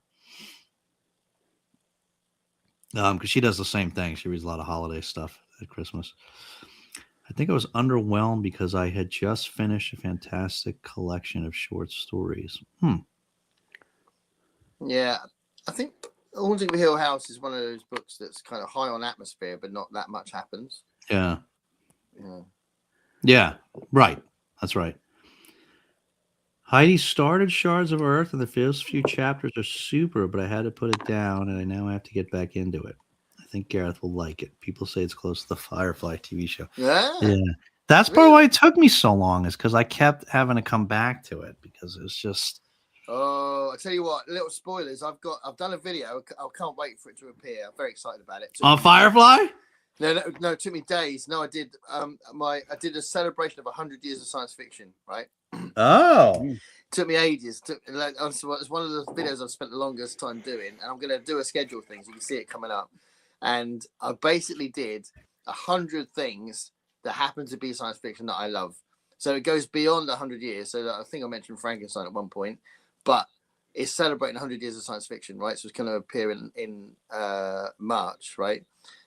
Because she does the same thing. She reads a lot of holiday stuff at Christmas. I think I was underwhelmed because I had just finished a fantastic collection of short stories. Yeah, I think Haunting of Hill House is one of those books that's kind of high on atmosphere, but not that much happens. Yeah, right. That's right. Heidi started Shards of Earth, and the first few chapters are super, but I had to put it down, and I now have to get back into it. I think Gareth will like it. People say it's close to the Firefly TV show. Yeah. That's part of why it took me so long, is because I kept having to come back to it because it's just. Oh, I tell you what, little spoilers. I've done a video. I can't wait for it to appear. I'm very excited about it. On Firefly? No, it took me days. No, I did. I did a celebration of 100 years of science fiction. Right. Oh, It took me ages. It's one of the videos I've spent the longest time doing, and I'm going to do a schedule of things. You can see it coming up, and I basically did 100 things that happen to be science fiction that I love. So it goes beyond 100 years. So I think I mentioned Frankenstein at one point, but it's celebrating 100 years of science fiction, right? So it's going to appear in March, right?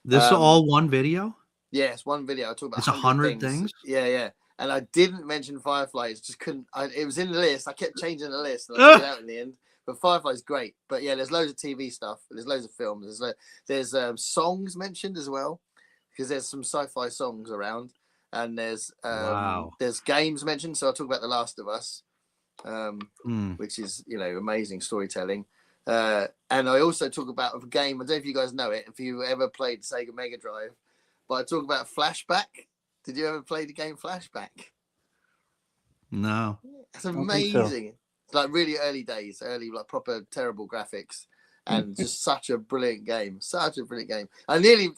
this is all one video? Yeah, it's one video. I talk about It's 100 things? Yeah. And I didn't mention Fireflies. Just couldn't. It was in the list. I kept changing the list, and I took it out in the end. But Firefly's great. But yeah, there's loads of TV stuff. There's loads of films. There's songs mentioned as well, because there's some sci-fi songs around, and there's games mentioned. So I'll talk about The Last of Us, which is amazing storytelling. And I also talk about a game. I don't know if you guys know it. If you ever played Sega Mega Drive, but I talk about Flashback. Did you ever play the game Flashback? No. It's amazing. It's like really early days, like proper terrible graphics, and just such a brilliant game. Such a brilliant game. I nearly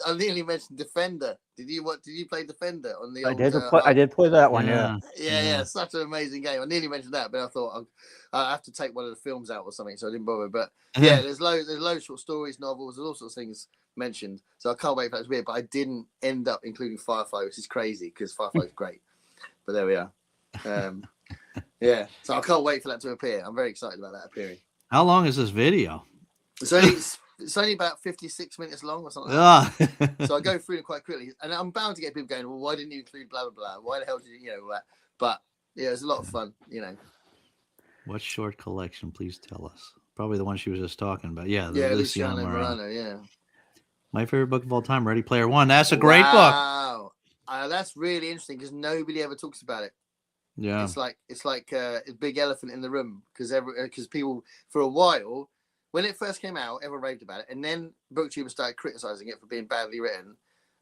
mentioned Defender. Did you play Defender on the old? I did play that one. Yeah. Such an amazing game. I nearly mentioned that, but I thought I have to take one of the films out or something, so I didn't bother. But yeah, there's loads of short stories, novels, there's all sorts of things mentioned. So I can't wait for that to be it. But I didn't end up including Firefly, which is crazy because Firefly is great. But there we are. Yeah, so I can't wait for that to appear. I'm very excited about that appearing. How long is this video? It's only about 56 minutes long or something like that. So I go through it quite quickly, and I'm bound to get people going, well, why didn't you include blah blah blah? Why the hell did you that? But yeah, it's a lot of fun. What short collection? Please tell us. Probably the one she was just talking about. Yeah, Luciano Morano. Yeah, my favorite book of all time, Ready Player One. That's a great book. Wow, that's really interesting because nobody ever talks about it. Yeah, it's like a big elephant in the room because people for a while, when it first came out, everyone raved about it, and then booktubers started criticizing it for being badly written.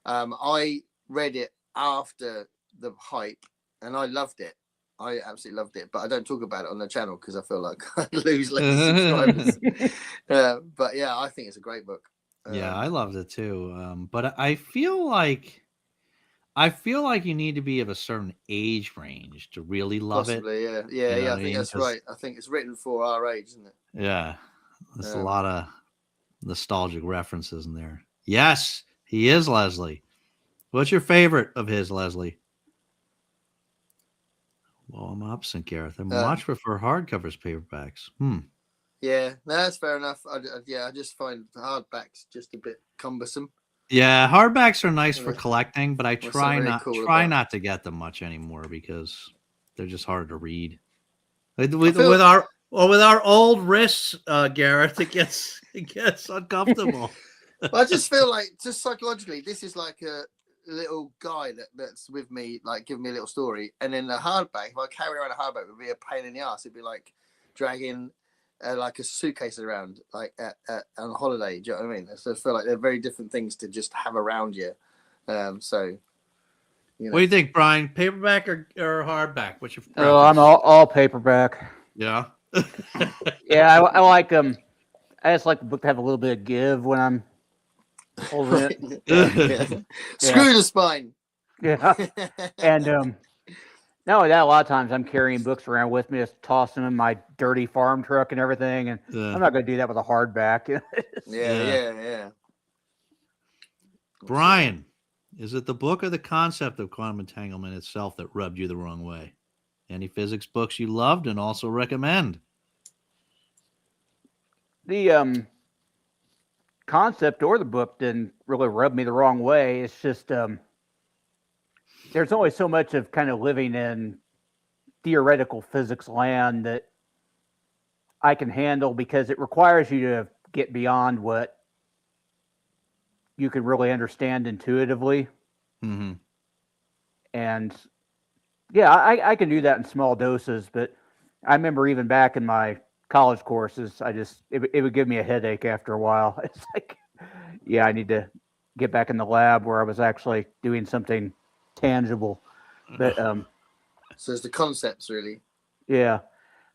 I read it after the hype, and I loved it. I absolutely loved it, but I don't talk about it on the channel because I feel like I lose loads of subscribers. But yeah, I think it's a great book. Yeah, I loved it too. But I feel like you need to be of a certain age range to really love possibly, it. Yeah. I think that's right. I think it's written for our age, isn't it? Yeah, there's a lot of nostalgic references in there. Yes, he is Leslie. What's your favorite of his, Leslie? Well, I'm opposite, Gareth. I much prefer hardcovers, paperbacks. Yeah, no, that's fair enough. I just find hardbacks just a bit cumbersome. Yeah, hardbacks are nice for collecting, but I try not to get them much anymore because they're just hard to read. With our old wrists, Gareth, it gets uncomfortable. I just feel like, just psychologically, this is like a little guy that's with me, like giving me a little story, and then the hardback. If I carry around a hardback, it would be a pain in the ass. It'd be like dragging like a suitcase around, like on holiday. Do you know what I mean? So I feel like they're very different things to just have around you. So, what do you think, Brian? Paperback or hardback? What's your preference? Oh, I'm all paperback. Yeah. Yeah, I like them. I just like the book to have a little bit of give when I'm holding it. Yeah. Screw the spine. Yeah. And not only that, a lot of times I'm carrying books around with me, just tossing them in my dirty farm truck and everything, and I'm not going to do that with a hardback. Yeah. Brian, is it the book or the concept of quantum entanglement itself that rubbed you the wrong way? Any physics books you loved and also recommend? The concept or the book didn't really rub me the wrong way. It's just there's only so much of kind of living in theoretical physics land that I can handle because it requires you to get beyond what you can really understand intuitively. Mm-hmm. And yeah, I can do that in small doses, but I remember even back in my college courses, it would give me a headache after a while. It's like, yeah, I need to get back in the lab where I was actually doing something tangible. But so it's the concepts really. Yeah,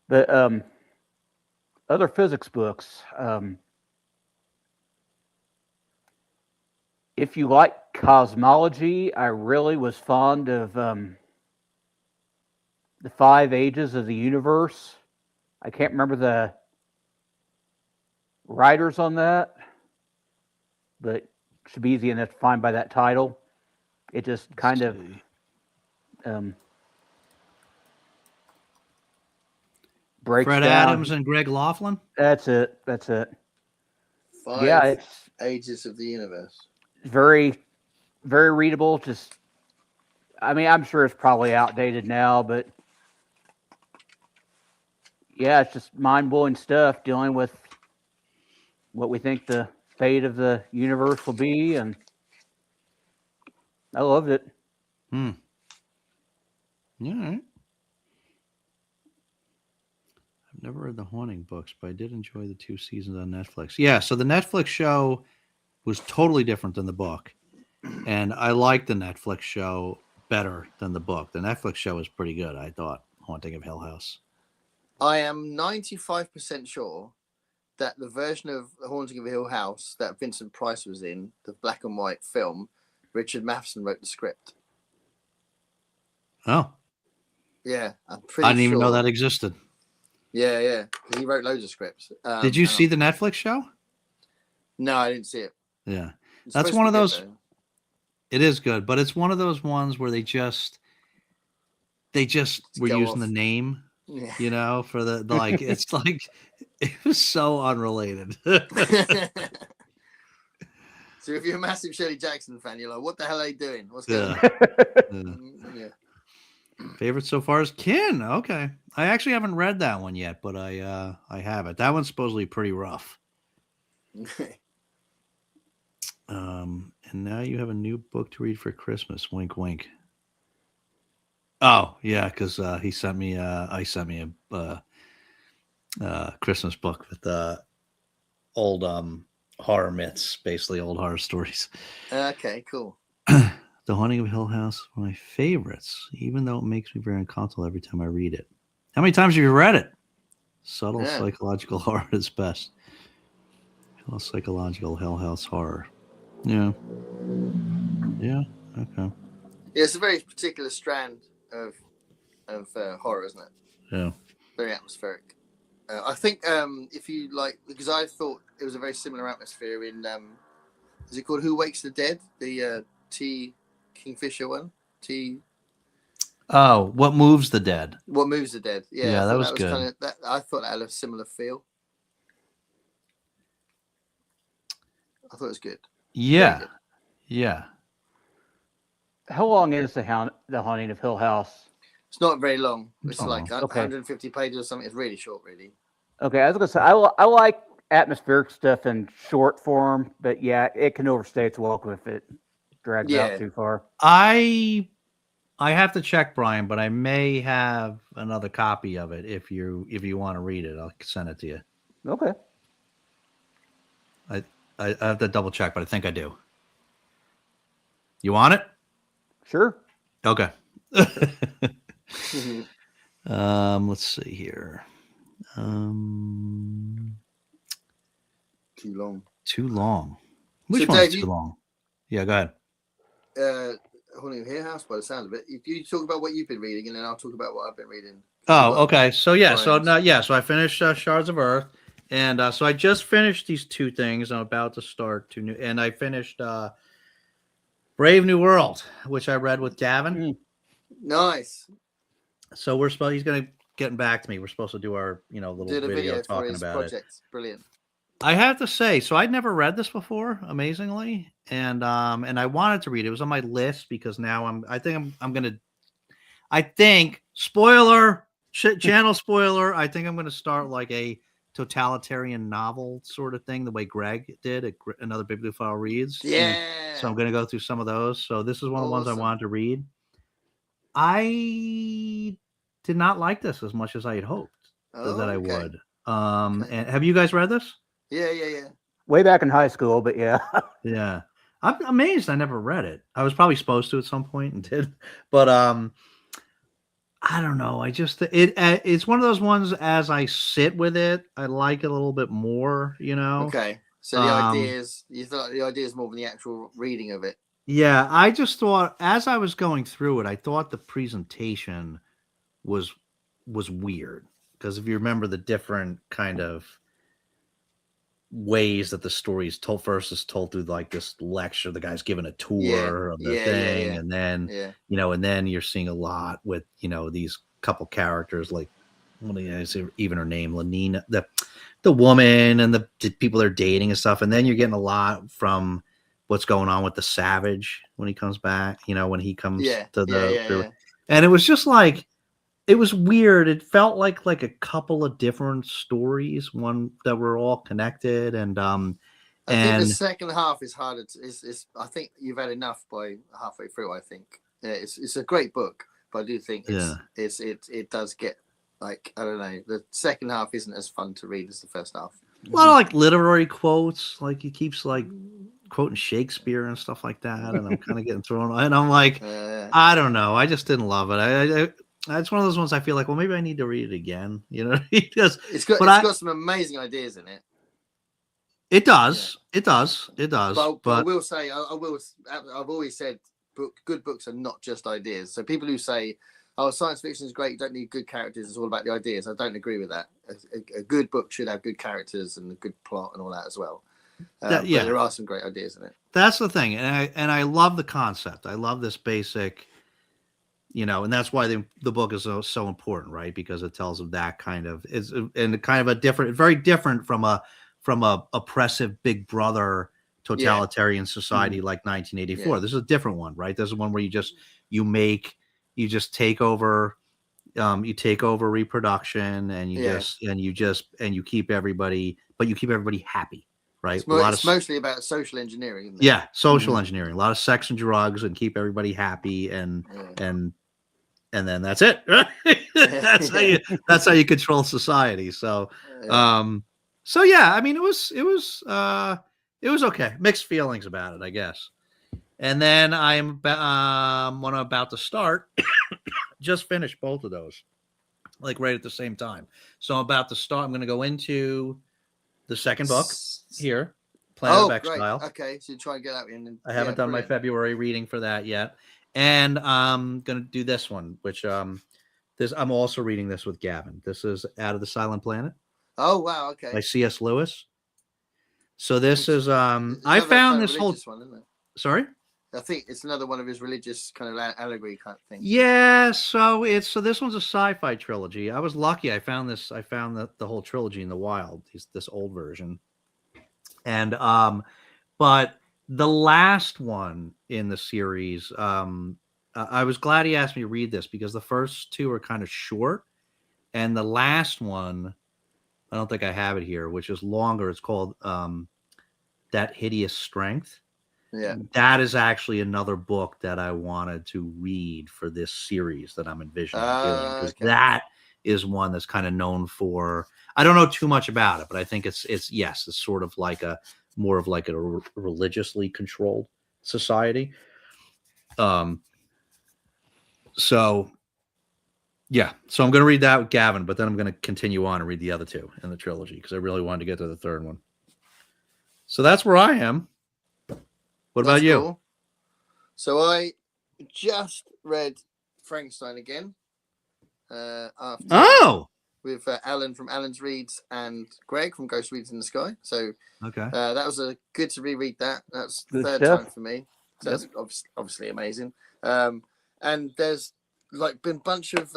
but other physics books. if you like cosmology, I really was fond of the 5 Ages of the Universe. I can't remember the writers on that, but it should be easy enough to find by that title. It just kind of breaks Fred down. Adams and Greg Laughlin. That's it. 5 Ages of the Universe. Very, very readable. Just, I mean, I'm sure it's probably outdated now, but yeah, it's just mind-blowing stuff dealing with what we think the fate of the universe will be, and I loved it. All right. I've never read the Haunting books, but I did enjoy the 2 seasons on Netflix. Yeah, so the Netflix show was totally different than the book, and I liked the Netflix show better than the book. The Netflix show was pretty good, I thought, Haunting of Hill House. I am 95% sure that the version of The Haunting of Hill House that Vincent Price was in, the black and white film, Richard Matheson wrote the script. Oh. Yeah, I'm pretty sure. I didn't even know that existed. Yeah. He wrote loads of scripts. Did you see the Netflix show? No, I didn't see it. Yeah. That's one of those. It is good, but it's one of those ones where they just were using the name, you know, for the like, it's like, it was so unrelated. So if you're a massive Shirley Jackson fan, you're like, what the hell are they doing? What's going on? Yeah. Favorite so far is Kin. Okay. I actually haven't read that one yet, but I have it. That one's supposedly pretty rough. And now you have a new book to read for Christmas. Wink, wink. Oh yeah, because I sent me a Christmas book with old horror myths, basically old horror stories. Okay, cool. The Haunting of Hill House, one of my favorites, even though it makes me very uncomfortable every time I read it. How many times have you read it? Subtle psychological horror is best. Psychological Hill House horror. Yeah. Okay. Yeah, it's a very particular strand of horror, isn't it? Yeah. Very atmospheric. I think if you like, because I thought it was a very similar atmosphere in, is it called Who Wakes the Dead? The T. Kingfisher one? Oh, What Moves the Dead? What Moves the Dead? Yeah, that was good. I thought that had a similar feel. I thought it was good. Yeah. Good. Yeah. How long is the Haunting of Hill House? It's not very long. It's like 150 pages or something. It's really short, really. Okay, I was gonna say I like atmospheric stuff in short form, but yeah, it can overstay its welcome if it drags out too far. I have to check, Brian, but I may have another copy of it if you want to read it. I'll send it to you. Okay. I have to double check, but I think I do. You want it? Sure. Okay. Let's see here. Too long. Which one's too long? Yeah, go ahead. Haunting of Hill House, by the sound of it. If you talk about what you've been reading, and then I'll talk about what I've been reading. Oh, okay. So yeah, so I finished Shards of Earth, and so I just finished these 2 things. I'm about to start 2 new, and I finished Brave New World, which I read with Gavin. Nice. So he's going to getting back to me. We're supposed to do our little video talking about project. It. Brilliant. I have to say, so I'd never read this before, amazingly, and I wanted to read it. It was on my list because now I think spoiler channel spoiler. I think I'm going to start like a totalitarian novel sort of thing, the way Greg did another Bibliophile Reads. Yeah. So I'm going to go through some of those. So this is one of the ones I wanted to read. I did not like this as much as I had hoped that I would. And have you guys read this? Yeah. Way back in high school, but yeah. Yeah. I'm amazed I never read it. I was probably supposed to at some point and did. But I don't know. I just it's one of those ones as I sit with it, I like it a little bit more, Okay. So the ideas, you thought the ideas more than the actual reading of it. Yeah, I just thought as I was going through it, I thought the presentation was weird because if you remember the different kind of ways that the story is told, first is told through like this lecture, the guy's giving a tour of the thing, and then and then you're seeing a lot with these couple characters like even her name Lenina, the woman and the people they're dating and stuff, and then you're getting a lot from what's going on with the Savage when he comes back, when he comes to the and it was just like it was weird. It felt like a couple of different stories, one that were all connected, and I think the second half is harder. I think you've had enough by halfway through. I think it's a great book, but I do think it does get like I don't know. The second half isn't as fun to read as the first half. A lot of like literary quotes, like he keeps like quoting Shakespeare and stuff like that, and I'm kind of getting thrown. And I'm like, I don't know. I just didn't love it. It's one of those ones I feel like, well, maybe I need to read it again. Because it's got some amazing ideas in it. It does. Yeah. It does. But I will say, I've always said, good books are not just ideas. So people who say, "Oh, science fiction is great. You don't need good characters. It's all about the ideas." I don't agree with that. A good book should have good characters and a good plot and all that as well. But there are some great ideas in it. That's the thing, and I love the concept. I love this basic. And that's why the book is so important, right? Because it tells of that kind of very different from a oppressive Big Brother totalitarian society like 1984. This is a different one, right? This is one where you just take over, reproduction, and you keep everybody, but you keep everybody happy, right? It's mostly about social engineering, isn't it? Yeah, social engineering, a lot of sex and drugs, and keep everybody happy, and then that's it. That's how you control society. So, I mean, it was okay. Mixed feelings about it, I guess. And then when I'm about to start, just finished both of those, like right at the same time. So I'm about to start. I'm going to go into the second book here, Planet of Exile. Great. Okay, so you try and get that in. I haven't done my February reading for that yet. And I'm going to do this one, which I'm also reading this with Gavin. This is Out of the Silent Planet. Oh, wow. Okay. By C.S. Lewis. So this is, I found this whole one, isn't it? Sorry? I think it's another one of his religious kind of allegory kind of thing. Yeah. So this one's a sci-fi trilogy. I was lucky. I found the whole trilogy in the wild, this old version. And, but the last one in the series, I was glad he asked me to read this because the first two are kind of short, and the last one, I don't think I have it here, which is longer. It's called That Hideous Strength. Yeah, that is actually another book that I wanted to read for this series that I'm envisioning doing, because that is one that's kind of known for. I don't know too much about it, but I think it's sort of like more of like a religiously controlled society. So I'm going to read that with Gavin, but then I'm going to continue on and read the other two in the trilogy because I really wanted to get to the third one. So that's where I am. What about you? Cool. So I just read Frankenstein again. With Alan from Alan's Reads and Greg from Ghost Reads in the Sky. So that was good to reread that. That's the third time for me. So that's obviously amazing. And there's been a bunch of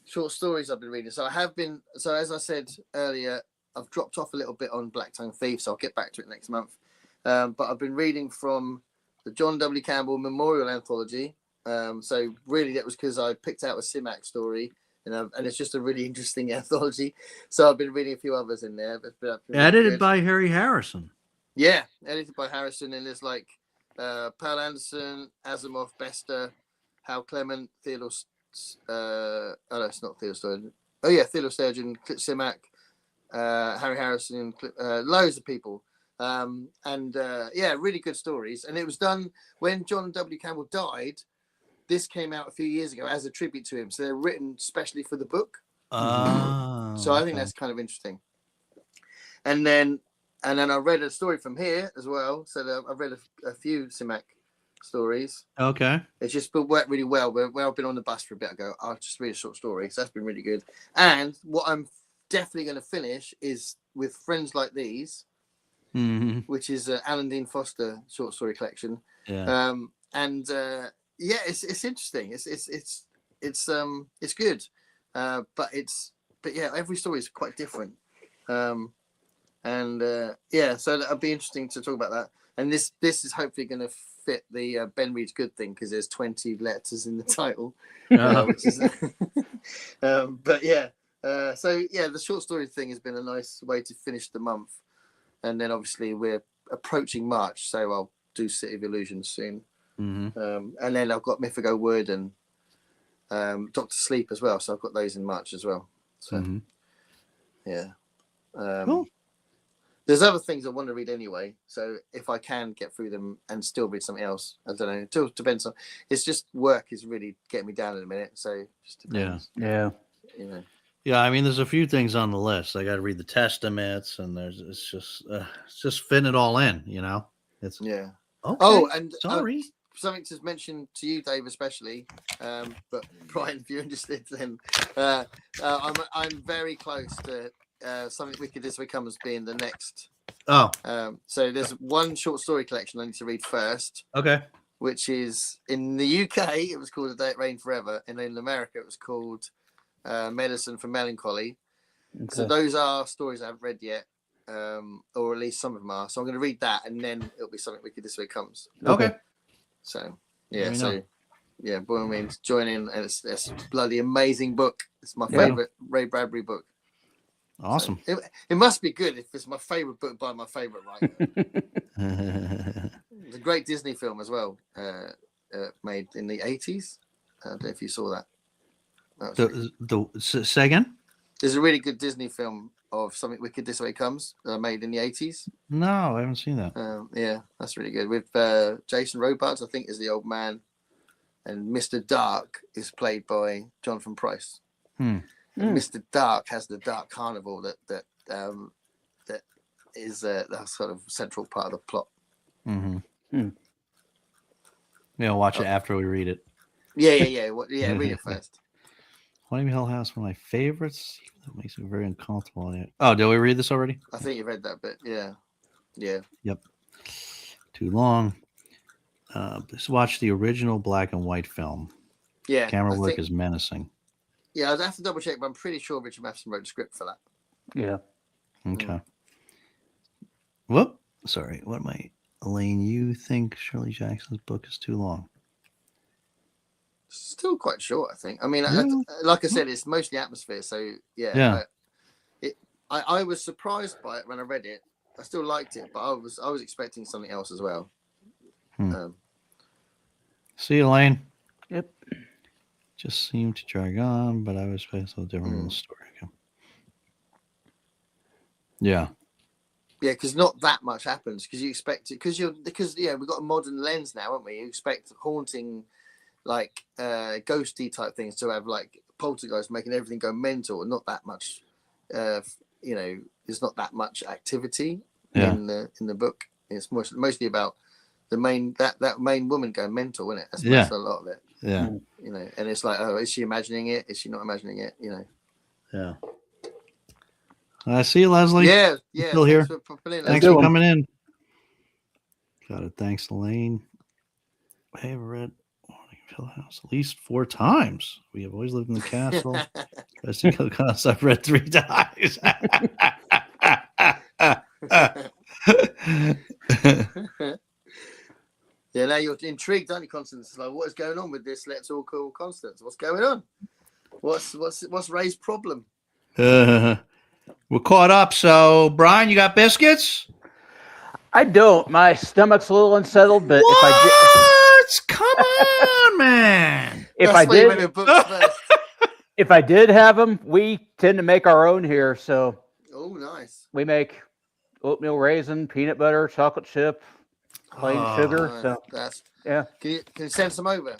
short stories I've been reading. So as I said earlier, I've dropped off a little bit on Black Tongue Thief, so I'll get back to it next month. But I've been reading from the John W. Campbell Memorial Anthology. So really that was because I picked out a Simak story, and it's just a really interesting anthology. So I've been reading a few others in there. Edited by Harry Harrison. Yeah, edited by Harrison, and there's Paul Anderson, Asimov, Bester, Hal Clement, Theodore. No, it's not Theodore Sturgeon. Oh yeah, Theodore Sturgeon, Clip Simak, Harry Harrison, loads of people. Really good stories. And it was done when John W. Campbell died. This came out a few years ago as a tribute to him. So they're written specially for the book. So I think that's kind of interesting. And then and then I read a story from here as well. So I've read a few Simak stories. Okay. It's just worked really well. Where I've been on the bus for a bit ago, I'll just read a short story. So that's been really good. And what I'm definitely going to finish is with Friends Like These, which is Alan Dean Foster short story collection. Yeah. Yeah, it's interesting. It's good. But yeah, every story is quite different. Yeah, so that'll be interesting to talk about that. And this is hopefully going to fit the Ben Reed's Good thing because there's 20 letters in the title, which is. But yeah, so yeah, the short story thing has been a nice way to finish the month, and then obviously we're approaching March, so I'll do City of Illusions soon, and then I've got Mythico Wood and Doctor Sleep as well, so I've got those in March as well. So yeah, cool. There's other things I want to read anyway, so if I can get through them and still read something else, I don't know. It depends on. It's just work is really getting me down in a minute, so it just depends. Yeah. You know. Yeah, I mean, there's a few things on the list. I got to read the Testaments, and it's just fitting it all in. You know, it's yeah. Okay. Oh, and sorry, something to mention to you, Dave, especially. But Brian, if you're interested, then I'm very close to. Something Wicked This Becomes being the next. Oh. So there's one short story collection I need to read first. Okay. Which is in the UK, it was called A Day It Rained Forever, and in America, it was called Medicine for Melancholy. Okay. So those are stories I haven't read yet, or at least some of them are. So I'm going to read that, and then it'll be Something Wicked This Way Comes. Okay. So yeah, yeah, by all means, join in, and it's a bloody amazing book. It's my favorite Ray Bradbury book. Awesome. So it must be good if it's my favorite book by my favorite writer. It's a great Disney film as well, made in the 80s. I don't know if you saw that. Say again? There's a really good Disney film of Something Wicked This Way Comes, made in the 80s. No, I haven't seen that. Yeah, that's really good. With Jason Robards, I think, is the old man, and Mr. Dark is played by Jonathan Pryce. Mr. Dark has the Dark Carnival that is the sort of central part of the plot. Yeah, watch it after we read it. Yeah. Read it first. Haunting Hill House, one of my favorites. That makes me very uncomfortable. Oh, did we read this already? I think you read that bit. Yeah. Yep. Too long. Just watch the original black and white film. Yeah. Camera work is menacing. Yeah, I'd have to double check, but I'm pretty sure Richard Matheson wrote the script for that. Yeah. Okay. Whoop. Sorry. What am I? Elaine, you think Shirley Jackson's book is too long? Still quite short, I think. I mean, like I said, it's mostly atmosphere. So, yeah. I was surprised by it when I read it. I still liked it, but I was expecting something else as well. See you, Elaine. Yep. Just seemed to drag on, but I was expecting a different little story. Okay. Yeah. Yeah, because not that much happens because you expect it because we've got a modern lens now, haven't we? You expect haunting, like ghosty type things to have like poltergeist making everything go mental, and not that much. There's not that much activity in the book. It's mostly about the main main woman going mental, isn't it? That's a lot of it. Yeah. And it's like, oh, is she imagining it? Is she not imagining it? Yeah. I see you, Leslie. Yeah. Still here. Thanks for coming in. Got it. Thanks, Elaine. I have read Hill House at least 4 times. We have always lived in the castle. Because I've read 3 times. Yeah, now you're intrigued, aren't you, Constance? It's like, what is going on with this? Let's all call Constance. What's going on? What's Ray's problem? We're caught up. So, Brian, you got biscuits? I don't. My stomach's a little unsettled, but what? Come on, man. If I did have them, we tend to make our own here. So, oh, nice. We make oatmeal raisin, peanut butter, chocolate chip, plain sugar. Nice. So that's yeah. Can you send some over?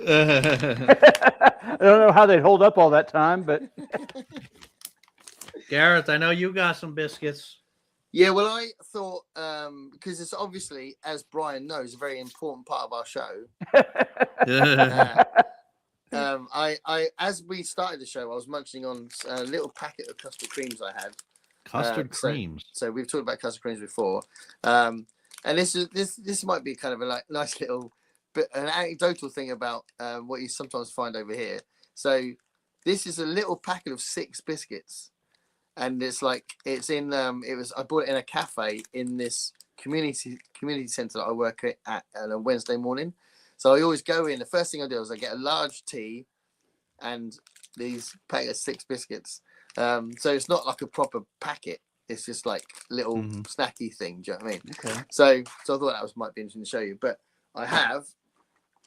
I don't know how they'd hold up all that time, but Gareth, I know you got some biscuits. Yeah, well, I thought because it's obviously, as Brian knows, a very important part of our show. I as we started the show, I was munching on a little packet of custard creams I had. Custard creams. So we've talked about custard creams before, and this might be kind of a nice little bit an anecdotal thing about what you sometimes find over here. So this is a little packet of 6 biscuits, and it's in I bought it in a cafe in this community centre that I work at on a Wednesday morning. So I always go in. The first thing I do is I get a large tea and these packet of 6 biscuits. So it's not like a proper packet. It's just like little snacky thing. Do you know what I mean? Okay. So I thought that might be interesting to show you. But I have,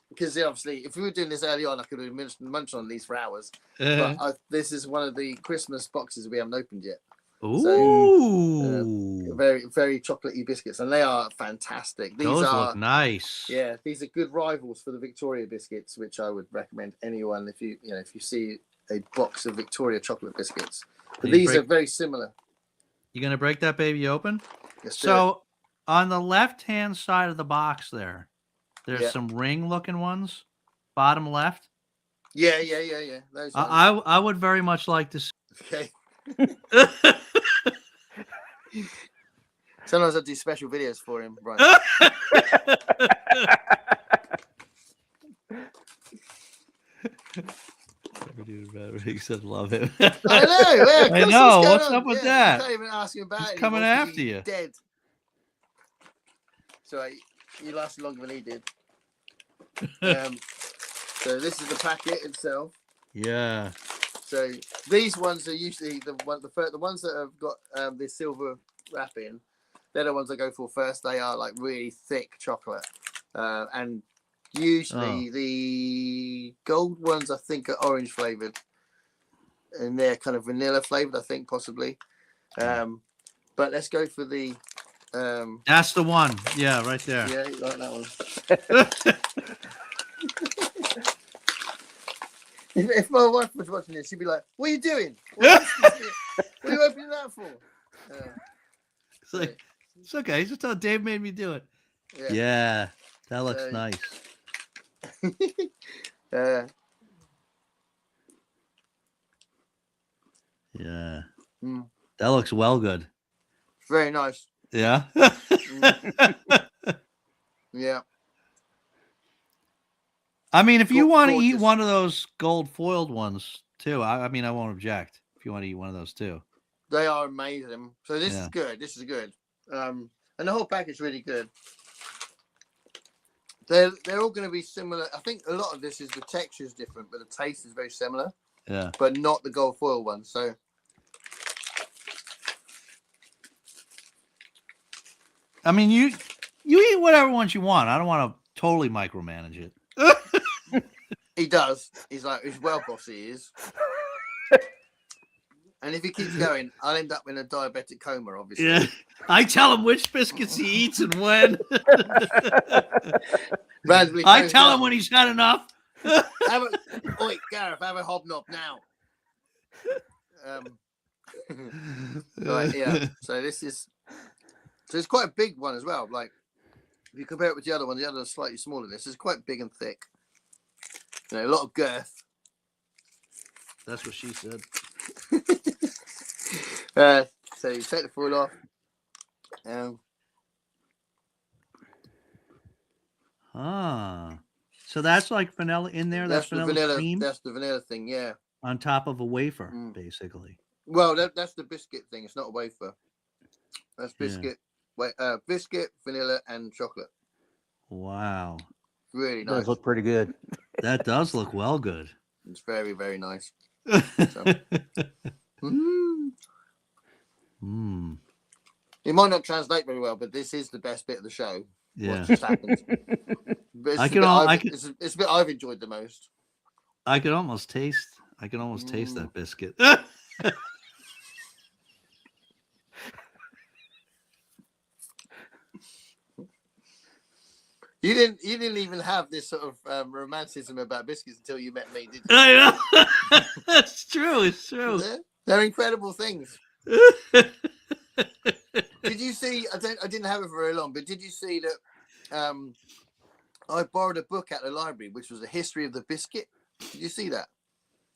because obviously if we were doing this early on, I could have munched on these for hours. But this is one of the Christmas boxes we haven't opened yet. Ooh. So, very, very chocolatey biscuits, and they are fantastic. Those look nice. Yeah, these are good rivals for the Victoria biscuits, which I would recommend anyone if you see a box of Victoria chocolate biscuits. But these are very similar. You gonna break that baby open? Yes, so on the left-hand side of the box there's some ring-looking ones, bottom left. Yeah. Those I would very much like to see. Okay. Sometimes I do special videos for him, right? He said, "Love him." I know. Yeah, I know. What's up with that? You can't even ask him about it. He's coming after you. Dead. So you lasted longer than he did. So this is the packet itself. Yeah. So these ones are usually the ones that have got the silver wrapping. They're the ones I go for first. They are like really thick chocolate, and usually the gold ones I think are orange flavored, and they're kind of vanilla flavored. I think possibly, but let's go for the. That's the one. Yeah, right there. Yeah, you like that one. If my wife was watching this, she'd be like, "What are you doing? What are you opening that for?" It's like, it's okay. Just tell Dave made me do it. Yeah, that looks nice. Yeah, that looks well good. Very nice. Yeah. Yeah. I mean, if you want to eat one of those gold foiled ones too, I mean, I won't object if you want to eat one of those too. They are amazing. So this is good. This is good. And the whole package is really good. They're all going to be similar. I think a lot of this is the texture is different, but the taste is very similar. Yeah. But not the gold foil one. So. I mean, you eat whatever ones you want. I don't want to totally micromanage it. He does. He's well boss. He is. And if he keeps going, I'll end up in a diabetic coma, obviously. Yeah. I tell him which biscuits he eats and when. I tell him when he's had enough. Oi, Gareth, have a hobnob now. Right, yeah. So it's quite a big one as well. Like, if you compare it with the other one is slightly smaller. This is quite big and thick. You know, a lot of girth. That's what she said. So you take the foil off. So that's like vanilla in there. That's vanilla cream. That's the vanilla thing, yeah. On top of a wafer, basically. Well, that's the biscuit thing. It's not a wafer. That's biscuit. Biscuit, vanilla, and chocolate. Wow. Really nice. Does look pretty good. That does look well good. It's very, very nice. It might not translate very well, but this is the best bit of the show. Yeah. What just happened. But it's a bit I've enjoyed the most. I can almost taste that biscuit. You didn't even have this sort of romanticism about biscuits until you met me, did you? I know. That's true. It's true. They're incredible things. Did you see? I didn't have it for very long, but did you see that? I borrowed a book at the library, which was a history of the biscuit. Did you see that?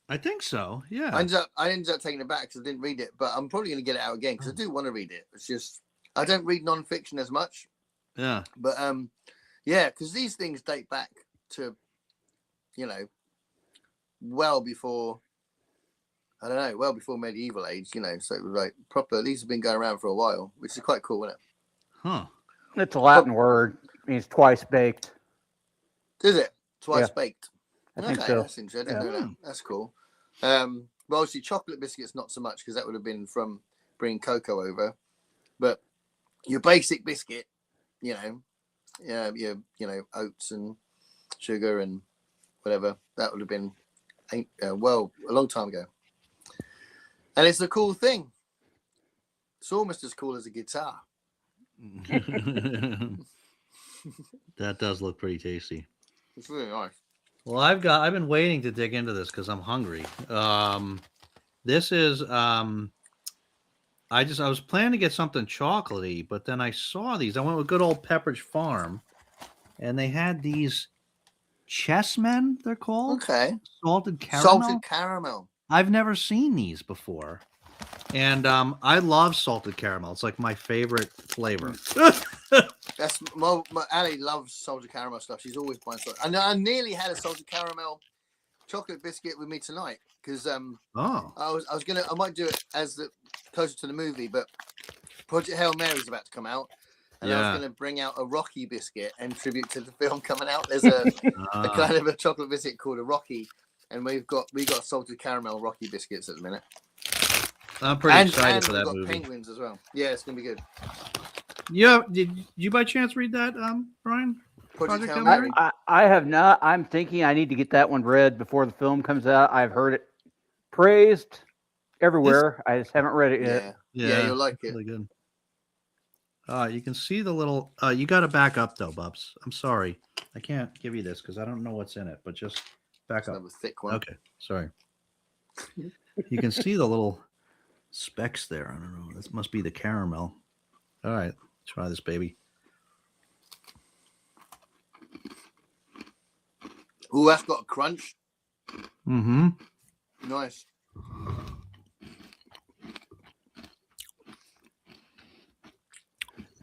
I think so. Yeah. I ended up taking it back because I didn't read it, but I'm probably going to get it out again because I do want to read it. It's just I don't read non-fiction as much. Yeah. But yeah, because these things date back to, well before. I don't know, well before medieval age, so it was like proper. These have been going around for a while, which is quite cool, isn't it? Huh. It's a Latin word. It means twice baked. Is it? Twice baked. I think so. That's interesting. I didn't know that. That's cool. Well, obviously, chocolate biscuits not so much because that would have been from bringing cocoa over. But your basic biscuit, your oats and sugar and whatever, that would have been a long time ago. And it's a cool thing. It's almost as cool as a guitar. That does look pretty tasty. It's really nice. Well, I've been waiting to dig into this because I'm hungry. This is I was planning to get something chocolatey, but then I saw these. I went with good old Pepperidge Farm, and they had these chessmen. They're called salted caramel. Salted caramel. I've never seen these before, and I love salted caramel. It's like my favorite flavor. That's my Ali loves salted caramel stuff. She's always buying salted. And I nearly had a salted caramel chocolate biscuit with me tonight because I might do it as closer to the movie, but Project Hail Mary is about to come out, and I was going to bring out a Rocky biscuit in tribute to the film coming out. There's a kind of a chocolate biscuit called a Rocky, and we got salted caramel Rocky biscuits at the minute. I'm pretty excited for that movie. We've got penguins as well. Yeah, it's gonna be good. Yeah, did you by chance read that, Brian? Project Hail Mary? I have not. I'm thinking I need to get that one read before the film comes out. I've heard it praised everywhere. I just haven't read it yet. Yeah, you'll like it. Really good. You can see the little. You got to back up though, Bubs. I'm sorry, I can't give you this because I don't know what's in it. But just back up. Another thick one. Okay, sorry. You can see the little specks there. I don't know. This must be the caramel. All right, try this, baby. Oh, that's got a crunch. Mm-hmm. Nice.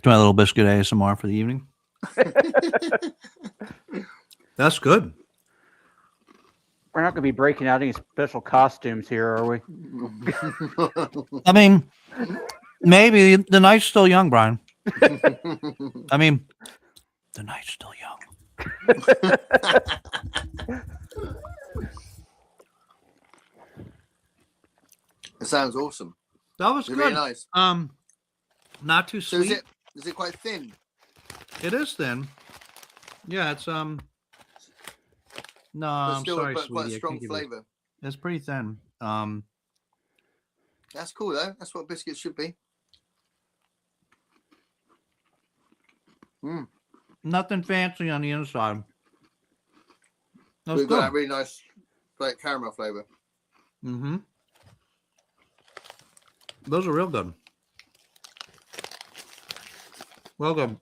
Try a little biscuit ASMR for the evening. That's good. We're not going to be breaking out any special costumes here, are we? I mean, maybe the night's still young, Brian. I mean, the night's still young. It sounds awesome. That was It's good. really nice. Not too So sweet. is it quite thin? It is thin. Yeah, it's No, But I'm still sorry, quite sweetie. I strong can't give you- flavour. It's pretty thin. That's cool though. That's what biscuits should be. Nothing fancy on the inside. That's We've got good. that really nice like caramel flavour. Mm-hmm. Those are real good. Well good.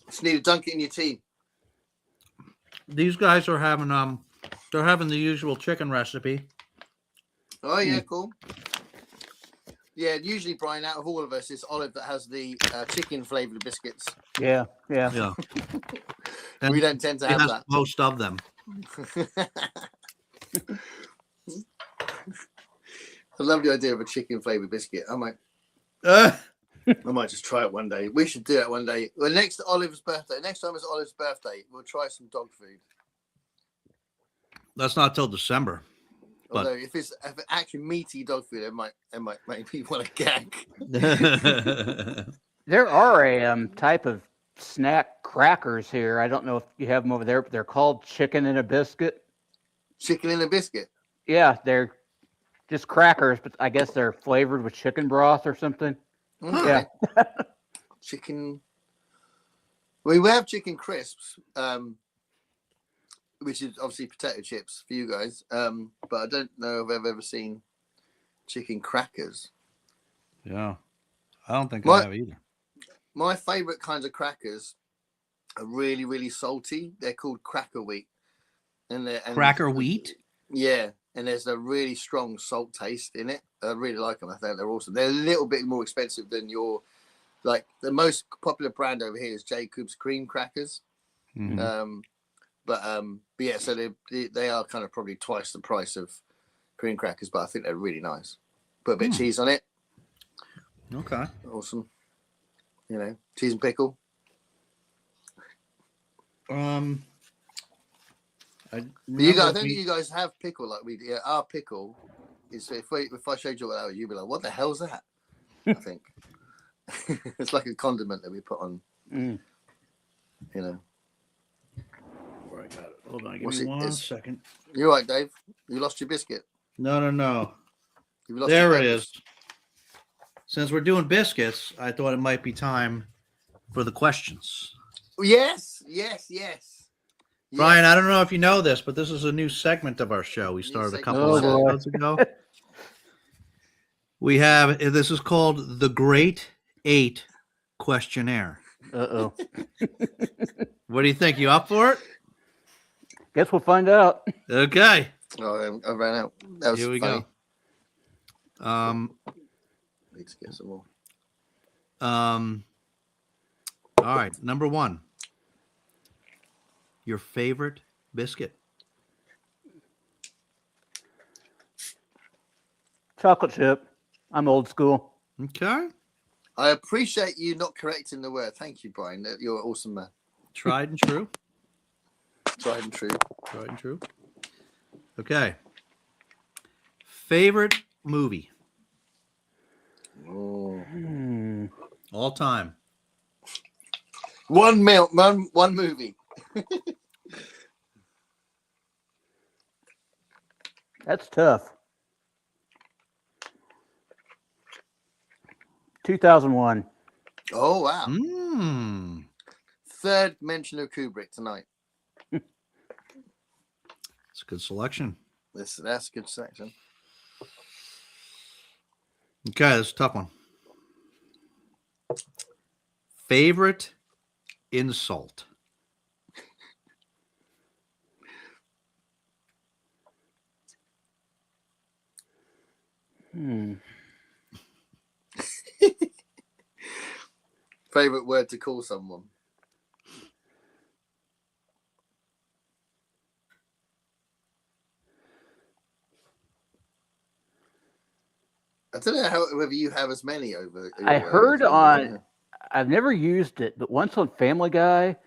Just need to dunk it in your tea. These guys are having they're having the usual chicken recipe. Oh yeah, cool. Yeah, usually Brian, out of all of us, it's Olive that has the chicken flavoured biscuits. Yeah. Yeah. We don't tend to He have has that. most of them. I love the idea of a chicken flavoured biscuit. I might just try it one day. We should do it one day. Well, next time it's Olive's birthday, we'll try some dog food. That's not till December. Although if it's actually meaty dog food, it might make me want to gag. There are a type of snack crackers here. I don't know if you have them over there, but they're called chicken in a biscuit. Chicken in a biscuit. Yeah, they're just crackers, but I guess they're flavored with chicken broth or something. Okay. Yeah. Chicken. We have chicken crisps, which is obviously potato chips for you guys. But I don't know if I've ever seen chicken crackers. Yeah. I don't think My- I have either. My favorite kinds of crackers are really, really salty. They're called cracker wheat. And Cracker wheat? Yeah. And there's a really strong salt taste in it. I really like them. I think they're awesome. They're a little bit more expensive than like the most popular brand over here is Jacob's cream crackers. Mhm. But yeah, so they are kind of probably twice the price of cream crackers, but I think they're really nice. Put a bit of cheese on it. Okay. Awesome. Cheese and pickle. I I think you guys have pickle like we do. Yeah, our pickle is if I showed you what that was, you'd be like, "What the hell's that?" I think it's like a condiment that we put on. Mm. Where I got it. Hold on, give me one second. You're right, Dave. You lost your biscuit. No. You lost There your it is. Since we're doing biscuits, I thought it might be time for the questions. Yes. Brian, I don't know if you know this, but this is a new segment of our show. We started a couple of episodes ago. This is called the Great 8 Questionnaire. Uh-oh. What do you think? You up for it? Guess we'll find out. Okay. Oh, I ran out. That was Here we funny. go. Need to get some more. All right. Number 1. Your favorite biscuit? Chocolate chip. I'm old school. Okay. I appreciate you not correcting the word. Thank you, Brian. You're an awesome man. Tried and true. Tried and true. Tried and true. Okay. Favorite movie? Oh. All time. One movie. That's tough. 2001. Oh, wow. Third mention of Kubrick tonight. It's a good selection. That's a good selection. Okay, that's a tough one. Favorite insult? Favorite word to call someone? I don't know whether you have as many over. I heard I've never used it, but once on Family Guy,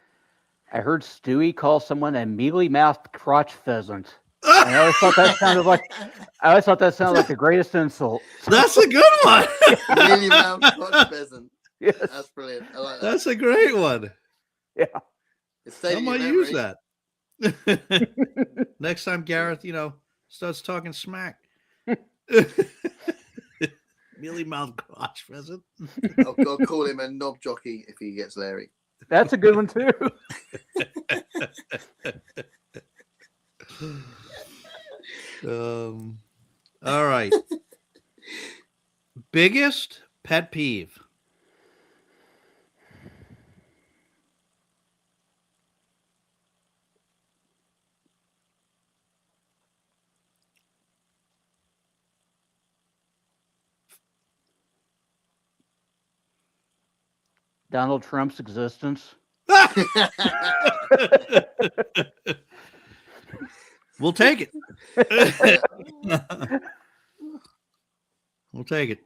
I heard Stewie call someone a mealy-mouthed crotch pheasant. And I always thought that sounded like the greatest insult. That's a good one. Mealy-mouthed crotch pheasant. Yes. That's brilliant. I like that. That's a great one. Yeah. I might use that. Next time Gareth, starts talking smack. Mealy mouth crotch pheasant. I'll call him a knob jockey if he gets Larry. That's a good one too. All right. Biggest pet peeve? Donald Trump's existence. We'll take it. We'll take it.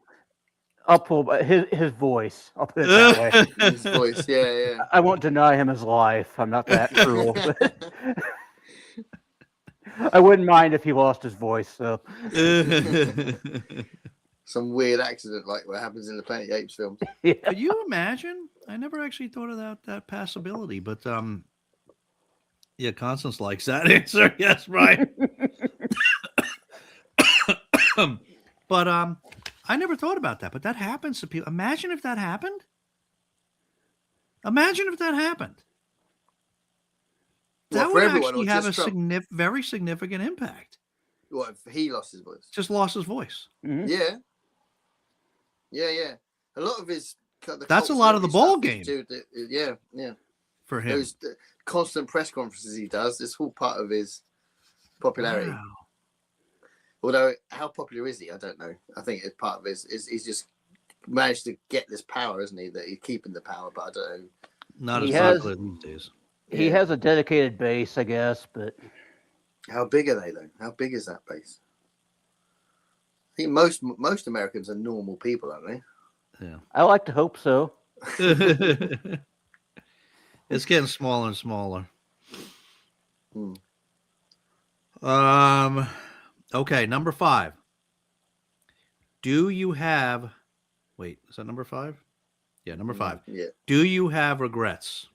I'll pull his voice. I'll put it that way. His voice, yeah. I won't deny him his life. I'm not that cruel. I wouldn't mind if he lost his voice. So. Some weird accident like what happens in the Planet of the Apes films. Yeah. Could you imagine? I never actually thought of that possibility, but yeah, Constance likes that answer. Yes, right. But I never thought about that. But that happens to people. Imagine if that happened. That would actually have a very significant impact. What if he lost his voice? Just lost his voice. Mm-hmm. Yeah. A lot of That's a lot of the ball game. Yeah. For him. Those constant press conferences he does. It's all part of his popularity. Wow. Although, how popular is he? I don't know. I think it's part of his. He's just managed to get this power, isn't he? That he's keeping the power, but I don't know. Not as popular these days. He has a dedicated base, I guess, but how big are they though? How big is that base? I think most Americans are normal people, aren't they? Yeah. I like to hope so. It's getting smaller and smaller. Okay, number 5. Do you have wait, is that number 5? Yeah, number 5. Yeah. Do you have regrets?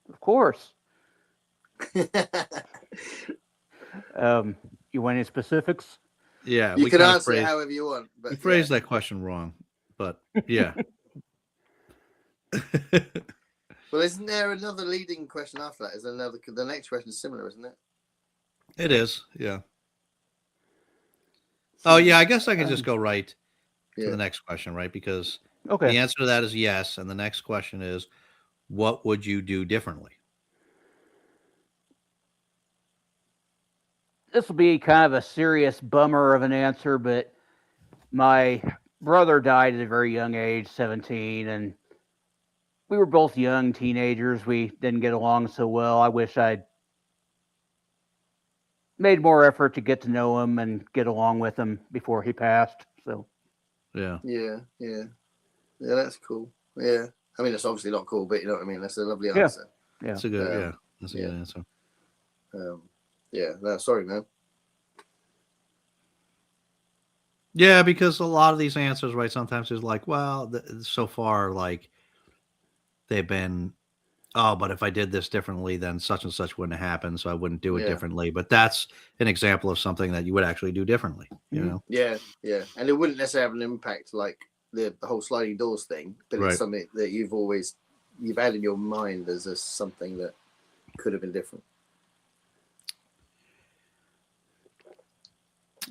Of course. You want any specifics? Yeah, you can answer it however you want. But you phrased that question wrong, but yeah. Well, isn't there another leading question after that? Is there another? The next question is similar, isn't it? It is, yeah. Oh, yeah, I guess I can just go right to the next question, right? Because the answer to that is yes, and the next question is, what would you do differently? This will be kind of a serious bummer of an answer, but my brother died at a very young age, 17, and we were both young teenagers. We didn't get along so well. I wish I'd made more effort to get to know him and get along with him before he passed. So, yeah, that's cool. Yeah, I mean, it's obviously not cool, but you know what I mean. That's a lovely answer. Yeah, that's a good. That's a good answer. Yeah, no, sorry, man. Yeah, because a lot of these answers, right? Sometimes it's like, well, so far, like they've been, oh, but if I did this differently, then such and such wouldn't have happened, so I wouldn't do it differently. But that's an example of something that you would actually do differently, you know? Yeah, and it wouldn't necessarily have an impact like the whole sliding doors thing, but it's something that you've had in your mind as something that could have been different.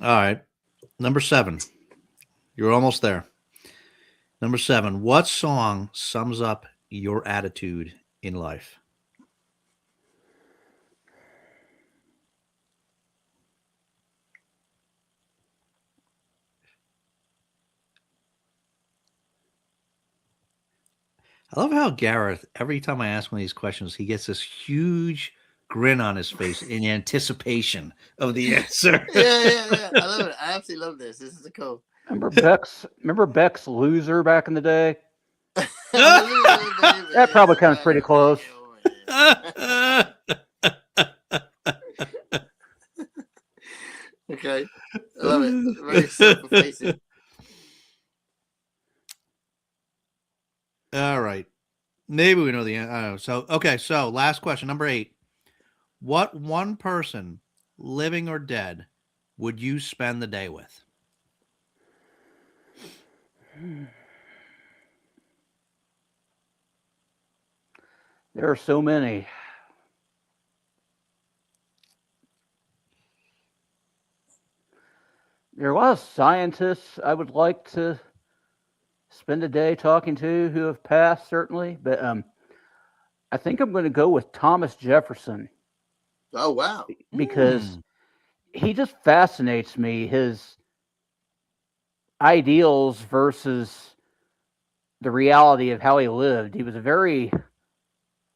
All right. Number 7. You're almost there. Number 7. What song sums up your attitude in life? I love how Gareth, every time I ask one of these questions, he gets this huge grin on his face in anticipation of the answer. Yeah. I love it. I absolutely love this. This is cool. Remember Beck's Loser back in the day? That probably comes pretty close. Okay. I love it. Very self-effacing. All right. Maybe we know the answer. I don't know. So, okay. So, last question, number 8. What one person, living or dead, would you spend the day with? There are so many. There are a lot of scientists I would like to spend a day talking to who have passed, certainly. But I think I'm going to go with Thomas Jefferson. Oh, wow. Because he just fascinates me. His ideals versus the reality of how he lived. He was a very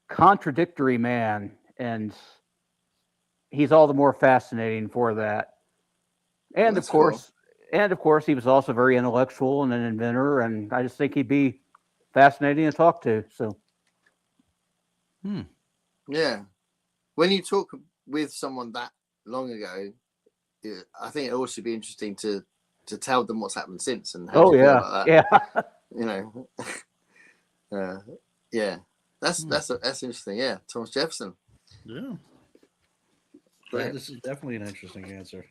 contradictory man, and he's all the more fascinating for that. And of course, he was also very intellectual and an inventor, and I just think he'd be fascinating to talk to. So, yeah, when you talk with someone that long ago, I think it also be interesting to tell them what's happened since and how you feel about that. You know, that's interesting. Yeah, Thomas Jefferson. Yeah, this is definitely an interesting answer.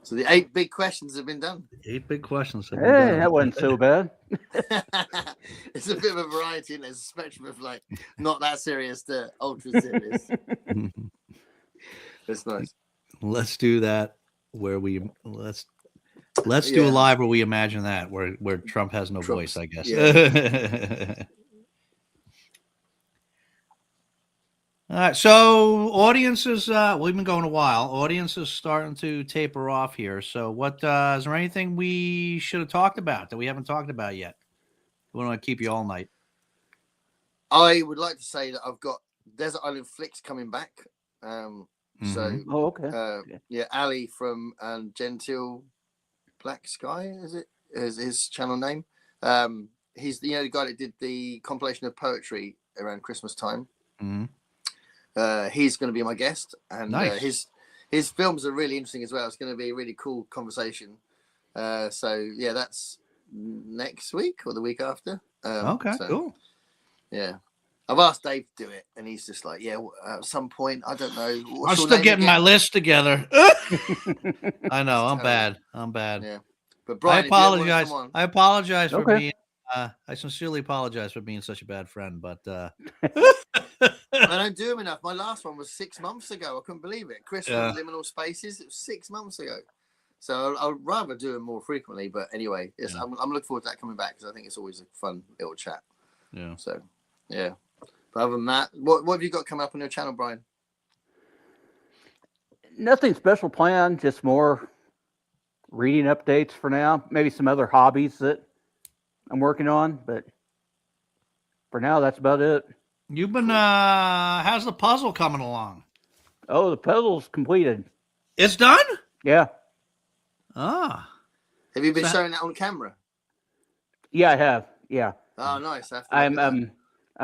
So the 8 big questions have been done. 8 big questions have been done. That wasn't so bad. It's a bit of a variety, and there's a spectrum of like not that serious to ultra serious. It's nice. Let's do that where let's Let's do a live where we imagine that, where Trump has no voice, I guess. Yeah. All right, so audiences, we've been going a while. Audience is starting to taper off here. So, what is there anything we should have talked about that we haven't talked about yet? We don't want to keep you all night. I would like to say that I've got Desert Island Flicks coming back. So, Ali from Gentile Black Sky is his channel name. He's the guy that did the compilation of poetry around Christmas time. Mm-hmm. He's going to be my guest, and nice. His films are really interesting as well. It's going to be a really cool conversation. So yeah, that's next week or the week after. Cool. Yeah, I've asked Dave to do it, and he's just like, yeah, at some point, I don't know. I'm still getting my list together. I know, I'm bad. Yeah, but Brian, I apologize for being. I sincerely apologize for being such a bad friend, but I don't do them enough. My last one was 6 months ago. I couldn't believe it. Chris from Liminal Spaces. It was 6 months ago. So I'd rather do them more frequently. But anyway, I'm looking forward to that coming back because I think it's always a fun little chat. Yeah. So, yeah. But other than that, what have you got coming up on your channel, Brian? Nothing special planned. Just more reading updates for now. Maybe some other hobbies that I'm working on. But for now, that's about it. You've been, how's the puzzle coming along? Oh, the puzzle's completed. It's done? Yeah. Ah. Have you been showing that on camera? Yeah, I have. Yeah. Oh, nice. I'm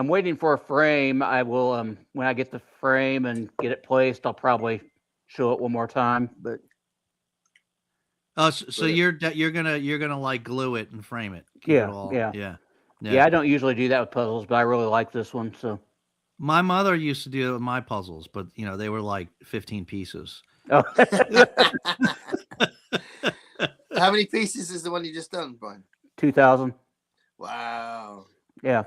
waiting for a frame. I will, when I get the frame and get it placed, I'll probably show it one more time, but. So you're gonna like glue it and frame it. Yeah, I don't usually do that with puzzles, but I really like this one. So, my mother used to do it with my puzzles, but they were like 15 pieces. Oh. How many pieces is the one you just done, Brian? 2,000. Wow. Yeah.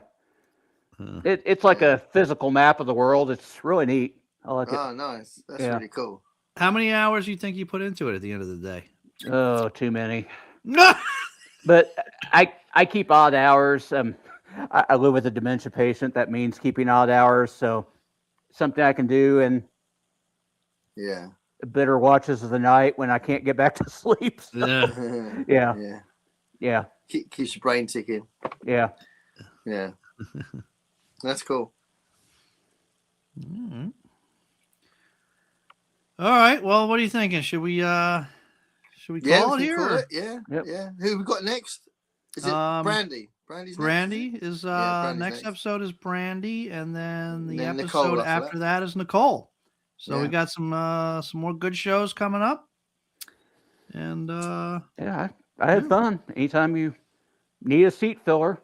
It's like a physical map of the world. It's really neat. I like it. Oh, nice. That's really cool. How many hours do you think you put into it at the end of the day? Oh, too many. But I keep odd hours. I live with a dementia patient. That means keeping odd hours. So something I can do and bitter watches of the night when I can't get back to sleep. So, yeah. Keeps your brain ticking. Yeah. That's cool. Mm-hmm. All right. Well, what are you thinking? Should we call it here? Call it. Yeah. Who we got next? Is it Brandy? Brandy is next episode is Brandy, and then the episode after that is Nicole. So we got some more good shows coming up. And I had fun. Anytime you need a seat filler,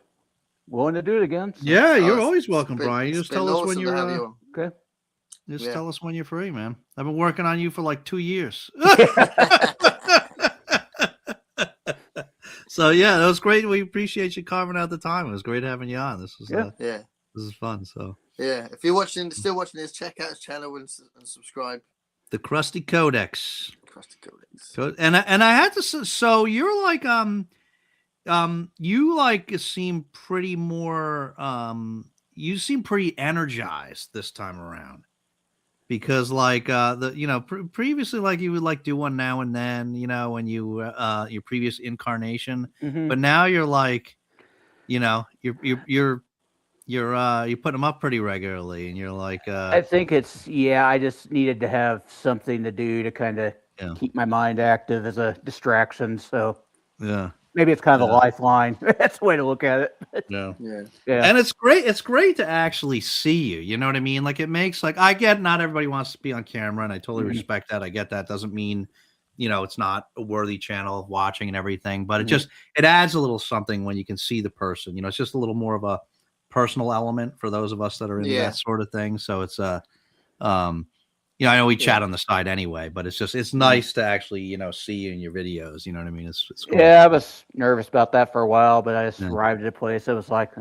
willing to do it again. So. Yeah, you're always welcome, Brian. You just tell us when you're okay. Just tell us when you're free, man. I've been working on you for like 2 years. So that was great. We appreciate you carving out the time. It was great having you on. This was this is fun. So if you're still watching this, check out his channel and subscribe. The Krusty Codex. And I had to. So you're like you like seem pretty more. You seem pretty energized this time around. Because like previously, like you would like do one now and then, when you your previous incarnation, but now you're like, you're putting them up pretty regularly, and you're like, I think I just needed to have something to do to kind of keep my mind active as a distraction. So maybe it's kind of a lifeline. That's the way to look at it. Yeah. And it's great. It's great to actually see you. You know what I mean? Like it makes I get not everybody wants to be on camera, and I totally respect that. I get that. Doesn't mean, it's not a worthy channel of watching and everything, but it adds a little something when you can see the person. It's just a little more of a personal element for those of us that are into that sort of thing. So it's I know we chat on the side anyway, but it's nice to actually, see you in your videos. You know what I mean? It's cool. Yeah, I was nervous about that for a while, but I just arrived at a place. It was like,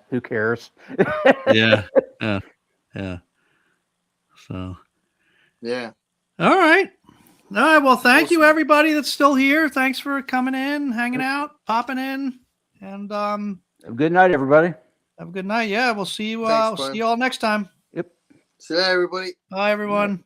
who cares? Yeah. So. Yeah. All right. All right. Well, thank you, Awesome. everybody that's still here. Thanks for coming in, hanging out, popping in, and Good night, everybody. have a good night. Yeah, we'll see you. Thanks, We'll Brian. see you all next time. Yep. See you later, everybody. Bye, everyone.